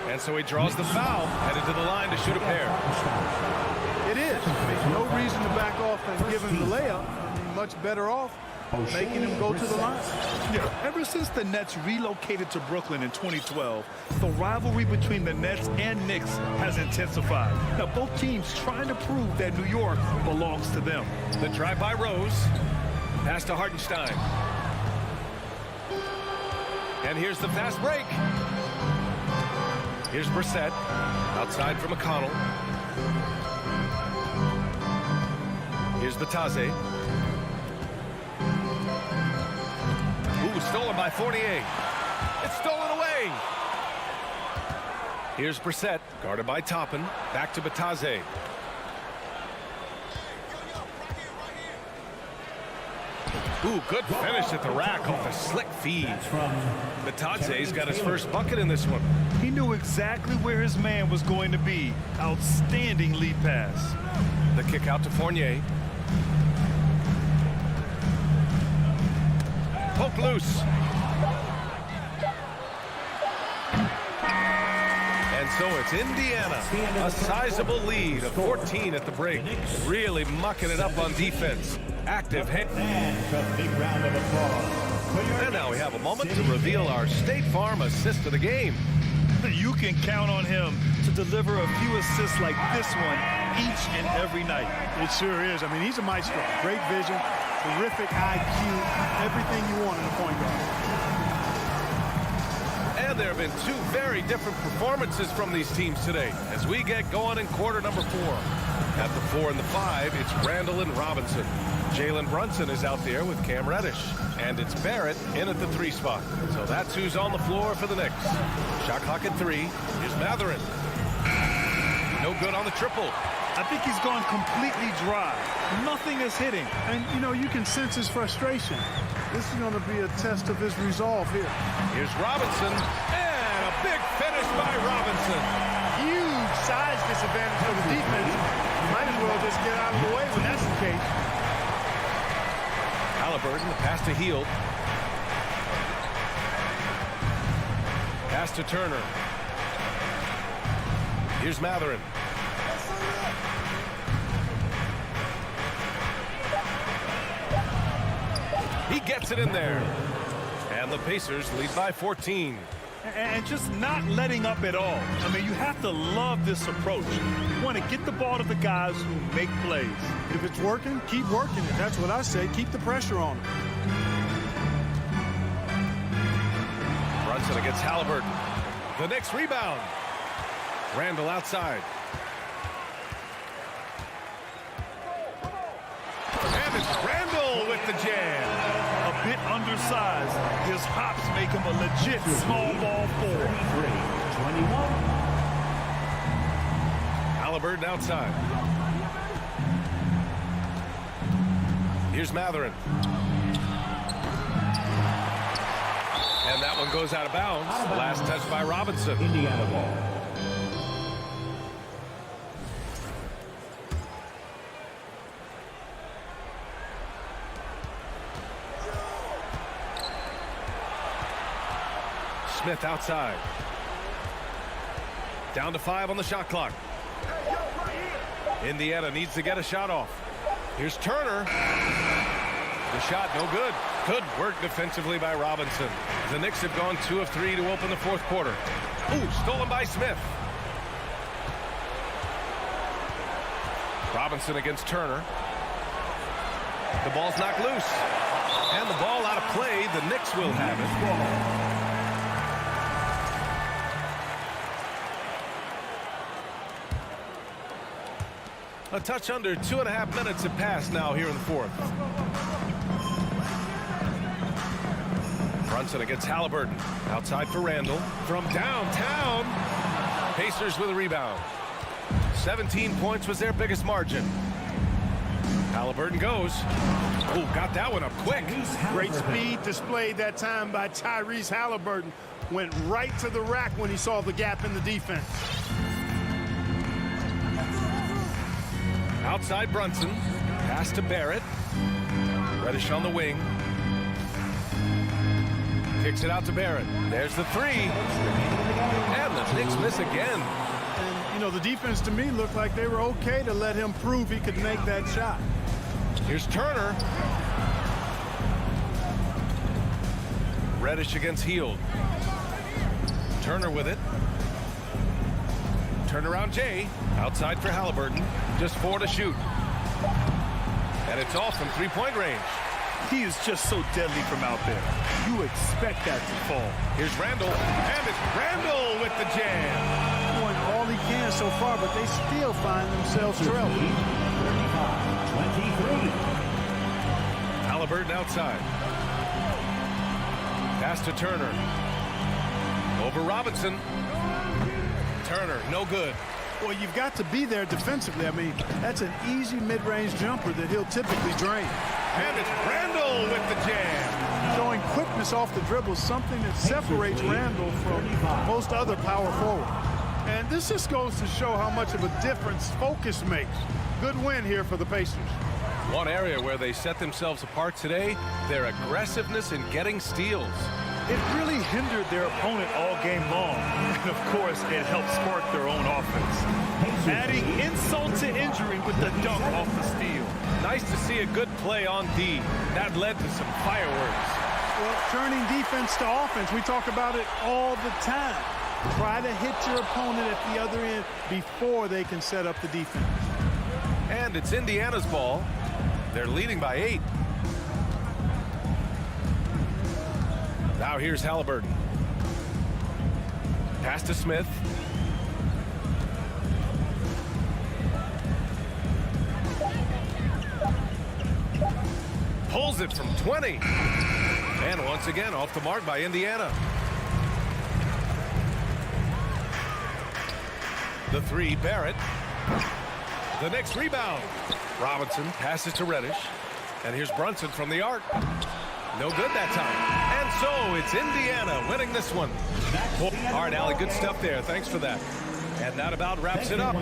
And so he draws the foul, headed to the line to shoot a pair. It is. There's no reason to back off and give him the layup. Much better off making him go to the line. Yeah, ever since the Nets relocated to Brooklyn in 2012, the rivalry between the Nets and Knicks has intensified. Now, both teams trying to prove that New York belongs to them. The drive by Rose. Pass to Hartenstein. And here's the fast break. Here's Brissett. Outside for McConnell. Here's Batase. Ooh, stolen by 48. It's stolen away. Here's Brissett, guarded by Toppin. Back to Batase. Ooh, good finish at the rack off a slick feed. Batase's got his first bucket in this one. He knew exactly where his man was going to be. Outstanding lead pass. The kick out to Fournier. Poke loose. And so it's Indiana, a sizable lead of 14 at the break. Really mucking it up on defense. Active hit. And now we have a moment to reveal our State Farm assist of the game. You can count on him to deliver a few assists like this one each and every night. It sure is. I mean, he's a maestro. Great vision, terrific IQ, everything you want in a point guard. And there have been 2 very different performances from these teams today as we get going in quarter number 4. At the 4 and the 5, it's Randall and Robinson. Jalen Brunson is out there with Cam Reddish. And it's Barrett in at the 3 spot. So that's who's on the floor for the Knicks. Shot clock at 3. Here's Matherin. No good on the triple. I think he's gone completely dry. Nothing is hitting. And, you know, you can sense his frustration. This is going to be a test of his resolve here. Here's Robinson. And a big finish by Robinson. Huge size disadvantage for the defense. Might as well just get out of the way when that's the case. Halliburton, the pass to Hield. Pass to Turner. Here's Matherin. He gets it in there. And the Pacers lead by 14. And just not letting up at all. I mean, you have to love this approach. You want to get the ball to the guys who make plays. If it's working, keep working it. That's what I say. Keep the pressure on them. Brunson against Halliburton. The Knicks rebound. Randall outside. And it's Randall with the jam. A bit undersized. His hops make him a legit small ball forward. 21. Halliburton outside. Here's Matherin. And that one goes out of bounds. Last touch by Robinson. Indiana ball. Smith outside. Down to 5 on the shot clock. Indiana needs to get a shot off. Here's Turner. The shot no good. Good work defensively by Robinson. The Knicks have gone 2 of 3 to open the fourth quarter. Ooh, stolen by Smith. Robinson against Turner. The ball's knocked loose. And the ball out of play. The Knicks will have it. A touch under 2.5 minutes have passed now here in the fourth. Brunson against Halliburton. Outside for Randall. From downtown. Pacers with a rebound. 17 points was their biggest margin. Halliburton goes. Oh, got that one up quick. Great speed displayed that time by Tyrese Halliburton. Went right to the rack when he saw the gap in the defense. Outside Brunson. Pass to Barrett. Reddish on the wing. Kicks it out to Barrett. There's the three. And the Knicks miss again. And, you know, the defense to me looked like they were okay to let him prove he could make that shot. Here's Turner. Reddish against Hield. Turner with it. Turnaround Jay. Outside for Halliburton. Just 4 to shoot. And it's off from three-point range. He is just so deadly from out there. You expect that to fall. Here's Randall. And it's Randall with the jam. Doing all he can so far, but they still find themselves trailing. 23. Halliburton outside. Pass to Turner. Over Robinson. Turner, no good. Well, you've got to be there defensively. I mean, that's an easy mid-range jumper that he'll typically drain. And it's Randall with the jam. Showing quickness off the dribble, something that separates Randall from most other power forward. And this just goes to show how much of a difference focus makes. Good win here for the Pacers. One area where they set themselves apart today, their aggressiveness in getting steals. It really hindered their opponent all game long. And, of course, it helped spark their own offense. Adding insult to injury with the dunk off the steal. Nice to see a good play on D. That led to some fireworks. Well, turning defense to offense, we talk about it all the time. Try to hit your opponent at the other end before they can set up the defense. And it's Indiana's ball. They're leading by 8. Now here's Halliburton. Pass to Smith. Pulls it from 20. And once again off the mark by Indiana. The three, Barrett. The next rebound. Robinson passes to Reddish. And here's Brunson from the arc. No good that time. And so it's Indiana winning this one. All right, Allie, good stuff there. Thanks for that. And that about wraps it up.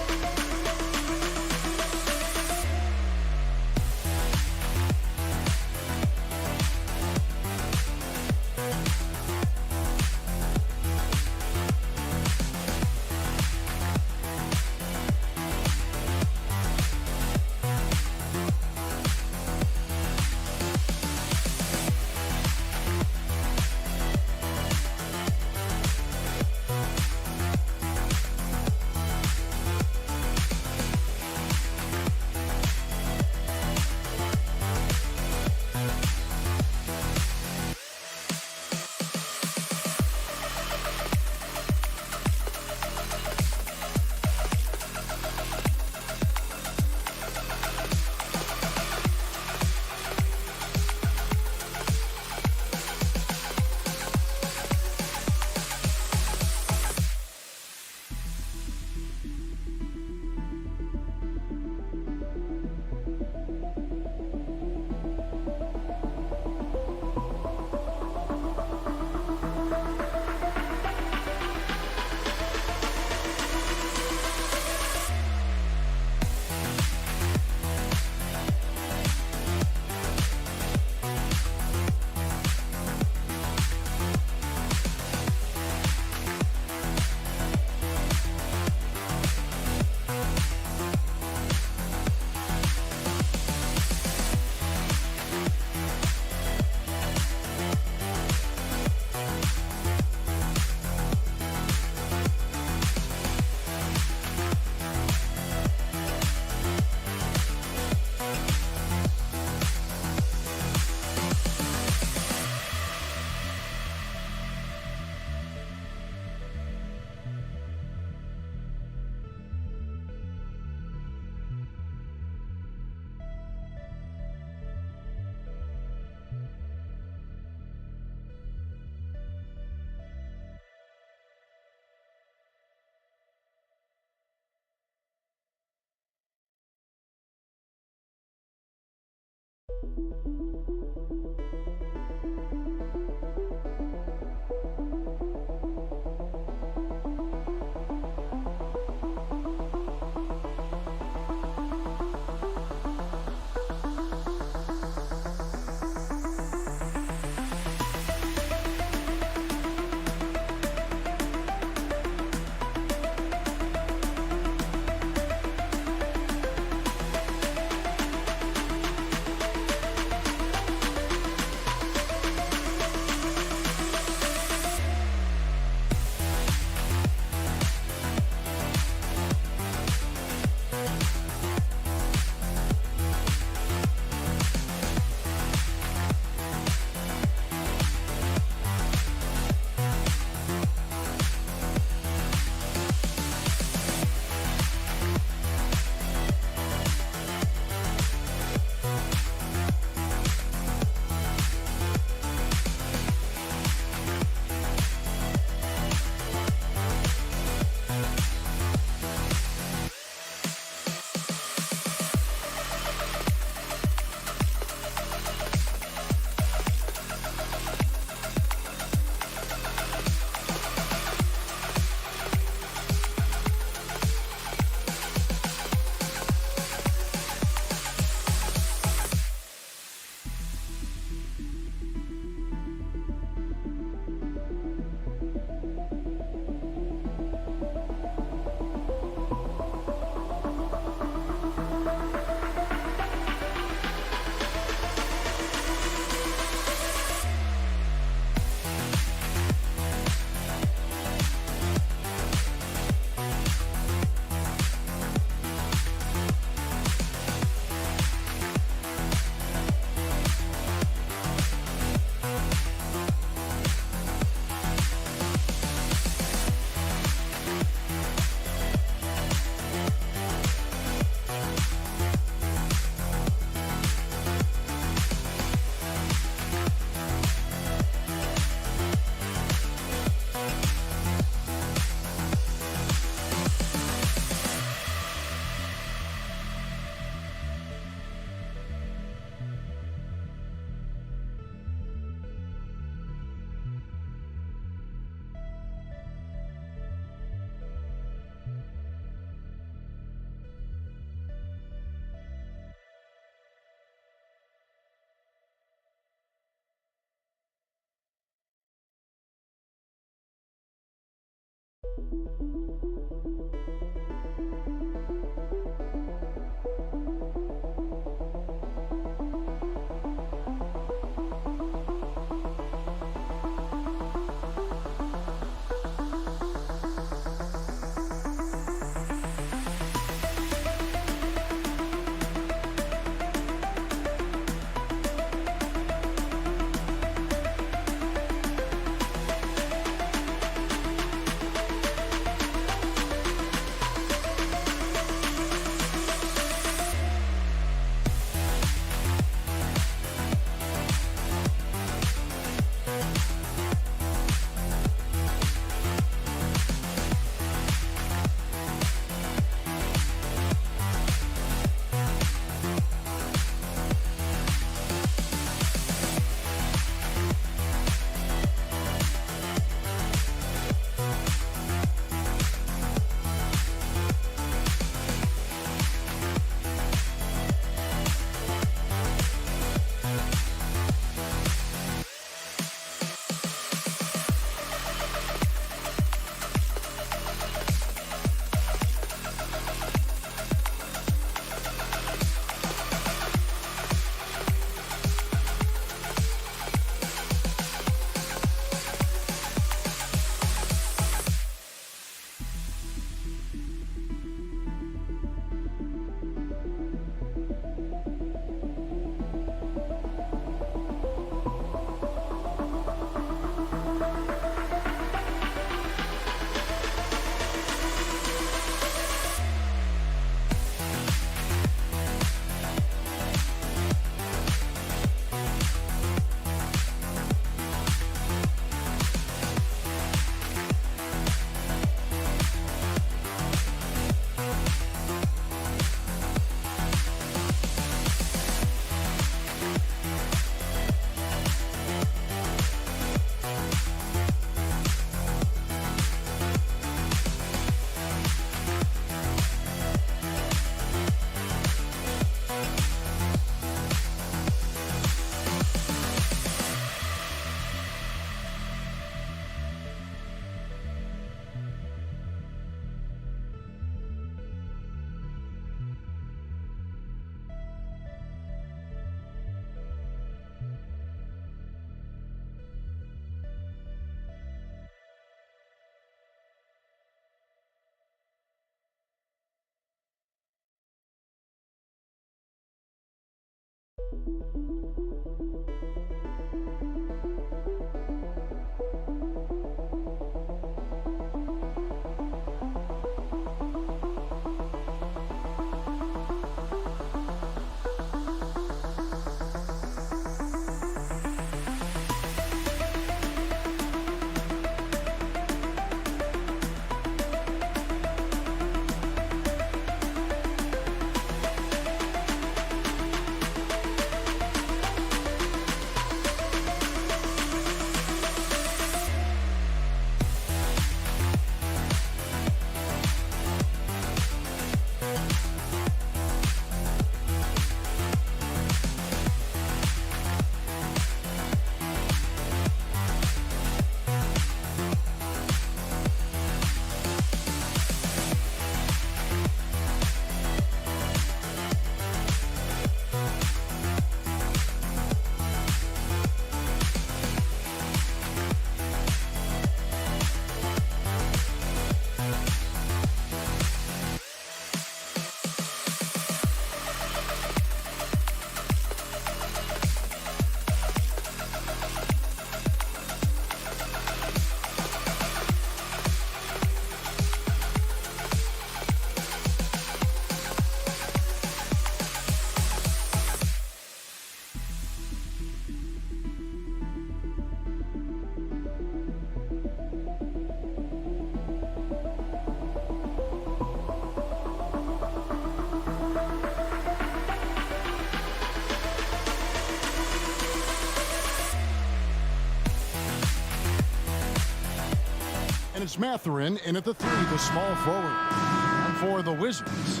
And it's Mathurin in at the 3, the small forward. And for the Wizards,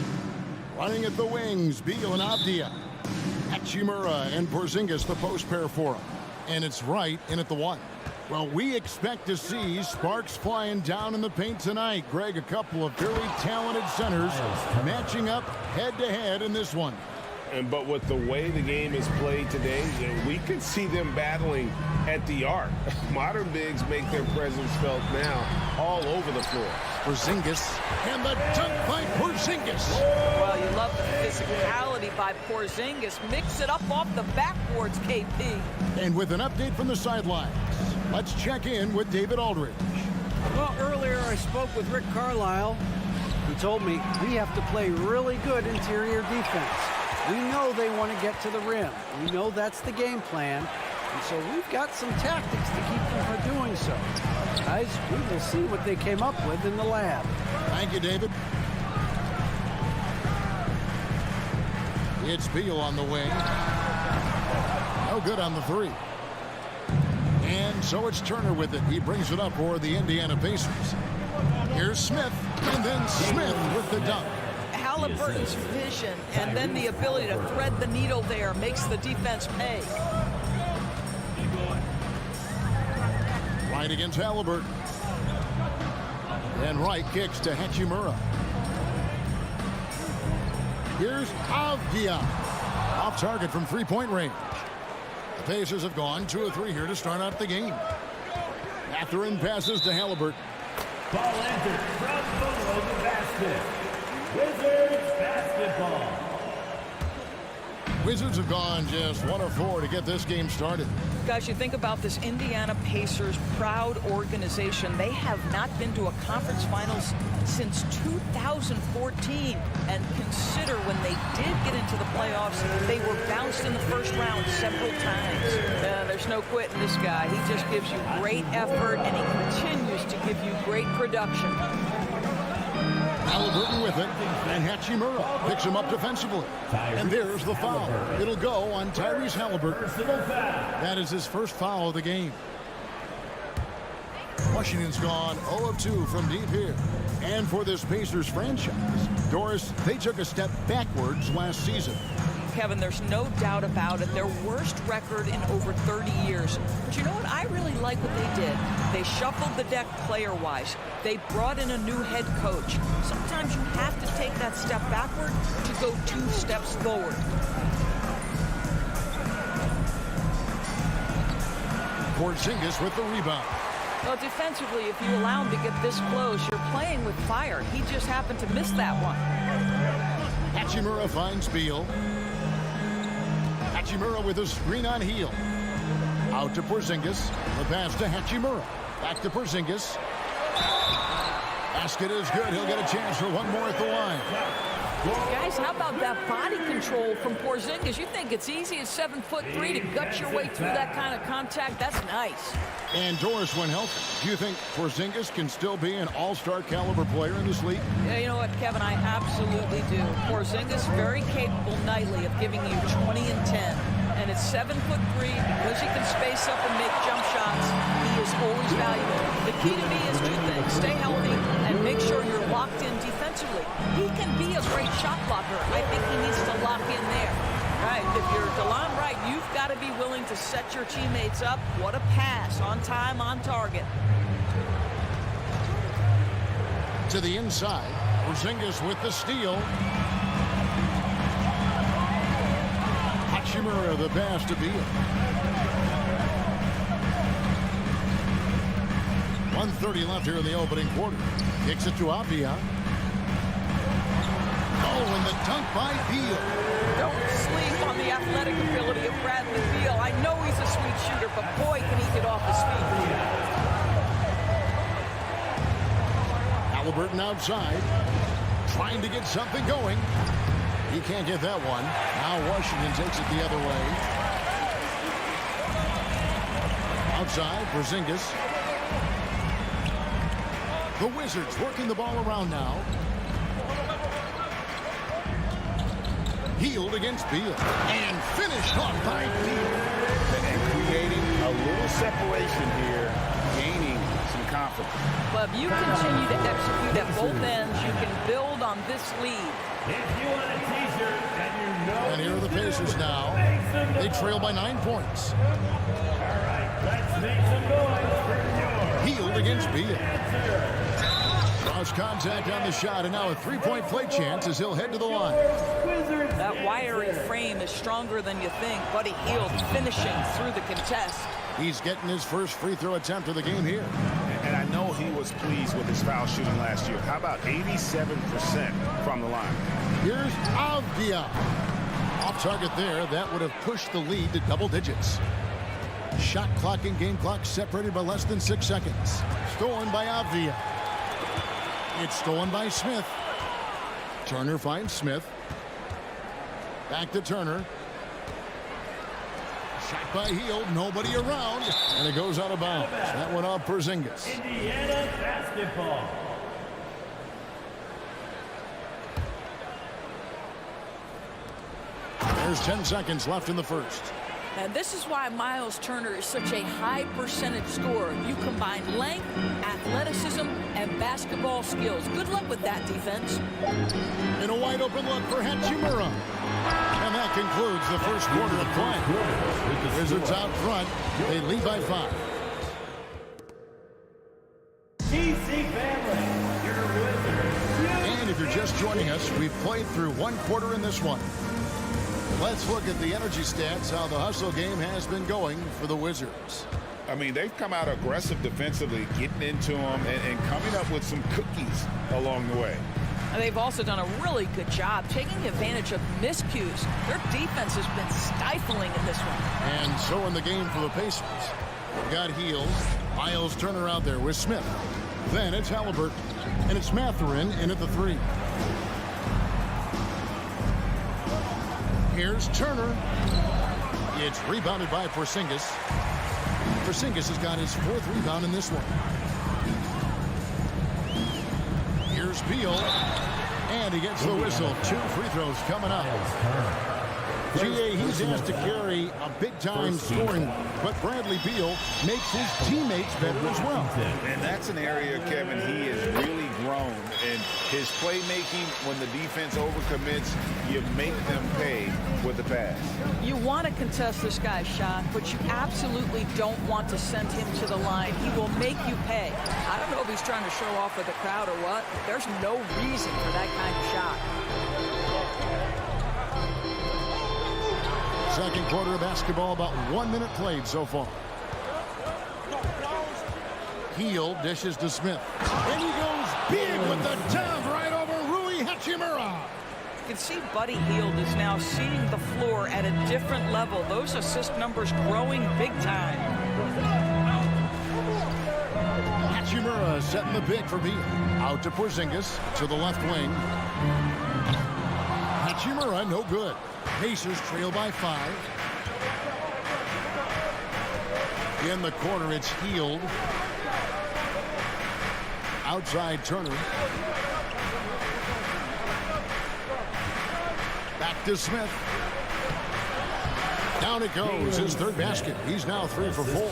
running at the wings, Beal and Avdia. Hachimura and Porzingis, the post pair for him. And it's Wright in at the 1. Well, we expect to see sparks flying down in the paint tonight. Greg, a couple of very talented centers matching up head-to-head in this one. But with the way the game is played today, we could see them battling at the arc. Modern bigs make their presence felt now all over the floor. Porzingis, and the dunk by Porzingis. Well, you love the physicality by Porzingis. Mix it up off the backboards, KP. And with an update from the sidelines, let's check in with David Aldridge. Well, earlier I spoke with Rick Carlisle. He told me we have to play really good interior defense. We know they want to get to the rim. We know that's the game plan. And so we've got some tactics to keep them from doing so. Guys, we will see what they came up with in the lab. Thank you, David. It's Beal on the wing. No good on the 3. And so it's Turner with it. He brings it up for the Indiana Pacers. Here's Smith, and then Smith with the dunk. Halliburton's vision and then the ability to thread the needle there makes the defense pay. Right against Halliburton. And Wright kicks to Hachimura. Here's Avdia. Off target from three-point range. The Pacers have gone 2 of 3 here to start out the game. Mathurin passes to Halliburton. Ball entered from below the basket. Wizards basketball. Wizards have gone just 1 of 4 to get this game started. Guys, you think about this Indiana Pacers proud organization. They have not been to a conference finals since 2014. And consider when they did get into the playoffs, they were bounced in the first round several times. There's no quitting this guy. He just gives you great effort, and he continues to give you great production. Halliburton with it, and Hachimura picks him up defensively. And there's the foul. It'll go on Tyrese Halliburton. That is his first foul of the game. Washington's gone 0 of 2 from deep here. And for this Pacers franchise, Doris, they took a step backwards last season. Kevin, there's no doubt about it. Their worst record in over 30 years. But you know what? I really like what they did. They shuffled the deck player-wise. They brought in a new head coach. Sometimes you have to take that step backward to go 2 steps forward. Porzingis with the rebound. Well, defensively, if you allow him to get this close, you're playing with fire. He just happened to miss that one. Hachimura finds Beal. Hachimura with a screen on Heel. Out to Porzingis. The pass to Hachimura. Back to Porzingis. Basket is good. He'll get a chance for one more at the line. Guys, how about that body control from Porzingis? You think it's easy at 7'3" to gut your way through that kind of contact? That's nice. And Doris, when healthy, do you think Porzingis can still be an all-star caliber player in this league? Yeah, you know what, Kevin? I absolutely do. Porzingis very capable nightly of giving you 20 and 10. And at 7'3", because he can space up and make jump shots, he is always valuable. The key to me is two things. Stay healthy and make sure you're locked in defensively. He can be a great shot blocker. I think he needs to lock in there. Right, if you're DeLon Wright, you've got to be willing to set your teammates up. What a pass, on time, on target. To the inside, Porzingis with the steal. Hachimura the pass to Beal. 1:30 left here in the opening quarter. Kicks it to Avia. Oh, and the dunk by Beal. Don't sleep on the athletic ability of Bradley Beal. I know he's a sweet shooter, but boy, can he get off his feet. Halliburton outside, trying to get something going. He can't get that one. Now Washington takes it the other way. Outside, Porzingis. The Wizards working the ball around now. Healed against Beal. And finished off by Beal. And creating a little separation here, gaining some confidence. But if you continue to execute at both ends, you can build on this lead. If you want a t-shirt and you know... And here are the Pacers now. They trail by 9 points. All right, let's make some noise for yours. Healed against Beal. Cross contact on the shot, and now a three-point play chance as he'll head to the line. That wiry frame is stronger than you think. Buddy Hield finishing through the contest. He's getting his first free throw attempt of the game here. And I know he was pleased with his foul shooting last year. How about 87% from the line? Here's Avdia. Off target there. That would have pushed the lead to double digits. Shot clock and game clock separated by less than 6 seconds. Stolen by Avdia. It's stolen by Smith. Turner finds Smith. Back to Turner. Shot by Hield. Nobody around. And it goes out of bounds. That went off Porzingis. Indiana basketball. There's 10 seconds left in the first. And this is why Miles Turner is such a high percentage scorer. You combine length, athleticism, and basketball skills. Good luck with that defense. And a wide open look for Hachimura. And that concludes the first quarter of play. Wizards out front. They lead by 5. TC family, your Wizards. And if you're just joining us, we've played through 1 quarter in this one. Let's look at the energy stats, how the hustle game has been going for the Wizards. I mean, they've come out aggressive defensively, getting into them and coming up with some cookies along the way. And they've also done a really good job taking advantage of miscues. Their defense has been stifling in this one. And so in the game for the Pacers, we've got Hield, Miles Turner out there with Smith. Then it's Halliburton, and it's Mathurin in at the 3. Here's Turner. It's rebounded by Porzingis. Porzingis has got his 4th rebound in this one. Here's Beal. And he gets the whistle. 2 free throws coming up. G.A., he's asked to carry a big-time scoring, but Bradley Beal makes his teammates better as well. And that's an area, Kevin, he has really grown. And his playmaking, when the defense overcommits, you make them pay with the pass. You want to contest this guy's shot, but you absolutely don't want to send him to the line. He will make you pay. I don't know if he's trying to show off with the crowd or what, but there's no reason for that kind of shot. Second quarter of basketball, about 1 minute played so far. Hield dishes to Smith. And he goes big with the dove right over Rui Hachimura. can see Buddy Hield is now seeing the floor at a different level. Those assist numbers growing big time. Hachimura setting the pick for Beal. Out to Porzingis to the left wing. Hachimura no good. Pacers trail by 5. In the corner, it's Hield. Outside Turner. Back to Smith. Down it goes, his third basket. He's now 3 for 4.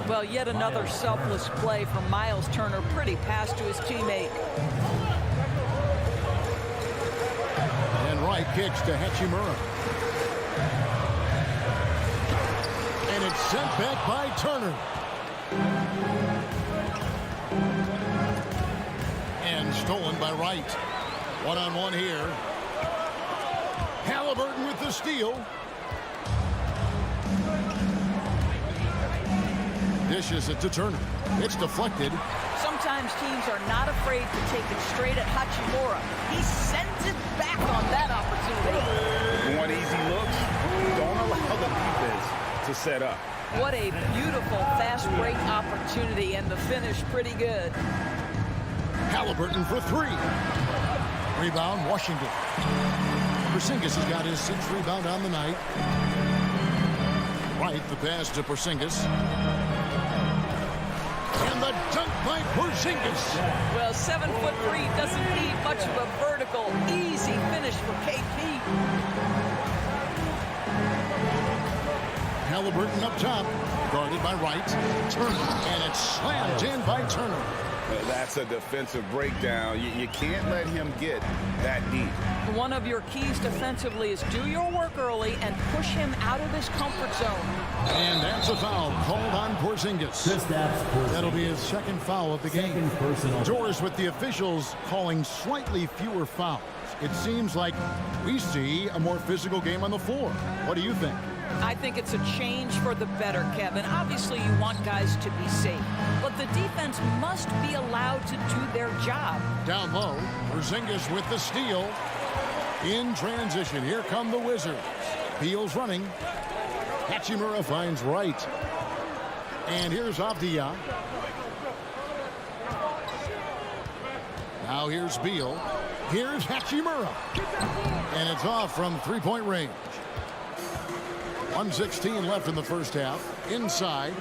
Well, yet another selfless play from Miles Turner. Pretty pass to his teammate. And Wright kicks to Hachimura. And it's sent back by Turner. And stolen by Wright. One-on-one here. Halliburton with the steal. Dishes it to Turner. It's deflected. Sometimes teams are not afraid to take it straight at Hachimura. He sends it back on that opportunity. You want easy looks? Don't allow the defense to set up. What a beautiful fast break opportunity, and the finish pretty good. Halliburton for 3. Rebound, Washington. Porzingis has got his 6th rebound on the night. Right, the pass to Porzingis. And the dunk by Porzingis. Well, 7'3" doesn't need much of a vertical. Easy finish for KP. Halliburton up top. Guarded by Wright. Turner. And it's slammed in by Turner. That's a defensive breakdown. You can't let him get that deep. One of your keys defensively is do your work early and push him out of his comfort zone. And that's a foul called on Porzingis. That'll be his 2nd foul of the game. Doors with the officials calling slightly fewer fouls. It seems like we see a more physical game on the floor. What do you think? I think it's a change for the better, Kevin. Obviously, you want guys to be safe, but the defense must be allowed to do their job. Down low, Porzingis with the steal. In transition, here come the Wizards. Beal's running. Hachimura finds Wright. And here's Avdia. Now here's Beal. Here's Hachimura. And it's off from 3-point range. 1:16 left in the first half. Inside.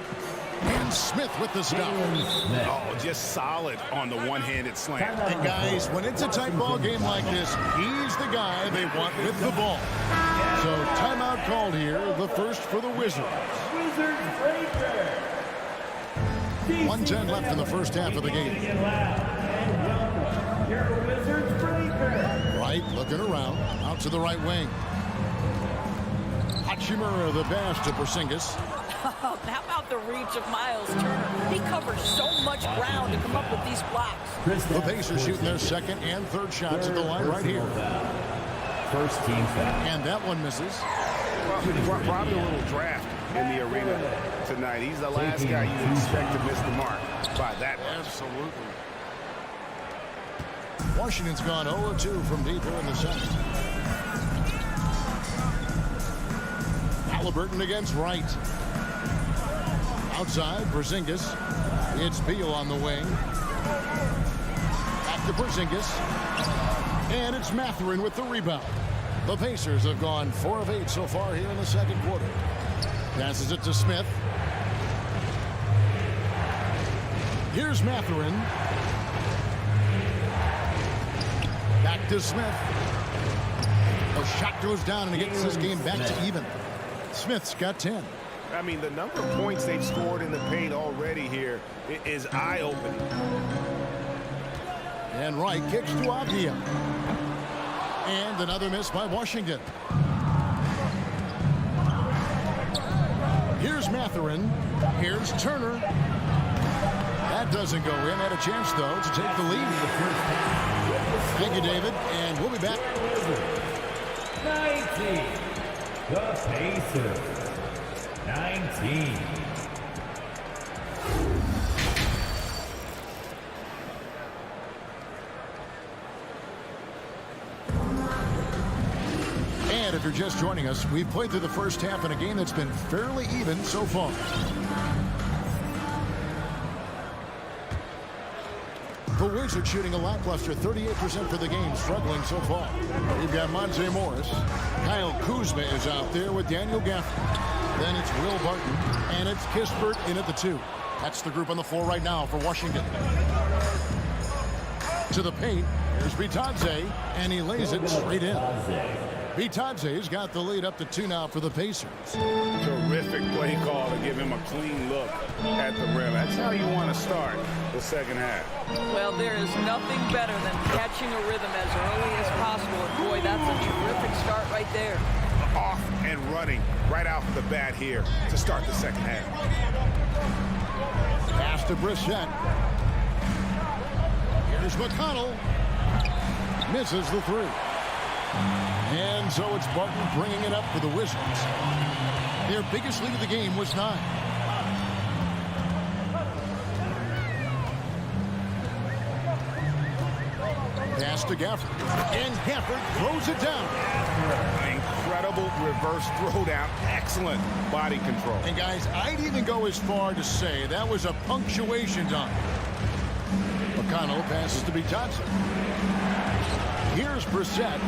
And Smith with the stop. Oh, just solid on the one-handed slam. And guys, when it's a tight ball game like this, he's the guy they want with the ball. So timeout called here, the first for the Wizards. 1:10 left in the first half of the game. Wright looking around, out to the right wing. Hachimura the pass to Porzingis. How about the reach of Miles Turner? He covers so much ground to come up with these blocks. The Pacers shooting their 2nd and 3rd shots at the line right here. First team foul. And that one misses. Probably a little draft in the arena tonight. He's the last guy you expect to miss the mark by that much. Absolutely. Washington's gone 0-2 from deep here in the 2nd. Halliburton against Wright. Outside, Porzingis. It's Beal on the wing. Back to Porzingis. And it's Mathurin with the rebound. The Pacers have gone 4 of 8 so far here in the 2nd quarter. Passes it to Smith. Here's Mathurin. Back to Smith. A shot goes down and it gets this game back to even. Smith's got 10. I mean, the number of points they've scored in the paint already here is eye-opening. And Wright kicks to Avdia. And another miss by Washington. Here's Mathurin. Here's Turner. That doesn't go in. Had a chance, though, to take the lead. Thank you, David. And we'll be back. 19. The Pacers. 19. If you're just joining us, we've played through the first half in a game that's been fairly even so far. The Wizards shooting a lackluster 38% for the game, struggling so far. We've got Monte Morris. Kyle Kuzma is out there with Daniel Gafford. Then it's Will Barton, and it's Kispert in at the 2. That's the group on the floor right now for Washington. To the paint, here's Bitadze, and he lays it straight in. Bitadze's got the lead up to 2 now for the Pacers. Terrific play call to give him a clean look at the rim. That's how you want to start the second half. Well, there is nothing better than catching a rhythm as early as possible. And boy, that's a terrific start right there. Off and running right out the bat here to start the second half. Pass to Brissett. Here's McConnell. Misses the 3. And so it's Barton bringing it up for the Wizards. Their biggest lead of the game was 9. Pass to Gafford. And Gafford throws it down. Incredible reverse throwdown. Excellent body control. And guys, I'd even go as far to say that was a punctuation dunk. McConnell passes to Bitadze. Here's Brissett,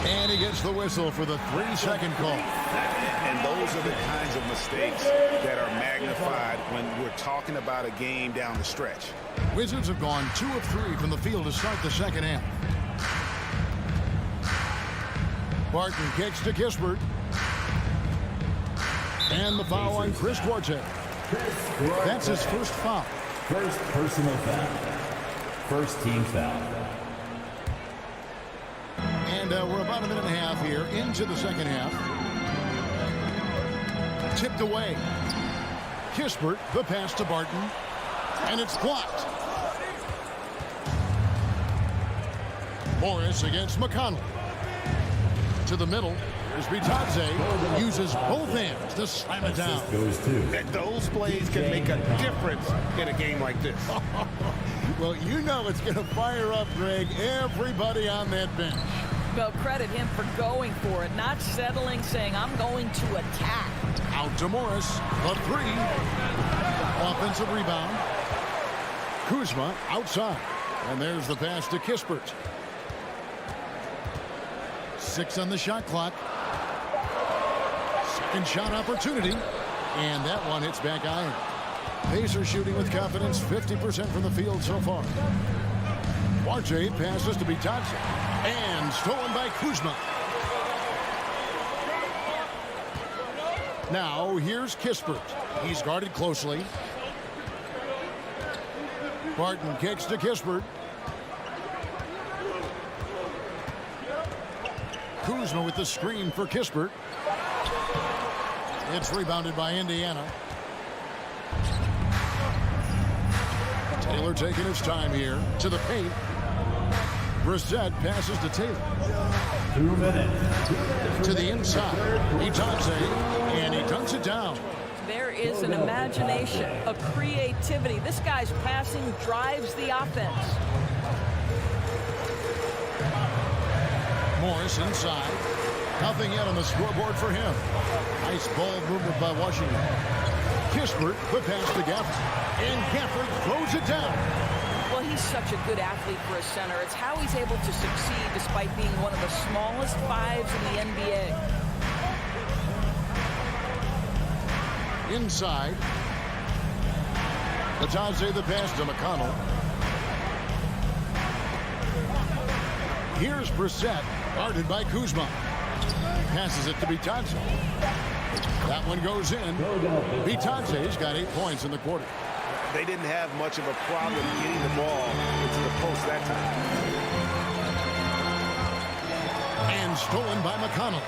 and he gets the whistle for the 3-second call. And those are the kinds of mistakes that are magnified when we're talking about a game down the stretch. Wizards have gone 2 of 3 from the field to start the second half. Barton kicks to Kispert. And the foul on Chris Duarte. That's his first foul. First personal foul. First team foul. And we're about a minute and a half here into the second half. Tipped away. Kispert, the pass to Barton. And it's blocked. Morris against McConnell. To the middle. Here's Bitadze. Uses both hands to slam it down. And those plays can make a difference in a game like this. Well, you know it's going to fire up, Greg, everybody on that bench. Well, credit him for going for it, not settling, saying, I'm going to attack. Out to Morris. The 3. Offensive rebound. Kuzma outside. And there's the pass to Kispert. 6 on the shot clock. Second shot opportunity. And that one hits back iron. Pacers shooting with confidence, 50% from the field so far. Duarte passes to Bitadze. And stolen by Kuzma. Now here's Kispert. He's guarded closely. Barton kicks to Kispert. Kuzma with the screen for Kispert. It's rebounded by Indiana. Taylor taking his time here to the paint. Brissett passes to Taylor. 2 minutes. To the inside. Bitadze, and he dunks it down. There is an imagination, a creativity. This guy's passing drives the offense. Morris inside. Nothing yet on the scoreboard for him. Nice ball movement by Washington. Kispert, the pass to Gafford. And Gafford throws it down. Well, he's such a good athlete for a center. It's how he's able to succeed despite being one of the smallest 5s in the NBA. Inside. Bitadze the pass to McConnell. Here's Brissett, guarded by Kuzma. Passes it to Bitadze. That one goes in. Bitadze's got 8 points in the quarter. They didn't have much of a problem getting the ball into the post that time. And stolen by McConnell.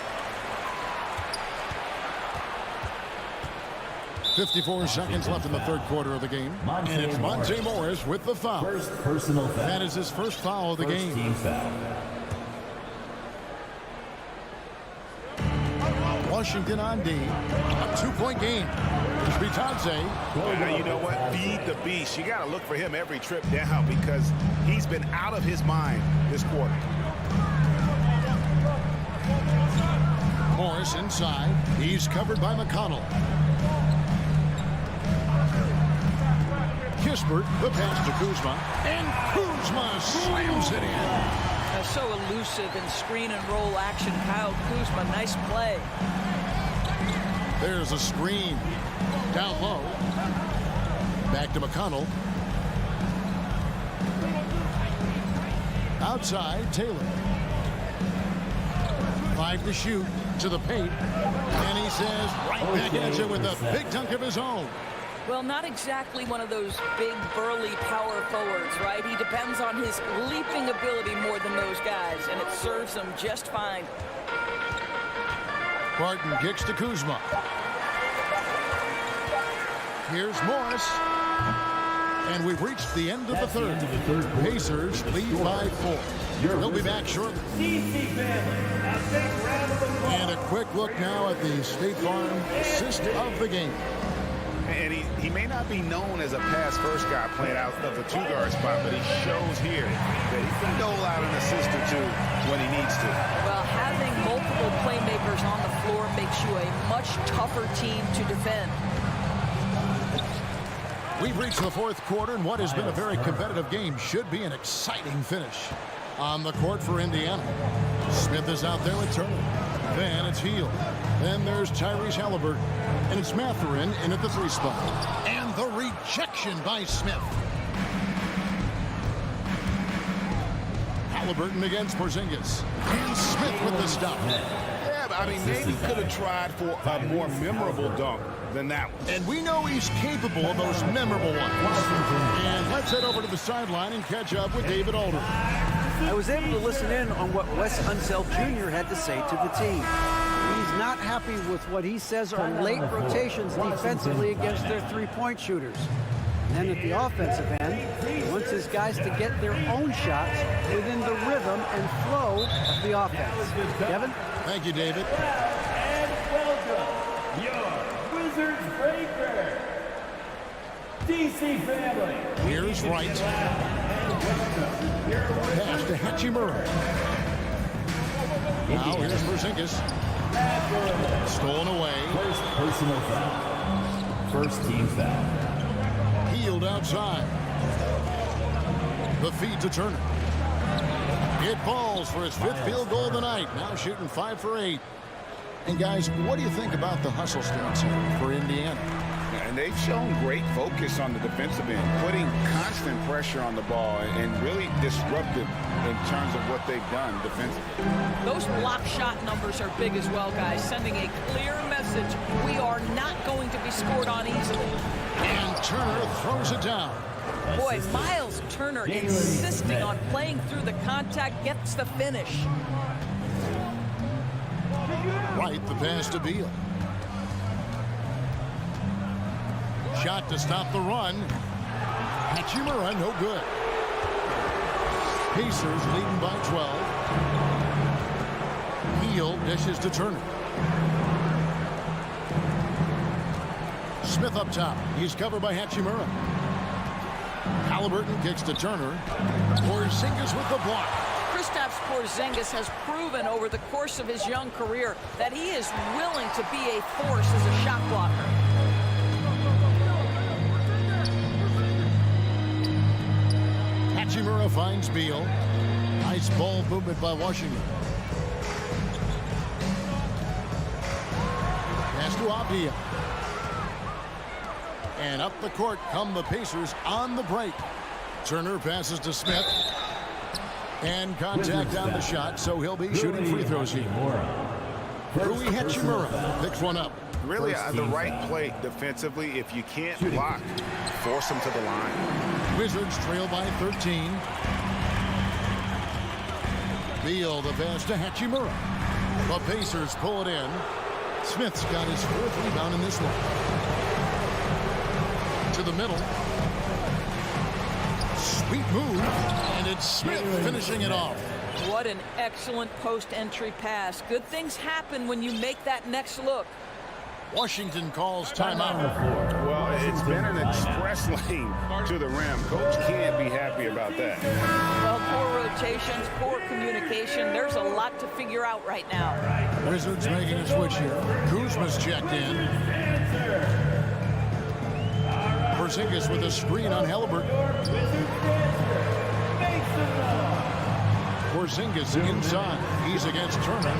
54 seconds left in the third quarter of the game. And it's Monte Morris with the foul. First personal foul. That is his first foul of the game. Team foul. Washington on D. A 2-point game. Here's Bitadze. You know what? Feed the beast. You got to look for him every trip down because he's been out of his mind this quarter. Morris inside. He's covered by McConnell. Kispert, the pass to Kuzma. And Kuzma slams it in. So elusive in screen and roll action. Kyle Kuzma, nice play. There's a screen. Down low. Back to McConnell. Outside, Taylor. 5 to shoot. To the paint. And he says right back at you with a big dunk of his own. Well, not exactly one of those big, burly power forwards, right? He depends on his leaping ability more than those guys, and it serves him just fine. Barton kicks to Kuzma. Here's Morris. And we've reached the end of the third. Pacers lead by 4. They'll be back shortly. And a quick look now at the State Farm assist of the game. And he may not be known as a pass-first guy playing out of the two-guard spot, but he shows here that he can dole out an assist or two when he needs to. Well, having multiple playmakers on the floor makes you a much tougher team to defend. We've reached the fourth quarter, and what has been a very competitive game should be an exciting finish. On the court for Indiana. Smith is out there with Turner. Then it's Hield. Then there's Tyrese Halliburton. And it's Mathurin in at the 3 spot. And the rejection by Smith. Halliburton against Porzingis. And Smith with the stop. Yeah, but I mean, maybe he could have tried for a more memorable dunk than that one. And we know he's capable of those memorable ones. And let's head over to the sideline and catch up with David Aldridge. I was able to listen in on what Wes Unseld Jr. had to say to the team. He's not happy with what he says are late rotations defensively against their three-point shooters. And then at the offensive end, he wants his guys to get their own shots within the rhythm and flow of the offense. Kevin? Thank you, David. And welcome, your Wizards Breaker, DC family. Here's Wright. Pass to Hachimura. Now here's Porzingis. Stolen away. First personal foul. First team foul. Hield outside. The feed to Turner. It falls for his 5th field goal of the night. Now shooting 5 for 8. And guys, what do you think about the hustle stats here for Indiana? And they've shown great focus on the defensive end, putting constant pressure on the ball and really disruptive in terms of what they've done defensively. Those block shot numbers are big as well, guys, sending a clear message. We are not going to be scored on easily. And Turner throws it down. Boy, Miles Turner insisting on playing through the contact, gets the finish. Right, the pass to Beal. Shot to stop the run. Hachimura, no good. Pacers leading by 12. Hield dishes to Turner. Smith up top. He's covered by Hachimura. Halliburton kicks to Turner. Porzingis with the block. Kristaps Porzingis has proven over the course of his young career that he is willing to be a force as a shot blocker. Hachimura finds Beal. Nice ball movement by Washington. Pass to Avdia. And up the court come the Pacers on the break. Turner passes to Smith. And contact on the shot, so he'll be shooting free throws here. Rui Hachimura picks one up. Really the right play defensively. If you can't block, force them to the line. Wizards trail by 13. Beal the pass to Hachimura. The Pacers pull it in. Smith's got his 4th rebound in this one. To the middle. Sweet move. And it's Smith finishing it off. What an excellent post-entry pass. Good things happen when you make that next look. Washington calls timeout. Well, It's been an express lane to the rim. Coach can't be happy about that. Well, poor rotations, poor communication. There's a lot to figure out right now. Wizards making a switch here. Kuzma's checked in. Skijesss with a screen on Halliburton. Skijesss inside. He's against Turner.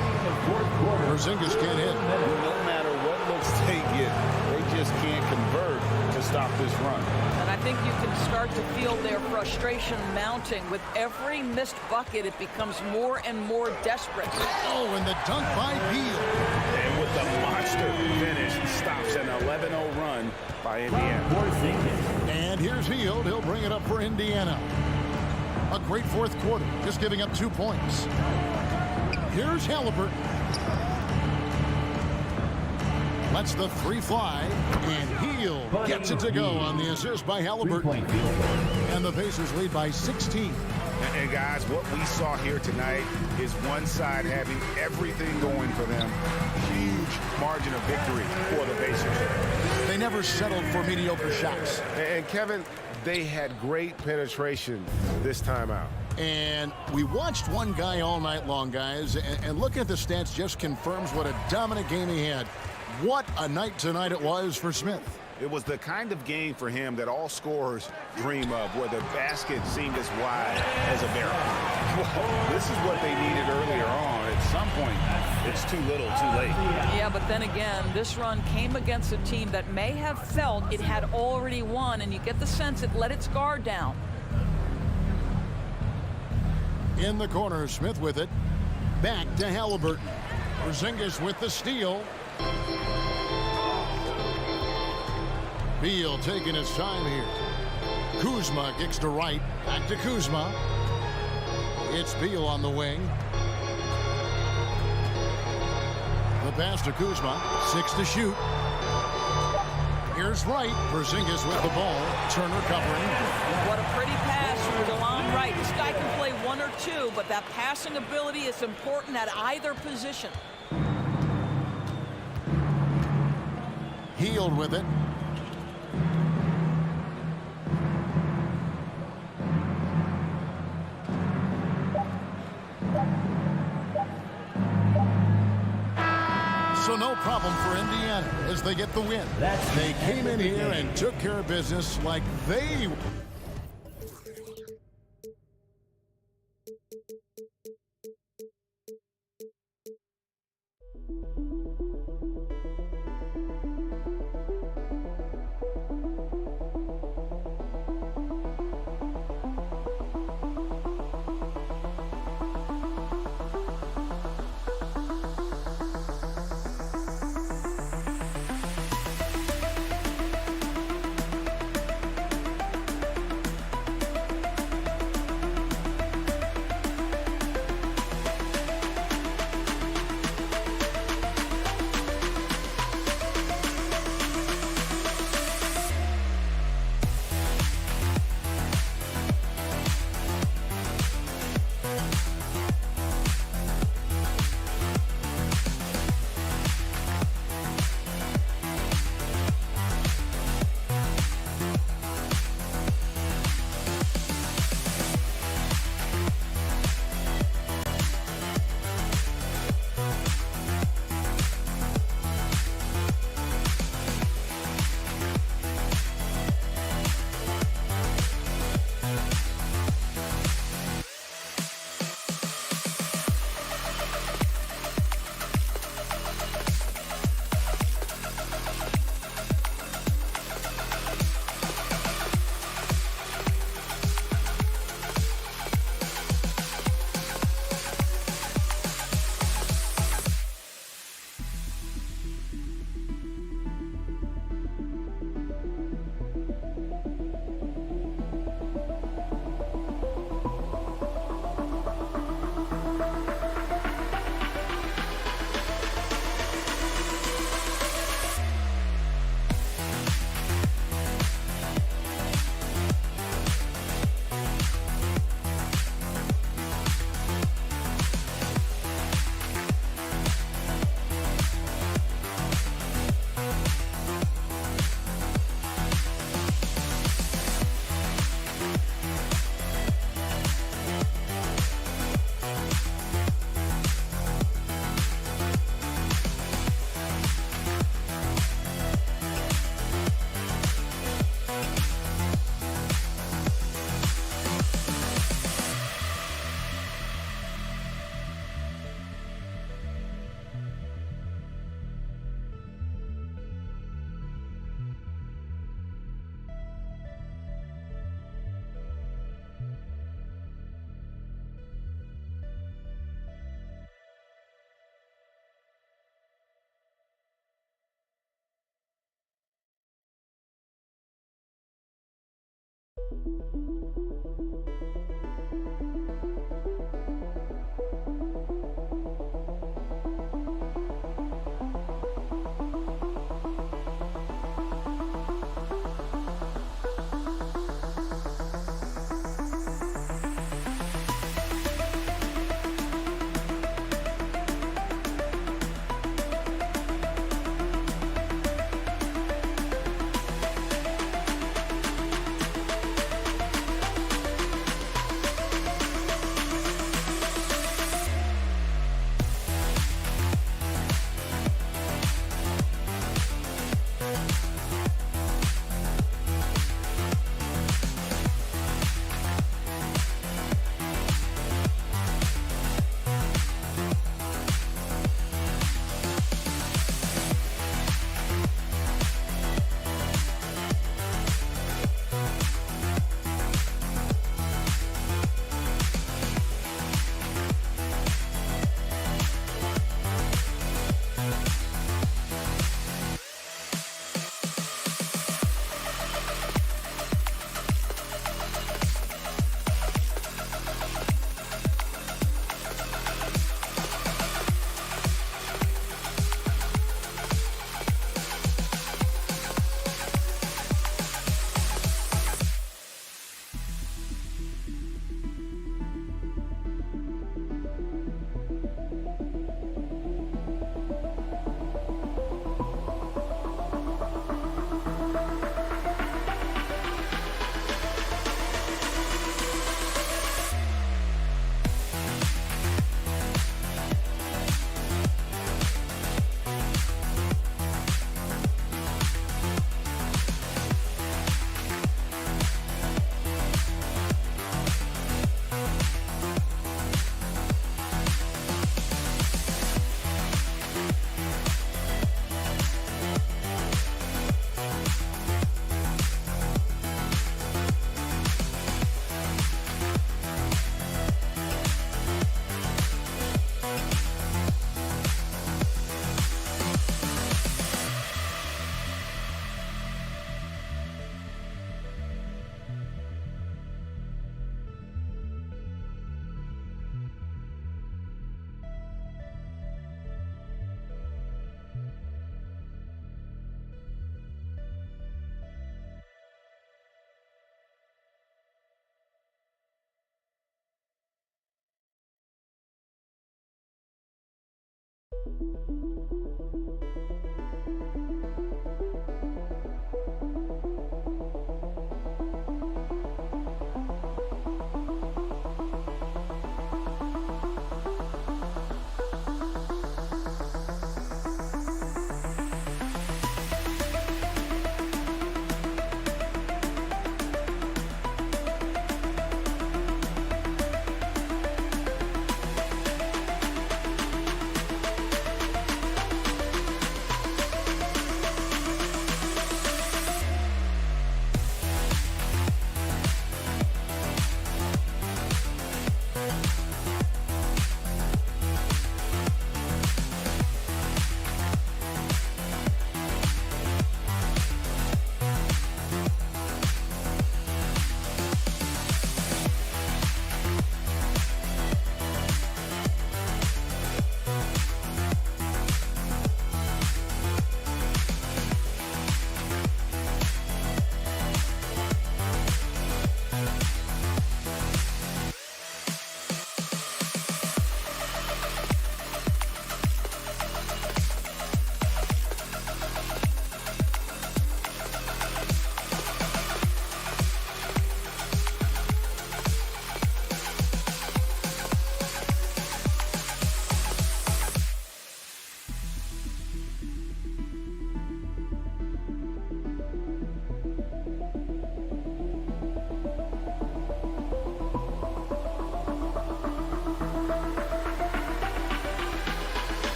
Skijesss can't hit. No matter what looks they get, they just can't convert to stop this run. And I think you can start to feel their frustration mounting. With every missed bucket, it becomes more and more desperate. Oh, and the dunk by Beal. And with the monster finish, stops an 11-0 run by Indiana. And here's Hield. He'll bring it up for Indiana. A great fourth quarter, just giving up 2 points. Here's Halliburton. Lets the three fly, and Hield gets it to go on the assist by Halliburton. And the Pacers lead by 16. And guys, what we saw here tonight is one side having everything going for them. Huge margin of victory for the Pacers. They never settled for mediocre shots. And Kevin, they had great penetration this time out. And we watched one guy all night long, guys, and looking at the stats just confirms what a dominant game he had. What a night tonight it was for Smith. It was the kind of game for him that all scorers dream of, where the basket seemed as wide as a barrel. Well, this is what they needed earlier on. At some point, it's too little, too late. Yeah, but then again, this run came against a team that may have felt it had already won, and you get the sense it let its guard down. In the corner, Smith with it. Back to Halliburton. Skijesss with the steal. Beal taking his time here. Kuzma kicks to right. Back to Kuzma. It's Beal on the wing. The pass to Kuzma. 6 to shoot. Here's Wright. Skijesss with the ball. Turner covering. What a pretty pass from DeLon Wright. This guy can play 1 or 2, but that passing ability is important at either position. Hield with it. So no problem for Indiana as they get the win. They came in here and took care of business like they...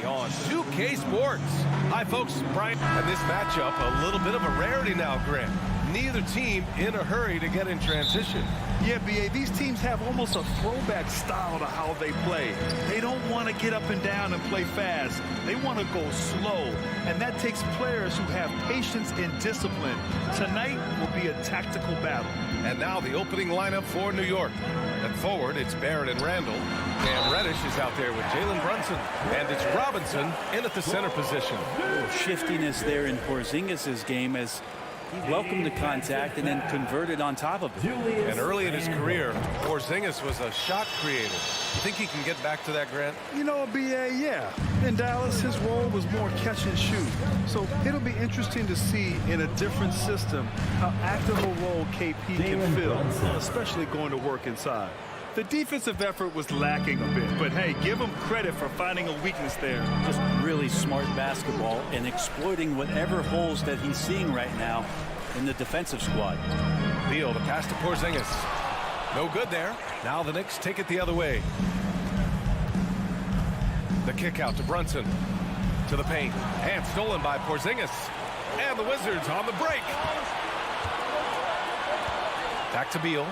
On 2K Sports. Hi, folks. Brian. And this matchup, a little bit of a rarity now, Grant. Neither team in a hurry to get in transition. Yeah, B.A., these teams have almost a throwback style to how they play. They don't want to get up and down and play fast. They want to go slow, and that takes players who have patience and discipline. Tonight will be a tactical battle. And now the opening lineup for New York. At forward, it's Barrett and Randall. Cam Reddish is out there with Jalen Brunson. And it's Robinson in at the center position. A little shiftiness there in Porzingis' game as he welcomed the contact and then converted on top of it. And early in his career, Porzingis was a shot creator. You think he can get back to that, Grant? You know, B.A., yeah. In Dallas, his role was more catch and shoot. So it'll be interesting to see in a different system how active a role KP can fill, especially going to work inside. The defensive effort was lacking a bit, but hey, give him credit for finding a weakness there. Just really smart basketball and exploiting whatever holes that he's seeing right now in the defensive squad. Beal, the pass to Porzingis. No good there. Now the Knicks take it the other way. The kick out to Brunson. To the paint. And stolen by Porzingis. And the Wizards on the break. Back to Beal.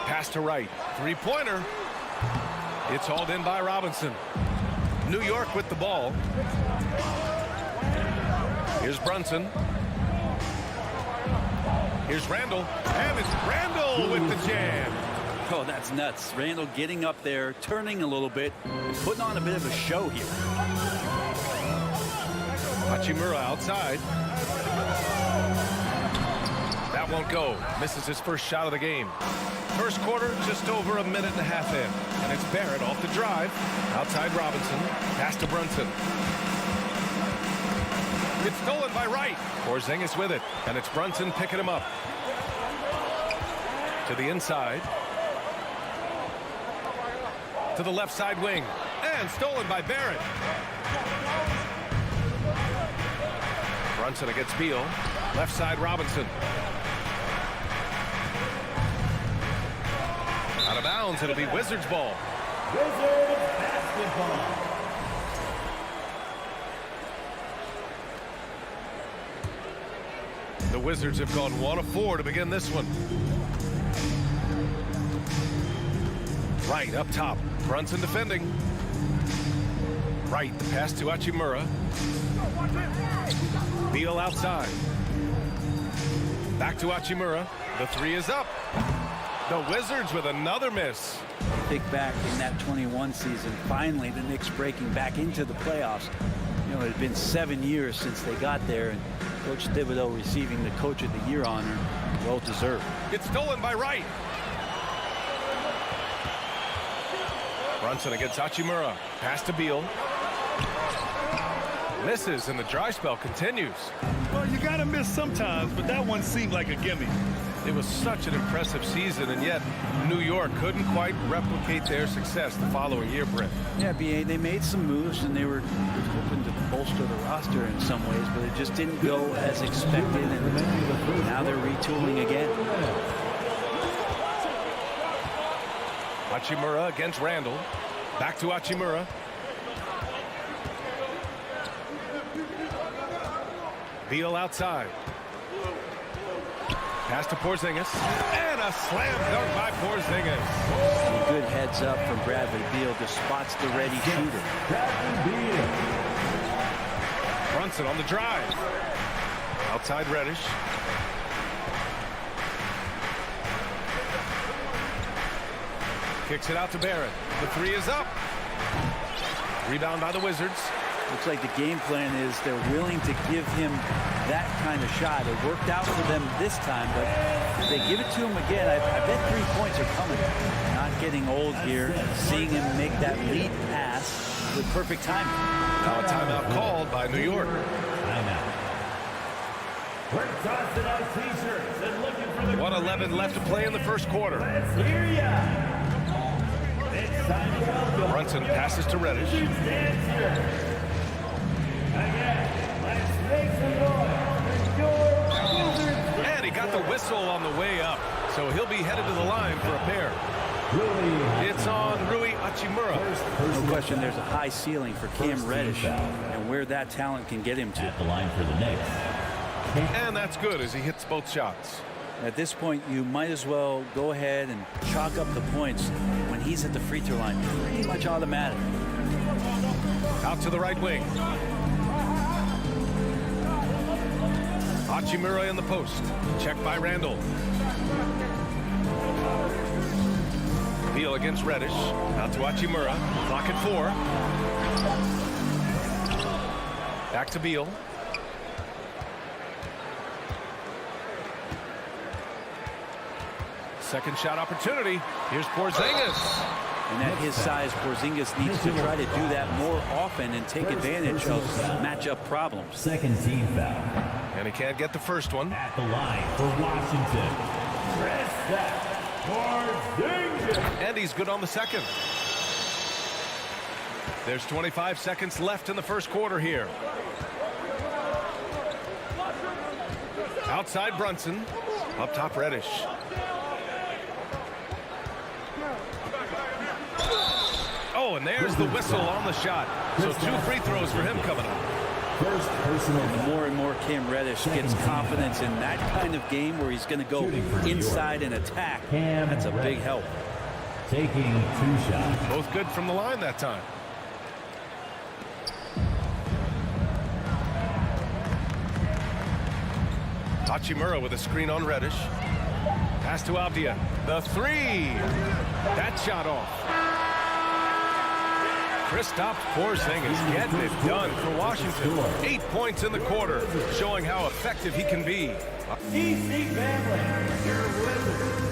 Pass to Wright. Three-pointer. It's hauled in by Robinson. New York with the ball. Here's Brunson. Here's Randall. And it's Randall with the jam. Oh, that's nuts. Randall getting up there, turning a little bit, and putting on a bit of a show here. Hachimura outside. That won't go. Misses his first shot of the game. First quarter, just over a minute and a half in. And it's Barrett off the drive. Outside Robinson. Pass to Brunson. It's stolen by Wright. Porzingis with it. And it's Brunson picking him up. To the inside. To the left side wing. And stolen by Barrett. Brunson against Beal. Left side Robinson. Out of bounds, it'll be Wizards ball. Wizards basketball. The Wizards have gone 1 of 4 to begin this one. Wright up top. Brunson defending. Wright, the pass to Hachimura. Beal outside. Back to Hachimura. The three is up. The Wizards with another miss. Think back in that 21 season, finally the Knicks breaking back into the playoffs. You know, it had been 7 years since they got there, and Coach Thibodeau receiving the Coach of the Year honor. Well deserved. It's stolen by Wright. Brunson against Hachimura. Pass to Beal. Misses, and the dry spell continues. Well, you got to miss sometimes, but that one seemed like a gimme. It was such an impressive season, and yet New York couldn't quite replicate their success the following year, Brett. Yeah, BA, they made some moves, and they were hoping to bolster the roster in some ways, but it just didn't go as expected, and now they're retooling again. Hachimura against Randall. Back to Hachimura. Beal outside. Pass to Porzingis. And a slam dunk by Porzingis. Good heads up from Bradley Beal. Just spots the ready shooter. Brunson on the drive. Outside Reddish. Kicks it out to Barrett. The three is up. Rebound by the Wizards. Looks like the game plan is they're willing to give him that kind of shot. It worked out for them this time, but if they give it to him again, I bet 3 points are coming. Not getting old here. Seeing him make that lead pass with perfect timing. Now a timeout called by New York. Timeout. We're tossing out t-shirts and looking for the 1:11 left to play in the first quarter. Let's hear ya. It's time to welcome Brunson passes to Reddish. And he got the whistle on the way up, so he'll be headed to the line for a pair. It's on Rui Hachimura. No question there's a high ceiling for Cam Reddish and where that talent can get him to. At the line for the Knicks. And that's good as he hits both shots. At this point, you might as well go ahead and chalk up the points when he's at the free throw line. Pretty much automatic. Out to the right wing. Hachimura in the post. Checked by Randall. Beal against Reddish. Out to Hachimura. Clock at 4. Back to Beal. Second shot opportunity. Here's Porzingis. And at his size, Porzingis needs to try to do that more often and take advantage of matchup problems. Second team foul. And he can't get the first one. At the line for Washington. Porzingis. And he's good on the second. There's 25 seconds left in the first quarter here. Outside Brunson. Up top Reddish. Oh, and there's the whistle on the shot. So 2 free throws for him coming up. First personal. The more and more Cam Reddish gets confidence in that kind of game where he's going to go inside and attack, that's a big help. Taking 2 shots. Both good from the line that time. Hachimura with a screen on Reddish. Pass to Avdia. The 3. That shot off. Kristaps Porzingis getting it done for Washington. 8 points in the quarter, showing how effective he can be. DC family, your Wizards,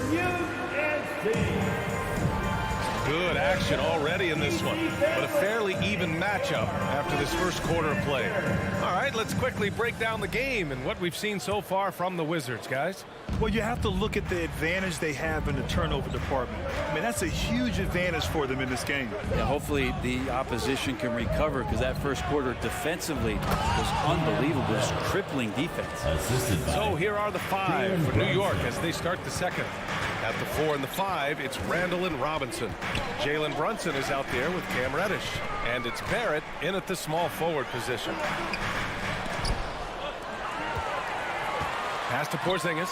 Good action already in this one, but a fairly even matchup after this first quarter of play. All right, let's quickly break down the game and what we've seen so far from the Wizards, guys. Well, you have to look at the advantage they have in the turnover department. I mean, that's a huge advantage for them in this game. Yeah, hopefully the opposition can recover because that first quarter defensively was unbelievable. It was crippling defense. So here are the 5 for New York as they start the second. At the 4 and the 5, it's Randall and Robinson. Jalen Brunson is out there with Cam Reddish. And it's Barrett in at the small forward position. Pass to Porzingis.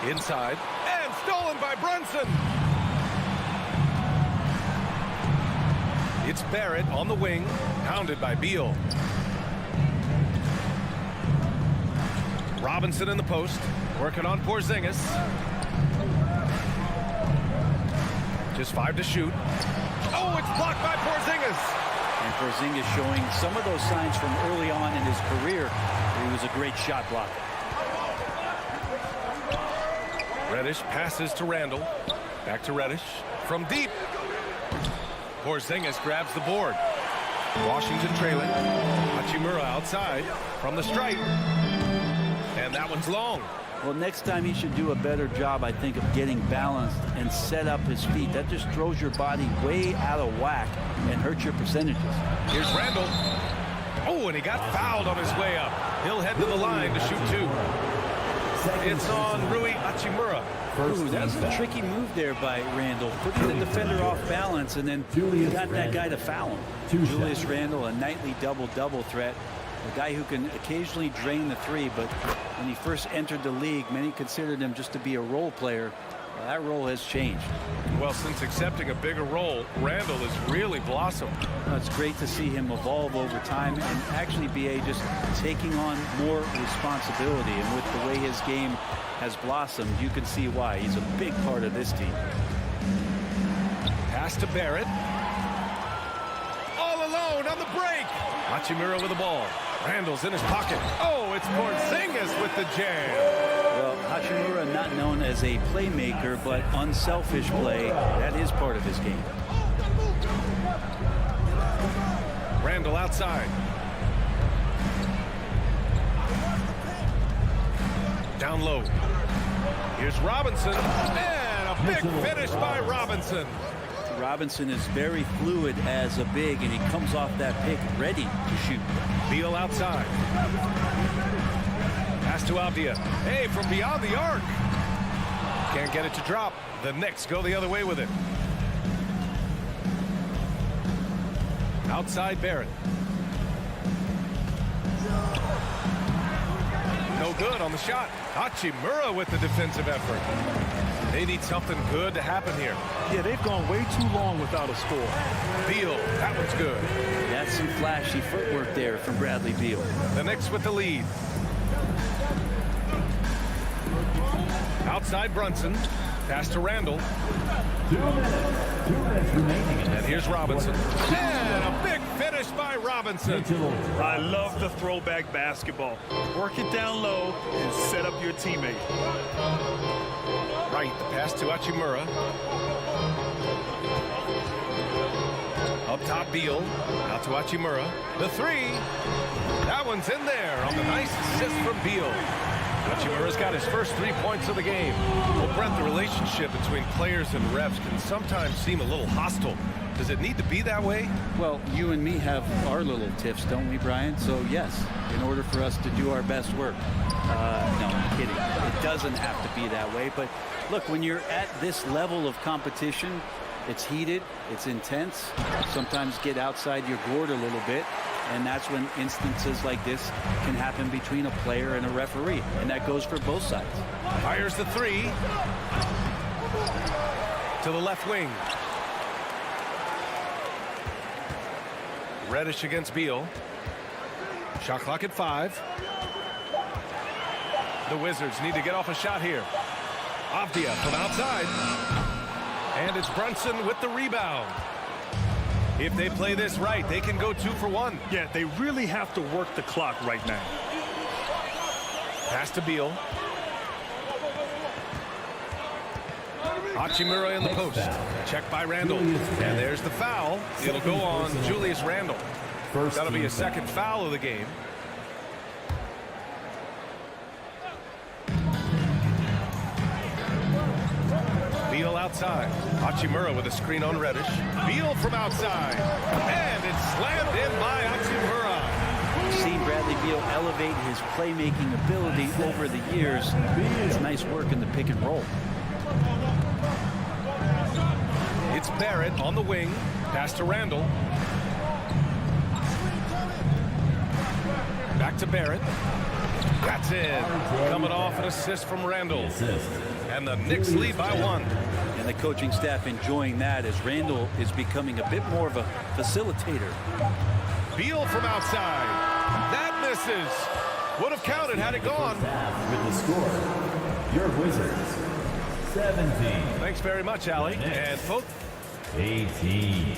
Inside. And stolen by Brunson. It's Barrett on the wing. Pounded by Beal. Robinson in the post, working on Porzingis. Just 5 to shoot. Oh, it's blocked by Porzingis. And Porzingis showing some of those signs from early on in his career where he was a great shot blocker. Reddish passes to Randall. Back to Reddish. From deep. Porzingis grabs the board. Washington trailing. Hachimura outside from the stripe. And that one's long. Well, next time he should do a better job, I think, of getting balanced and set up his feet. That just throws your body way out of whack and hurts your percentages. Here's Randall. Oh, and he got fouled on his way up. He'll head to the line to shoot 2. It's on Rui Hachimura. Ooh, that was a tricky move there by Randall, putting the defender off balance, and then got that guy to foul him. Julius Randall, a nightly double-double threat, a guy who can occasionally drain the 3, but when he first entered the league, many considered him just to be a role player. Well, that role has changed. Well, since accepting a bigger role, Randall has really blossomed. Well, it's great to see him evolve over time and actually be just taking on more responsibility. And with the way his game has blossomed, you can see why. He's a big part of this team. Pass to Barrett. All alone on the break. Hachimura with the ball. Randall's in his pocket. Oh, it's Porzingis with the jam. Well, Hachimura not known as a playmaker, but unselfish play. That is part of his game. Randall outside. Down low. Here's Robinson. And a big finish by Robinson. Robinson is very fluid as a big, and he comes off that pick ready to shoot. Beal outside. Pass to Avdia. Hey, from beyond the arc. Can't get it to drop. The Knicks go the other way with it. Outside Barrett. No good on the shot. Hachimura with the defensive effort. They need something good to happen here. Yeah, they've gone way too long without a score. Beal, that one's good. That's some flashy footwork there from Bradley Beal. The Knicks with the lead. Outside Brunson. Pass to Randall. 2 minutes remaining. And here's Robinson. And a big finish by Robinson. I love the throwback basketball. Work it down low and set up your teammate. Right, the pass to Hachimura. Up top, Beal. Out to Hachimura. The 3. That one's in there on the nice assist from Beal. Hachimura's got his first 3 points of the game. Well, Brent, the relationship between players and refs can sometimes seem a little hostile. Does it need to be that way? Well, you and me have our little tiffs, don't we, Brian? So, yes, in order for us to do our best work. No, I'm kidding. It doesn't have to be that way. But, look, when you're at this level of competition, it's heated, it's intense. Sometimes get outside your gourd a little bit. And that's when instances like this can happen between a player and a referee. And that goes for both sides. Fires the 3. To the left wing. Reddish against Beal. Shot clock at 5. The Wizards need to get off a shot here. Avdia from outside. And it's Brunson with the rebound. If they play this right, they can go 2 for 1. Yeah, they really have to work the clock right now. Pass to Beal. Hachimura in the post. Checked by Randall. And there's the foul. It'll go on Julius Randall. That'll be a second foul of the game. Beal outside. Hachimura with a screen on Reddish. Beal from outside. And it's slammed in by Hachimura. We've seen Bradley Beal elevate his playmaking ability over the years. It's nice work in the pick and roll. It's Barrett on the wing. Pass to Randall. Back to Barrett. That's it. Coming off an assist from Randall. And the Knicks lead by 1. And the coaching staff enjoying that as Randall is becoming a bit more of a facilitator. Beal from outside. That misses. Would have counted had it gone. With the score, your Wizards, 17. Thanks very much, Allie. And folks, 18.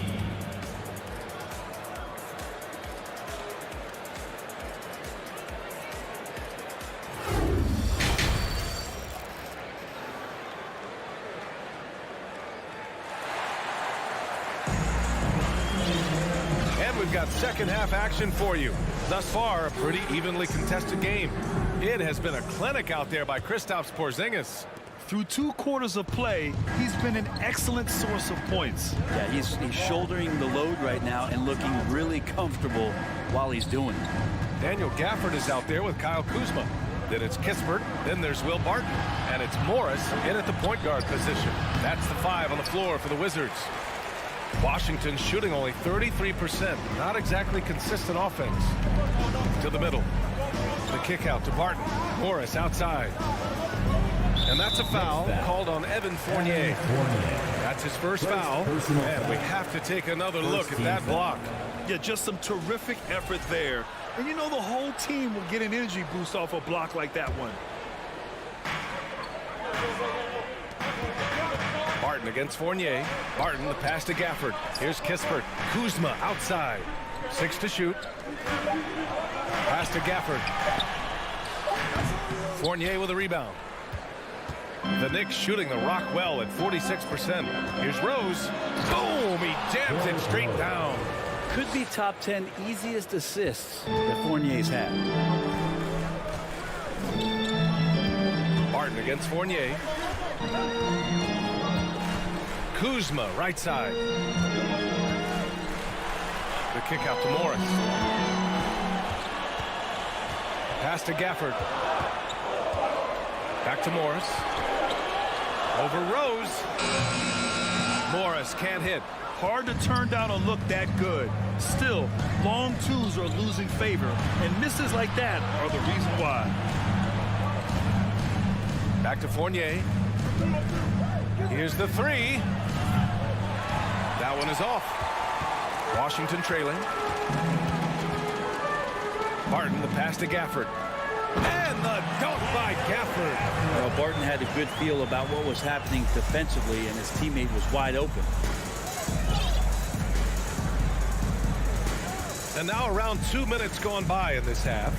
we've got second half action for you. Thus far, a pretty evenly contested game. It has been a clinic out there by Kristaps Porzingis. Through 2 quarters of play, he's been an excellent source of points. Yeah, he's shouldering the load right now and looking really comfortable while he's doing it. Daniel Gafford is out there with Kyle Kuzma. Then it's Kispert, then there's Will Barton, and it's Morris in at the point guard position. That's the 5 on the floor for the Wizards. Washington shooting only 33%. Not exactly consistent offense. To the middle. The kick out to Barton. Morris outside. And that's a foul called on Evan Fournier. That's his first foul. And we have to take another look at that block. Yeah, just some terrific effort there. And you know the whole team will get an energy boost off a block like that one. Barton against Fournier. Barton, the pass to Gafford. Here's Kispert. Kuzma outside. 6 to shoot. Pass to Gafford. Fournier with a rebound. The Knicks shooting the rock well at 46%. Here's Rose. Boom! He jams it straight down. Could be top 10 easiest assists that Fournier's had. Barton against Fournier. Kuzma, right side. The kick out to Morris. Pass to Gafford. Back to Morris. Over Rose. Morris can't hit. Hard to turn down a look that good. Still, long twos are losing favor, and misses like that are the reason why. Back to Fournier. Here's the 3. That one is off. Washington trailing. Barton, the pass to Gafford. And the dunk by Gafford. Well, Barton had a good feel about what was happening defensively, and his teammate was wide open. And now around 2 minutes gone by in this half.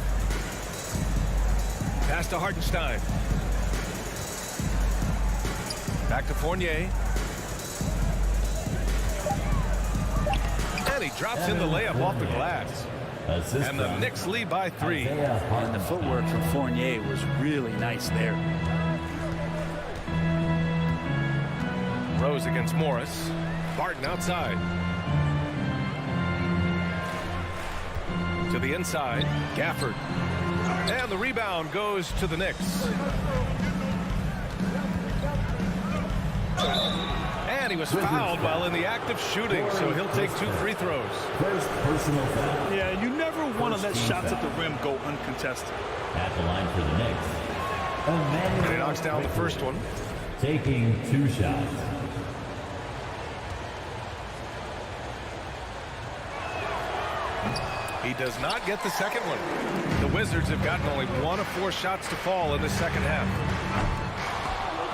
Pass to Hartenstein. Back to Fournier. And he drops in the layup off the glass. And the Knicks lead by 3. And the footwork from Fournier was really nice there. Rose against Morris. Barton outside. To the inside, Gafford. And the rebound goes to the Knicks. And he was fouled while in the act of shooting, so he'll take 2 free throws. First personal foul. Yeah, you never want to let shots at the rim go uncontested. At the line for the Knicks. And he knocks down the first one. Taking 2 shots. He does not get the second one. The Wizards have gotten only 1 of 4 shots to fall in the second half.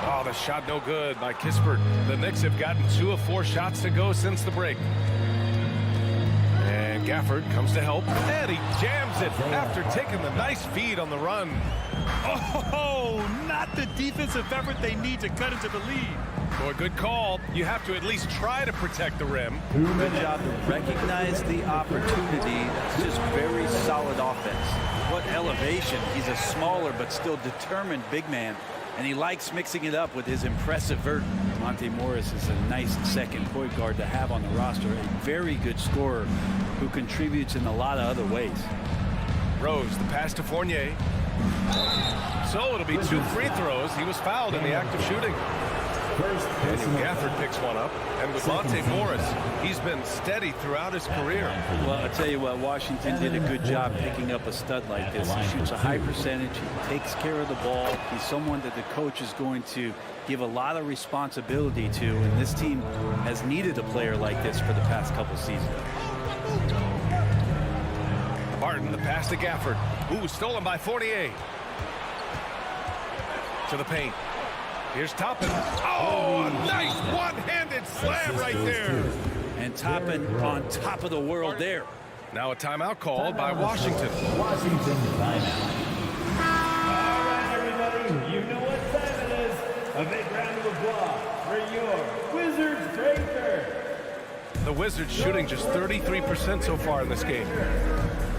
Oh, the shot no good by Kispert. The Knicks have gotten 2 of 4 shots to go since the break. And Gafford comes to help. And he jams it after taking the nice feed on the run. Oh, not the defensive effort they need to cut into the lead. Boy, good call. You have to at least try to protect the rim. Good job to recognize the opportunity. That's just very solid offense. What elevation. He's a smaller but still determined big man. And he likes mixing it up with his impressive vert. Monte Morris is a nice second point guard to have on the roster. A very good scorer who contributes in a lot of other ways. Rose, the pass to Fournier. So it'll be 2 free throws. He was fouled in the act of shooting. Daniel Gafford picks one up. And with Monte Morris, he's been steady throughout his career. Well, I'll tell you what, Washington did a good job picking up a stud like this. He shoots a high percentage. He takes care of the ball. He's someone that the coach is going to give a lot of responsibility to. And this team has needed a player like this for the past couple seasons. Barton, the pass to Gafford. Ooh, stolen by Fournier. To the paint. Here's Toppin. Oh, a nice one-handed slam right there. And Toppin on top of the world there. Now a timeout called by Washington. Washington timeout. All right, everybody, you know what time it is. A big round of applause for your Wizards Breaker. The Wizards shooting just 33% so far in this game.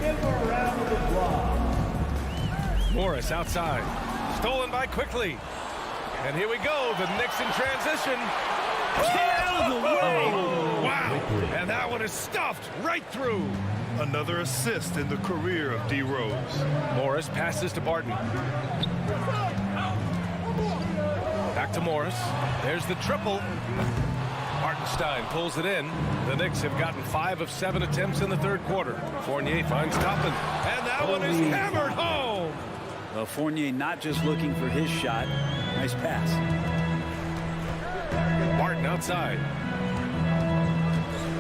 Give a round of applause. Morris outside. Stolen by Quickly. And here we go. The Knicks in transition. Get out of the way! Wow. And that one is stuffed right through. Another assist in the career of D. Rose. Morris passes to Barton. Back to Morris. There's the triple. Hartenstein pulls it in. The Knicks have gotten 5 of 7 attempts in the third quarter. Fournier finds Toppin. And that one is hammered home. Well, Fournier not just looking for his shot. Nice pass. Barton outside.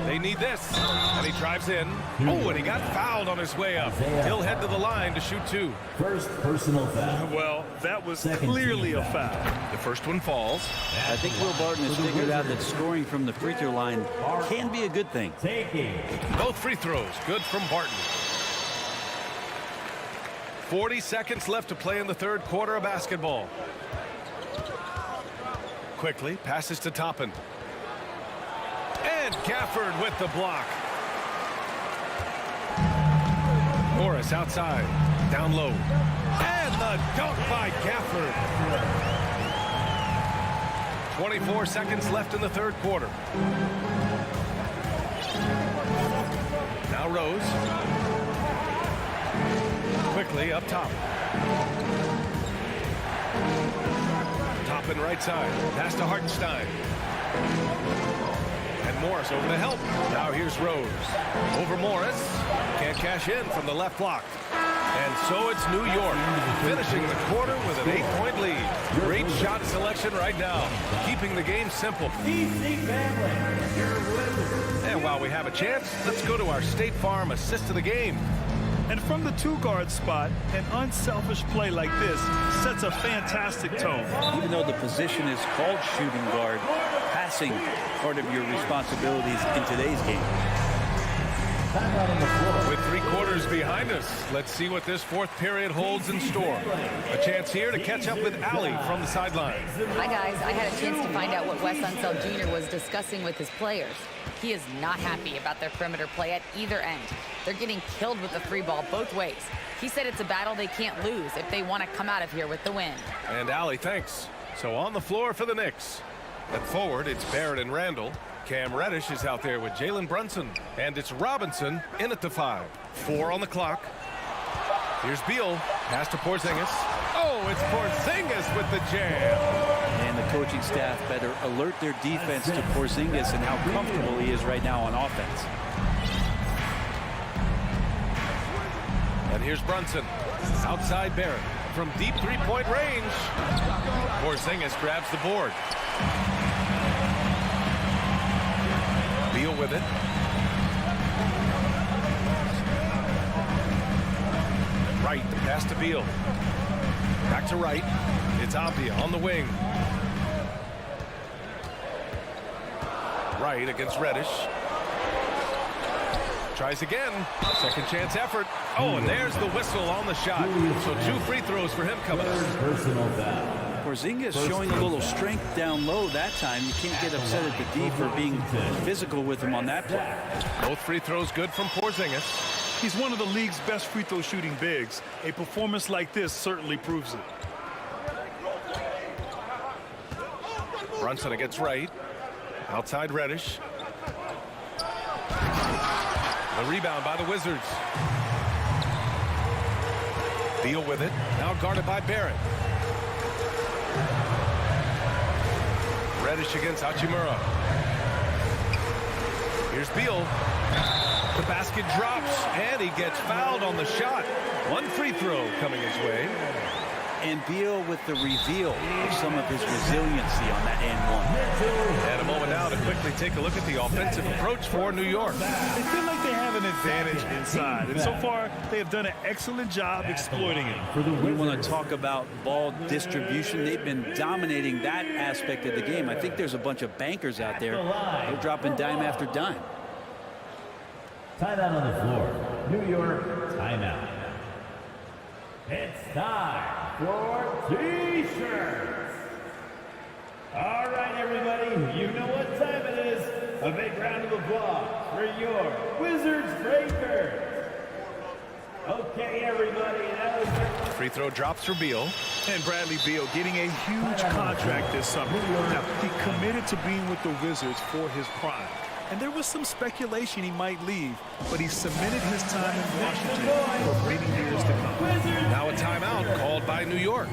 They need this. And he drives in. Oh, and he got fouled on his way up. He'll head to the line to shoot 2. First personal foul. Well, that was clearly a foul. The first one falls. I think Will Barton has figured out that scoring from the free throw line can be a good thing. Taking. Both free throws good from Barton. 40 seconds left to play in the third quarter of basketball. Quickly passes to Toppin. And Gafford with the block. Morris outside. Down low. And the dunk by Gafford. 24 seconds left in the third quarter. Now Rose. Quickly up top. Toppin right side. Pass to Hartenstein. And Morris over to help. Now here's Rose. Over Morris. Can't cash in from the left block. And so it's New York finishing the quarter with an 8-point lead. Great shot selection right now. Keeping the game simple. DC family, your Wizards. And while we have a chance, let's go to our State Farm assist of the game. And from the 2-guard spot, an unselfish play like this sets a fantastic tone. Even though the position is called shooting guard, passing part of your responsibilities in today's game. With 3 quarters behind us, let's see what this fourth period holds in store. A chance here to catch up with Allie from the sideline. Hi, guys. I had a chance to find out what Wes Unseld Jr. was discussing with his players. He is not happy about their perimeter play at either end. They're getting killed with the free ball both ways. He said it's a battle they can't lose if they want to come out of here with the win. And Allie, thanks. So on the floor for the Knicks. At forward, it's Barrett and Randall. Cam Reddish is out there with Jalen Brunson. And it's Robinson in at the 5. 4 on the clock. Here's Beal. Pass to Porzingis. Oh, it's Porzingis with the jam. And the coaching staff better alert their defense to Porzingis and how comfortable he is right now on offense. And here's Brunson. Outside Barrett. From deep three-point range. Porzingis grabs the board. Beal with it. Wright, the pass to Beal. Back to Wright. It's Abdia on the wing. Wright against Reddish. Tries again. Second chance effort. Oh, and there's the whistle on the shot. So 2 free throws for him coming up. Personal foul. Porzingis showing a little strength down low that time. You can't get upset at the D for being physical with him on that play. Both free throws good from Porzingis. He's one of the league's best free throw shooting bigs. A performance like this certainly proves it. Brunson against Wright. Outside Reddish. The rebound by the Wizards. Beal with it. Now guarded by Barrett. Reddish against Hachimura. Here's Beal. The basket drops, and he gets fouled on the shot. 1 free throw coming his way. And Beal with the reveal of some of his resiliency on that and one. And a moment now to quickly take a look at the offensive approach for New York. They feel like they have an advantage inside, and so far they have done an excellent job exploiting it. We want to talk about ball distribution. They've been dominating that aspect of the game. I think there's a bunch of bankers out there. They're dropping dime after dime. Timeout on the floor. New York, timeout. It's time for T-shirts. All right, everybody, you know what time it is. A big round of applause for your Wizards Breakers. Okay, everybody, that was it. Free throw drops for Beal. And Bradley Beal getting a huge contract this summer. Now, he committed to being with the Wizards for his prime. And there was some speculation he might leave, but he cemented his time in Washington for many years to come. Now a timeout called by New York.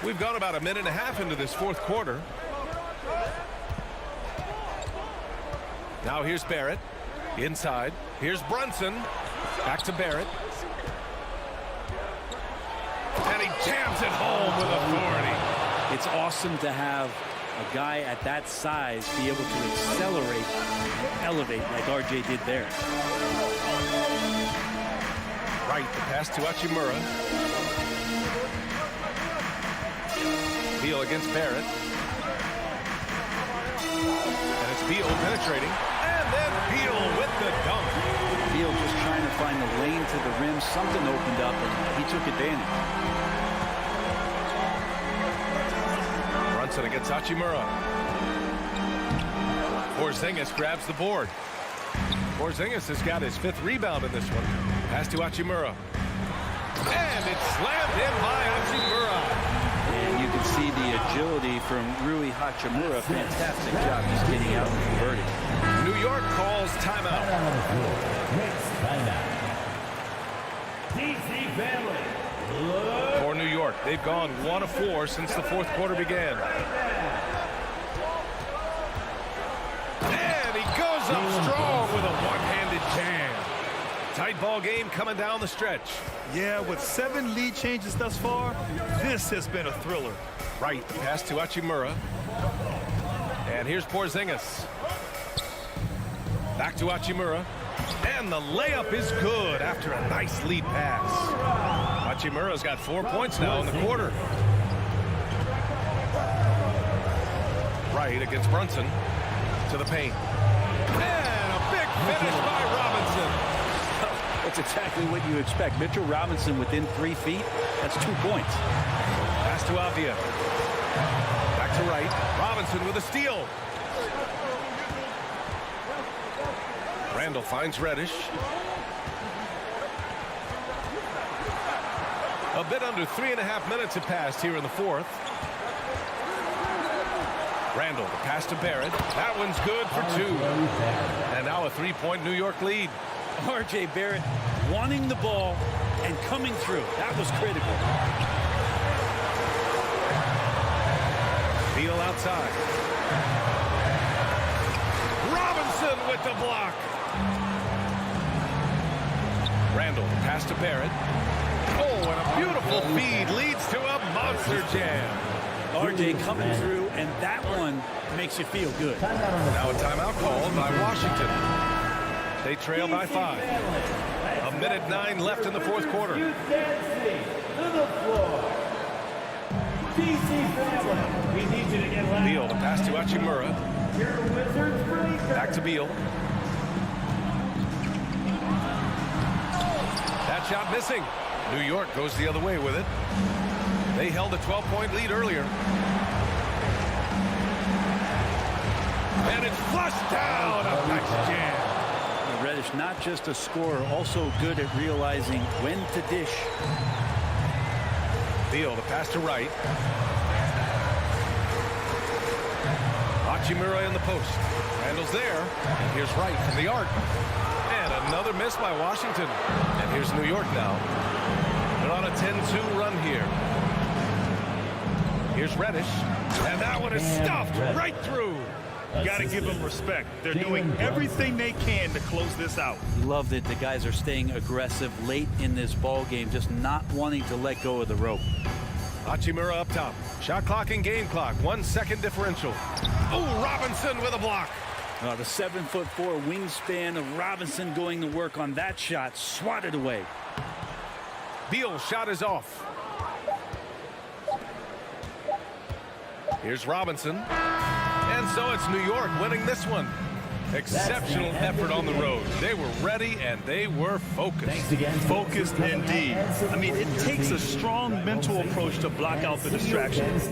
We've gone about a minute and a half into this fourth quarter. Now here's Barrett. Inside. Here's Brunson. Back to Barrett. And he jams it home with authority. It's awesome to have a guy at that size be able to accelerate and elevate like RJ did there. Right, the pass to Hachimura. Beal against Barrett. And it's Beal penetrating. And then Beal with the dunk. Beal just trying to find the lane to the rim. Something opened up and he took advantage. Brunson against Hachimura. Porzingis grabs the board. Porzingis has got his 5th rebound in this one. Pass to Hachimura. And it's slammed in by Hachimura. And you can see the agility from Rui Hachimura. Fantastic job just getting out and converting. New York calls timeout. Knicks timeout. DC family. For New York, they've gone 1 of 4 since the fourth quarter began. And he goes up strong with a one-handed jam. Tight ball game coming down the stretch. Yeah, with 7 lead changes thus far, this has been a thriller. Right, the pass to Hachimura. And here's Porzingis. Back to Hachimura. And the layup is good after a nice lead pass. Hachimura's got 4 points now in the quarter. Right against Brunson. To the paint. And a big finish by Robinson. That's exactly what you expect. Mitchell Robinson within 3 feet. That's 2 points. Pass to Avia. Back to right. Robinson with a steal. Randall finds Reddish. A bit under 3.5 minutes have passed here in the fourth. Randall, the pass to Barrett. That one's good for 2. And now a 3-point New York lead. RJ Barrett wanting the ball and coming through. That was critical. Beal outside. Robinson with the block. Randall, pass to Barrett. Oh, and a beautiful feed leads to a monster jam. RJ coming through, and that one makes you feel good. Now a timeout called by Washington. They trail by 5. A minute 9 left in the fourth quarter. You dancing to the floor. DC family, we need you to get loud. Beal, the pass to Hachimura. Your Wizards Breakers. Back to Beal. That shot missing. New York goes the other way with it. They held a 12-point lead earlier. And it's flushed down. A nice jam. Reddish, not just a scorer, also good at realizing when to dish. Beal, the pass to right. Hachimura in the post. Randall's there. And here's Wright from the arc. And another miss by Washington. And here's New York now. They're on a 10-2 run here. Here's Reddish. And that one is stuffed right through. Got to give them respect. They're doing everything they can to close this out. Love that the guys are staying aggressive late in this ball game, just not wanting to let go of the rope. Hachimura up top. Shot clock and game clock. 1 second differential. Oh, Robinson with a block. The 7'4" wingspan of Robinson going to work on that shot. Swatted away. Beal's shot is off. Here's Robinson. And so it's New York winning this one. Exceptional effort on the road. They were ready and they were focused. Focused indeed. I mean, it takes a strong mental approach to block out the distractions.